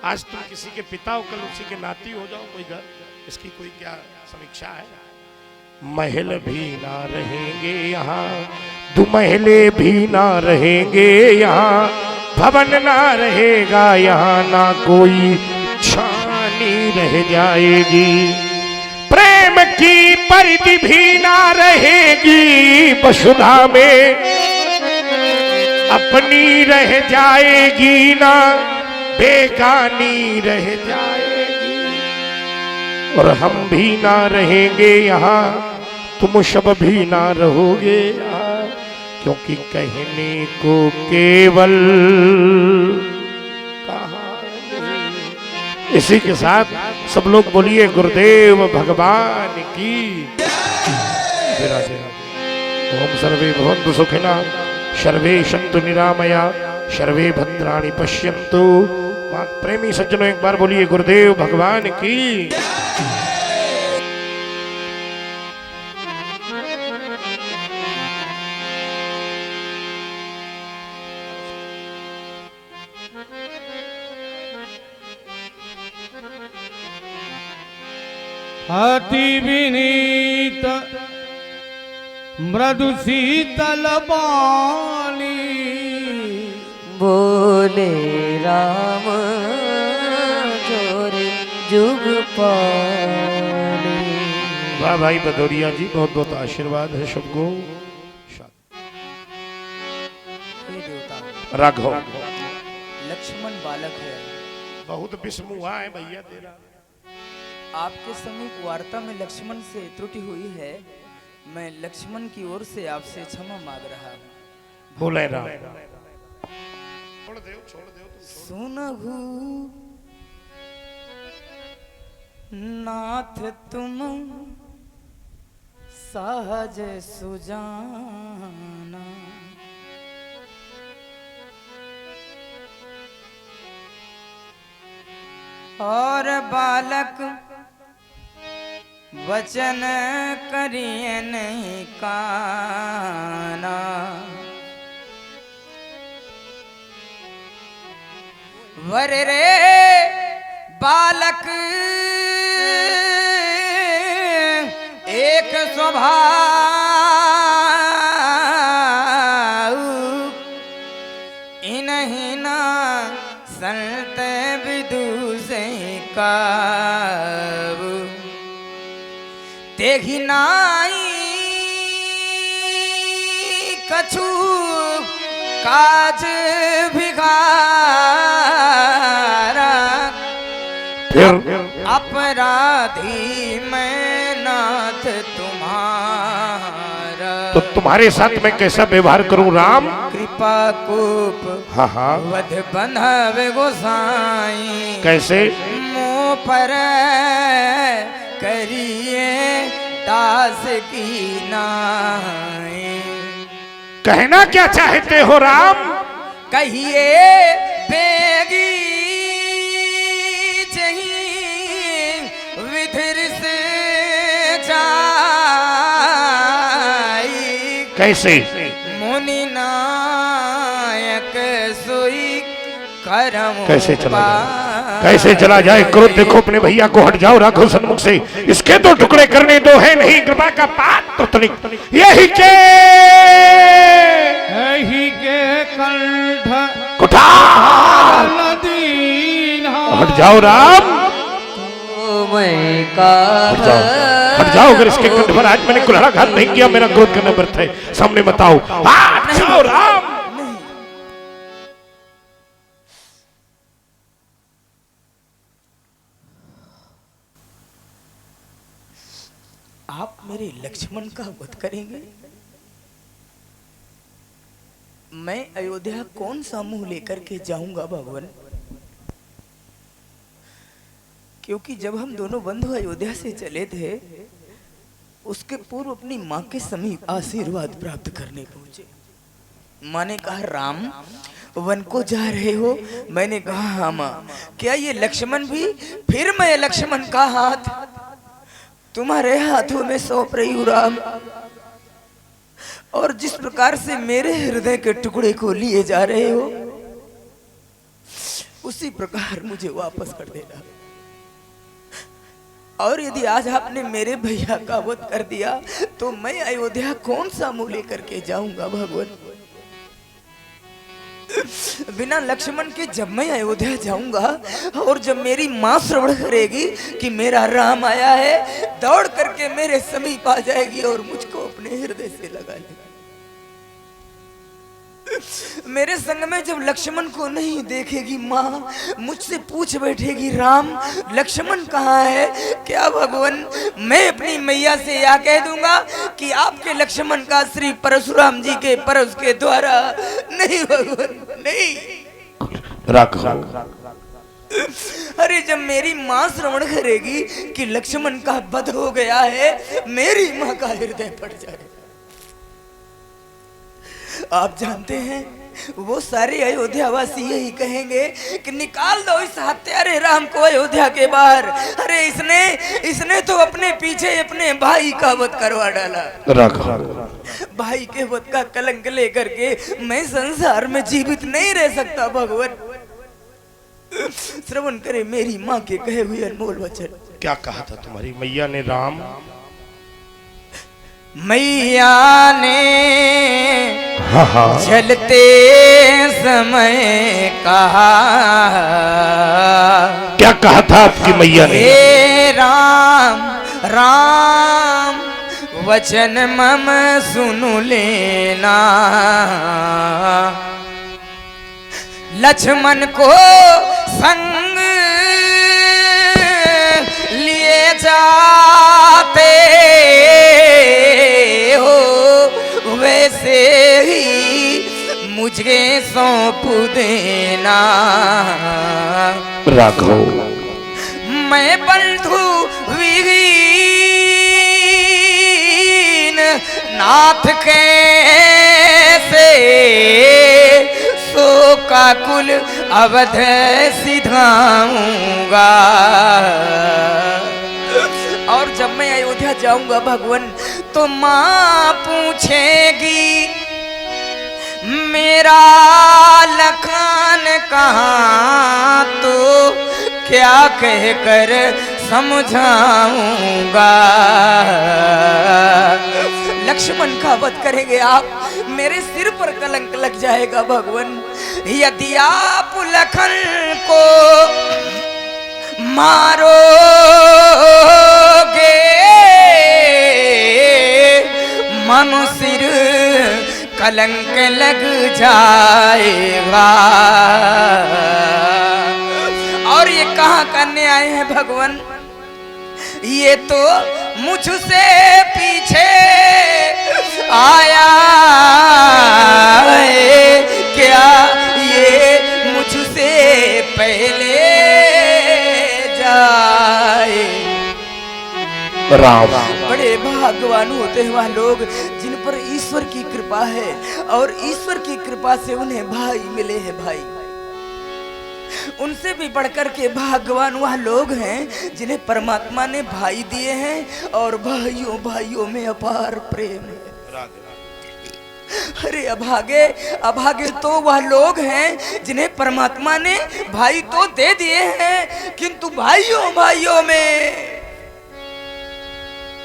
Speaker 1: आज तुम किसी के पिता हो, कल उसी के नाती हो जाओ कोई घर, इसकी कोई क्या समीक्षा है? महल भी ना रहेंगे यहाँ, दुमहले भी ना रहेंगे यहाँ, भवन ना रहेगा यहाँ, ना कोई छानी रह जाएगी। प्रेम की परिधि भी ना रहेगी, वसुधा में अपनी रह जाएगी, ना बेगानी रह जाएगी। और हम भी ना रहेंगे यहाँ, तुम सब भी ना रहोगे यहाँ, क्योंकि कहने को केवल कहानी। इसी के साथ सब लोग बोलिए गुरुदेव भगवान की। ओम सर्वे भवन्तु सुखिनः, सर्वे सन्तु निरामया, सर्वे भद्राणि पश्यन्तु। प्रेमी सज्जनों, एक बार बोलिए गुरुदेव भगवान की।
Speaker 2: अति विनीत मृदु शीतल बानी
Speaker 4: बोले राम जोरे जुग पानी।
Speaker 1: वाह भाई भदौरिया जी, बहुत बहुत आशीर्वाद है सबको। राघव
Speaker 7: लक्ष्मण बालक है,
Speaker 1: बहुत विस्मुआ है भैया तेरा।
Speaker 7: आपके समीप वार्ता में लक्ष्मण से त्रुटि हुई है। मैं लक्ष्मण की ओर से आपसे क्षमा मांग रहा हूँ।
Speaker 1: बोले राम।
Speaker 7: सुनहु नाथ तुम सहज सुजाना, और बालक वचन करिए नहीं काना। वर रे बालक एक स्वभाव, इन्हीं ना संत विदु से काव। तेहि नाई कछु काज भिखारा, अपराधी मैं नाथ तुम्हारा।
Speaker 1: तो तुम्हारे साथ मैं कैसा व्यवहार करूं राम?
Speaker 7: कृपा कूप
Speaker 1: हाँ हाँ
Speaker 7: वध बंधव गोसाई,
Speaker 1: कैसे?
Speaker 7: मुँह पर करिए दास की नाई।
Speaker 1: कहना क्या चाहते हो राम?
Speaker 7: कहिए बेगी विधिर से जाई,
Speaker 1: कैसे?
Speaker 7: मुनि नायक सोई करम।
Speaker 1: कैसे चला जाए? कैसे चला जाए? क्रोध देखो अपने भैया को, हट जाओ राघव सन्मुख से। इसके दो टुकड़े करने दो, है नहीं कृपा का पात्र तनिक। यही के
Speaker 2: कंठ
Speaker 1: कुठार, हट जाओ राम। हट जाओ। अगर इसके कंठ पर आज मैंने कुल्हाड़ा घात नहीं किया, मेरा क्रोध करना व्यर्थ है। सामने मत आओ। हट जाओ राम।
Speaker 7: आप मेरे लक्ष्मण का वध करेंगे? मैं अयोध्या कौन सा मुंह लेकर के जाऊंगा भगवान? क्योंकि जब हम दोनों बंधु अयोध्या से चले थे, उसके पूर्व अपनी माँ के समीप आशीर्वाद प्राप्त करने पहुंचे। माँ ने कहा राम वन को जा रहे हो? मैंने कहा हाँ माँ। क्या ये लक्ष्मण भी? फिर मैं लक्ष्मण का हाथ तुम्हारे हाथों में सौंप रही हूँ राम, और जिस प्रकार से मेरे हृदय के टुकड़े को लिए जा रहे हो, उसी प्रकार मुझे वापस कर देना। और यदि आज आपने मेरे भैया का वध कर दिया, तो मैं अयोध्या कौन सा मुंह लेकर के जाऊंगा भगवान? बिना लक्ष्मण के जब मैं अयोध्या जाऊंगा, और जब मेरी माँ श्रवण करेगी कि मेरा राम आया है, दौड़ करके मेरे समीप आ जाएगी और मुझको अपने हृदय से लगा लेगी। मेरे संग में जब लक्ष्मण को नहीं देखेगी माँ, मुझसे पूछ बैठेगी राम लक्ष्मण कहाँ है? क्या भगवान मैं अपनी मैया से या कह दूंगा कि आपके लक्ष्मण का श्री परशुराम जी के परश के द्वारा? नहीं भगवान नहीं। अरे जब मेरी माँ श्रवण करेगी कि लक्ष्मण का वध हो गया है, मेरी माँ का हृदय फट जाएगा। आप जानते हैं वो सारे अयोध्यावासी यही कहेंगे कि निकाल दो इस हत्यारे राम को अयोध्या के बाहर। अरे इसने तो अपने पीछे अपने भाई का वध करवा डाला। भाई के वध का कलंक लेकर के मैं संसार में जीवित नहीं रह सकता भगवान। श्रवण करे मेरी माँ के कहे हुए अनमोल वचन।
Speaker 1: क्या कहा था तुम्हारी मैया ने राम?
Speaker 7: मैया ने
Speaker 1: हाँ हाँ
Speaker 7: चलते समय कहा,
Speaker 1: क्या कहा था आपकी मैया ने?
Speaker 7: हे राम राम वचन मम सुन लेना, लक्ष्मण को संग लिए जाते हो, वैसे ही मुझे सौंप देना।
Speaker 1: राघव
Speaker 7: मैं बंधु विहीन नाथ कैसे सो का कुल अवध सिधाऊंगा। और जब मैं अयोध्या जाऊंगा भगवान, तो माँ पूछेगी मेरा लखन कहाँ, तो क्या कहकर समझाऊंगा। लक्ष्मण का वध करेंगे आप, मेरे सिर पर कलंक लग जाएगा भगवान। यदि आप लखन को मारोगे, मनु सिर कलंक लग जाएगा। और ये कहाँ करने आए हैं भगवान? ये तो मुझसे पीछे आया है, क्या ये मुझसे पहले जाए।
Speaker 1: राम
Speaker 7: बड़े भाग्यवान होते हैं वह लोग जिन पर ईश्वर की कृपा है, और ईश्वर की कृपा से उन्हें भाई मिले हैं। भाई उनसे भी बढ़कर के भाग्यवान वह लोग हैं जिन्हें परमात्मा ने भाई दिए हैं, और भाइयों भाइयों में अपार प्रेम है। अरे अभागे अभागे तो वह लोग हैं जिन्हें परमात्मा ने भाई तो दे दिए हैं, किंतु भाइयों भाइयों में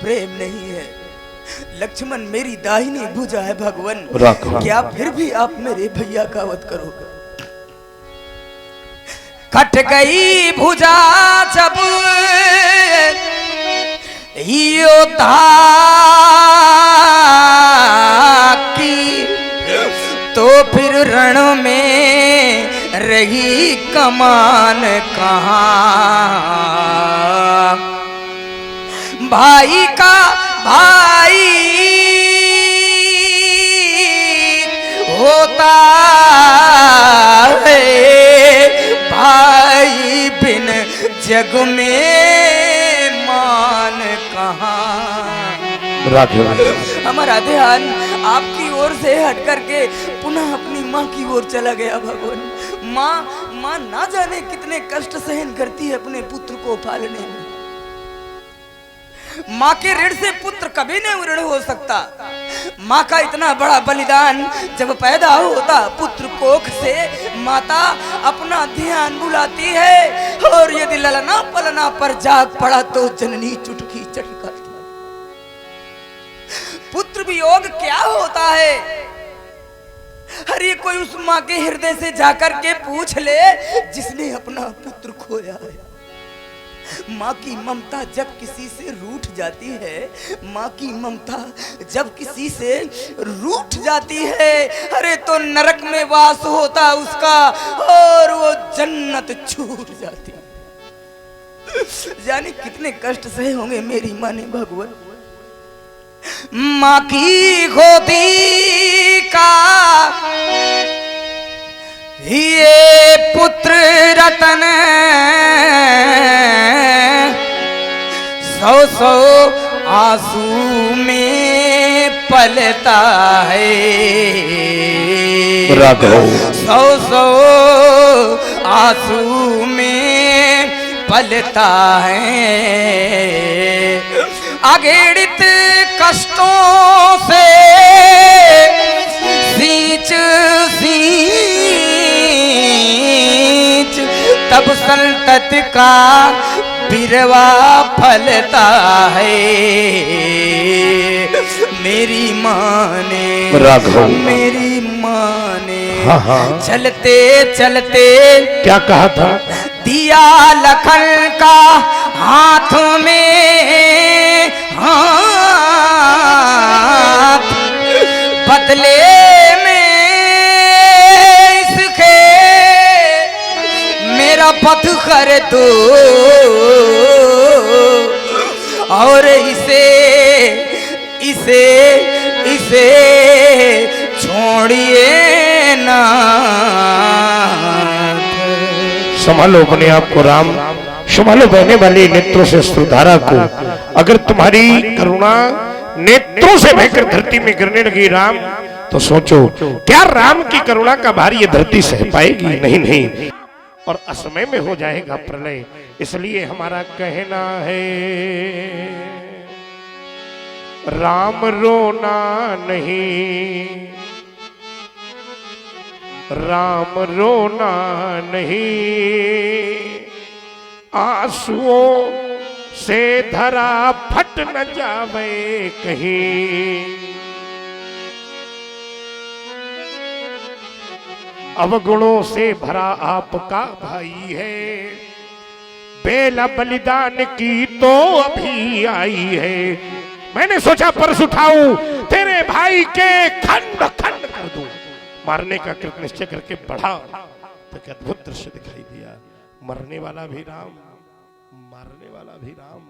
Speaker 7: प्रेम नहीं है। लक्ष्मण मेरी दाहिनी भुजा है भगवान, क्या फिर भी आप मेरे भैया का वध करोगे? कट गई भुजा जब योद्धा की, तो फिर रण में रही कमान कहाँ। भाई का भाई होता है, भाई बिन जग में मान कहाँ। हमारा ध्यान आपकी ओर से हट करके पुनः अपनी माँ की ओर चला गया भगवान। माँ ना जाने कितने कष्ट सहन करती है अपने पुत्र को पालने में। माँ के ऋण से पुत्र कभी नहीं ऋण हो सकता। माँ का इतना बड़ा बलिदान जब पैदा होता पुत्र कोख से, माता अपना ध्यान बुलाती है, और यदि ललना पलना पर जाग पड़ा तो जननी चुटकी चटकाती। पुत्र वियोग क्या होता है? अरे कोई उस माँ के हृदय से जाकर के पूछ ले जिसने अपना पुत्र खोया है। माँ की ममता जब किसी से रूठ जाती है, माँ की ममता जब किसी से रूठ जाती है, अरे तो नरक में वास होता उसका, और वो जन्नत छूट जाती। जाने कितने कष्ट सहे होंगे मेरी माँ ने भगवान। माँ की गोदी का ये पुत्र रतन सौ सौ आंसू में पलता है। सौ सौ आंसू में पलता है। अगेड़ित कष्टों से सींच सींच तब संतत का बिरवा फलता है। मेरी माँ ने
Speaker 1: राघव।
Speaker 7: मेरी माँ ने
Speaker 1: हाँ, हाँ।
Speaker 7: चलते चलते
Speaker 1: क्या कहा था?
Speaker 7: दिया लखन का हाथों में हाथ, बदले में इसके मेरा पथ कर दो और इसे इसे इसे छोड़िए ना।
Speaker 1: संभालो अपने आप को राम, संभालो बहने वाली नेत्रों से अश्रुधारा को। अगर तुम्हारी करुणा नेत्रों से बहकर धरती में गिरने लगी राम, तो सोचो क्या राम की करुणा का भार ये धरती सह पाएगी? नहीं नहीं, और असमय में हो जाएगा प्रलय। इसलिए हमारा कहना है राम रोना नहीं, राम रोना नहीं, आंसुओं से धरा फट न जावे कहीं। अवगुणों से भरा आपका भाई है, बेला बलिदान की तो अभी आई है। मैंने सोचा परस उठाऊं तेरे भाई के खंड खंड कर दूं। मारने का कृत निश्चय करके बढ़ा तो क्या अद्भुत दृश्य दिखाई दिया। मरने वाला भी राम, मारने वाला भी राम।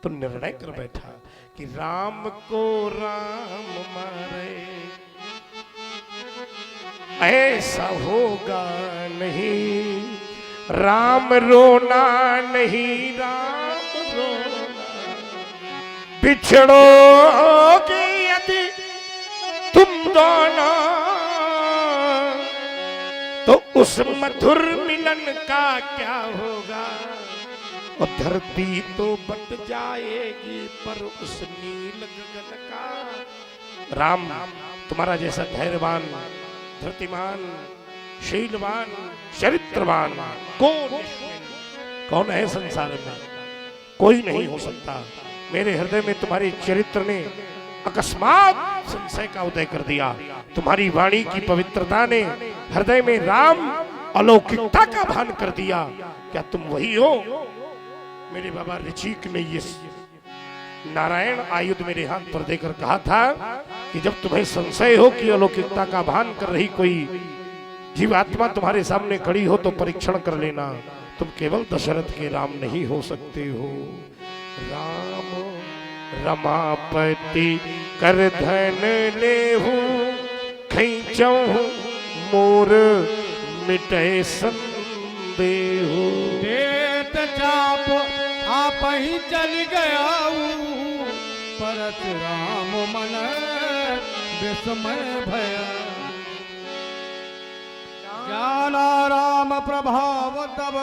Speaker 1: तो निर्णय कर बैठा कि राम को राम मारे, ऐसा होगा नहीं। राम रोना नहीं, राम रोना। बिछड़ोगे यदि तुम दोनों तो उस मधुर मिलन का क्या होगा? और धरती तो बट जाएगी पर उस नील गगन का। राम तुम्हारा जैसा धैर्यवान, धृतिमान, शीलवान, चरित्रवान कौन है संसार में? कोई नहीं हो सकता। मेरे हृदय में तुम्हारे चरित्र ने अकस्मात संशय का उदय कर दिया। तुम्हारी वाणी की पवित्रता ने हृदय में राम अलौकिकता का भान कर दिया। क्या तुम वही हो? मेरे बाबा ऋचिक ने ये नारायण आयुध मेरे हाथ पर देकर कहा था कि जब तुम्हें संशय हो कि अलौकिकता का भान कर रही कोई जीवात्मा तुम्हारे सामने खड़ी हो तो परीक्षण कर लेना। तुम केवल दशरथ के राम नहीं हो सकते हो। राम रमापति कर धन लेहु, खैचहु मोर मिटे संदेहु।
Speaker 2: देत चाप आप ही चल गया, परत राम मन विस्मय भया। ज्ञाना राम प्रभाव तब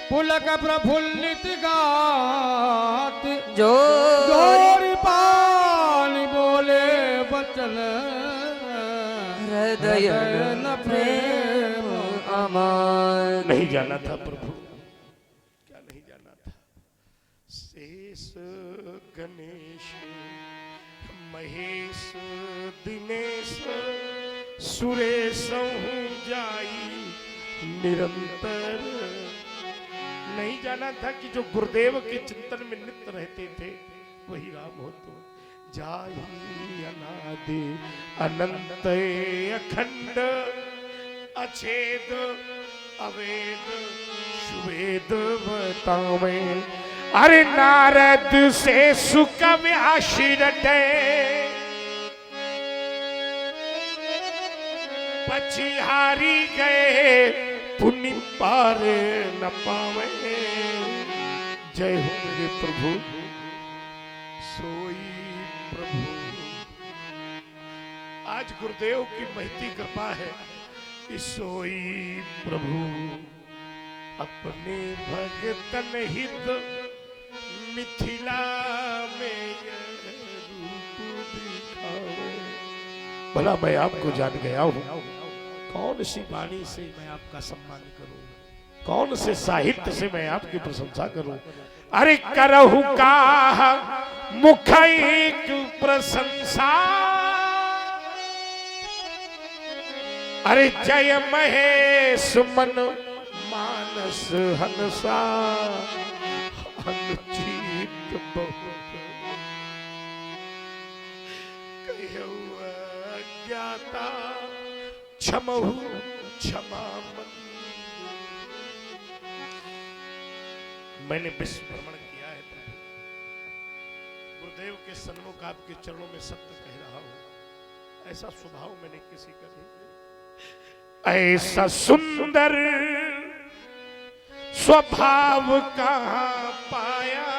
Speaker 2: पुलक प्रफुल्लित गात। जोरी पानी बोले बचन
Speaker 4: हृदय न प्रेम अमान।
Speaker 1: नहीं जाना था प्रभु, क्या नहीं जाना था? शेष गणेश महेश दिनेश सुरेश जाई निरंतर। नहीं जाना था कि जो गुरुदेव के चिंतन में नित्य रहते थे वही राम हो। तो जाई अनादि अनंत अखंड अछेद अवेद सुवेद बतावे। अरे नारद से सुख व्याशिरटे, पछिहारी गए पुण्य पार न पावे। जय हो मेरे प्रभु सोई प्रभु। आज गुरुदेव की महती कृपा है कि सोई प्रभु अपने भगतन हित मिथिला में रूप दिखावे। भला मैं आपको जान गया हूं, कौन सी वाणी से मैं आपका सम्मान करूं, कौन से साहित्य से मैं आपकी प्रशंसा करूं। अरे करहु का मुखैक प्रशंसा। अरे जय महेश मन मानस हंसा, अनुचित बहुत कहु अज्ञाता, क्षमहु क्षमा मन। मैंने विश्व भ्रमण किया है प्रभु, गुरुदेव के सन्मुख आपके चरणों में सत्य कह रहा हूं। ऐसा स्वभाव मैंने किसी का नहीं, ऐसा सुंदर स्वभाव कहां पाया,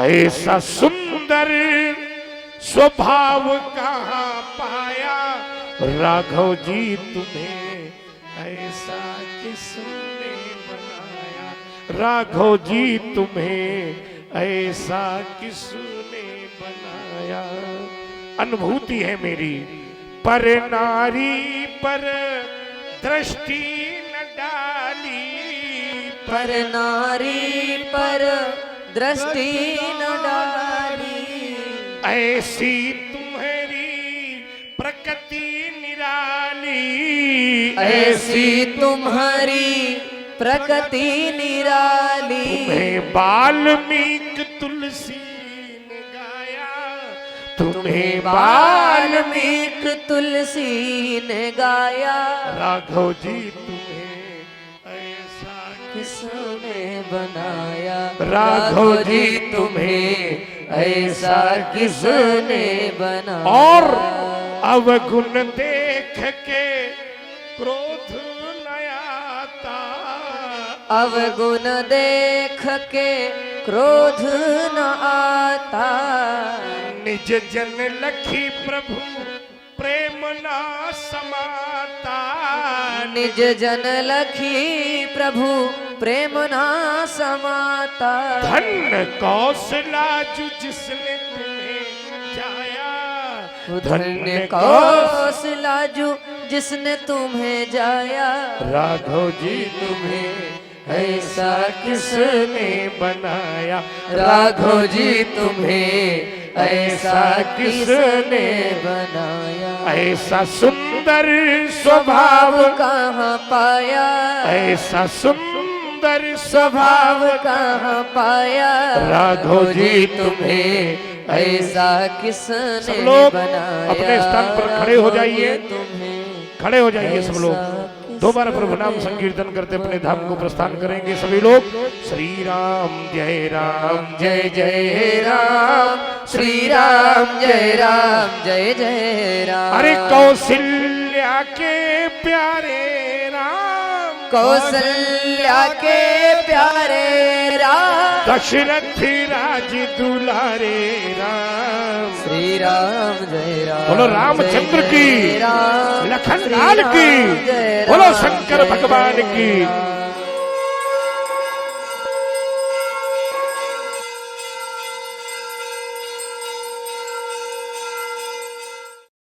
Speaker 1: ऐसा सुंदर स्वभाव कहां पाया। राघव जी तुम्हें ऐसा किसने बनाया, राघव जी तुम्हें ऐसा किसने बनाया। अनुभूति है मेरी, पर नारी पर दृष्टि न डाली,
Speaker 4: पर नारी पर दृष्टि न डाली।
Speaker 1: ऐसी तुम्हारी प्रकृति निराली,
Speaker 4: ऐसी तुम्हारी प्रकृति निराली।
Speaker 1: तुम्हें वाल्मीकि तुलसी ने गाया, तुम्हें
Speaker 4: वाल्मीकि तुलसी ने गाया।
Speaker 1: राघव जी तुम्हें ऐसा
Speaker 4: किसने बनाया,
Speaker 1: राघव जी तुम्हें
Speaker 4: ऐसा किसने बनाया।
Speaker 1: और अवगुण देख के क्रोध न आता,
Speaker 4: अवगुण देख के क्रोध न आता।
Speaker 1: निज जन लखी प्रभु प्रेम ना समाता,
Speaker 4: निज जन लखी प्रभु प्रेम ना समाता।
Speaker 1: धन्य कौशलाजु जिसने तुम्हें जाया,
Speaker 4: धन्य कौशलाजु जिसने तुम्हें जाया।
Speaker 1: राघव जी तुम्हें ऐसा किसने बनाया,
Speaker 4: राघव जी तुम्हें ऐसा किसने बनाया।
Speaker 1: ऐसा सुंदर स्वभाव
Speaker 4: कहाँ पाया,
Speaker 1: ऐसा सुंदर
Speaker 4: स्वभाव कहाँ पाया।
Speaker 1: राघव जी तुम्हें
Speaker 4: ऐसा किसने
Speaker 1: सब लोग
Speaker 4: बनाया।
Speaker 1: अपने स्थान पर खड़े हो जाइए,
Speaker 4: तुम्हें
Speaker 1: खड़े हो जाइए सब लोग। दोबारा प्रभु नाम संकीर्तन करते अपने धाम को प्रस्थान करेंगे सभी लोग। श्री राम जय जय राम,
Speaker 4: श्री राम जय जय राम।
Speaker 1: अरे कौशल्या के प्यारे राम,
Speaker 4: कौशल्या के प्यारे राम।
Speaker 1: दशरथ राज दुलारे राम।
Speaker 4: श्री राम जय राम,
Speaker 1: बोलो रामचंद्र की,
Speaker 4: जय राम।
Speaker 1: लखन लाल की, बोलो शंकर भगवान की।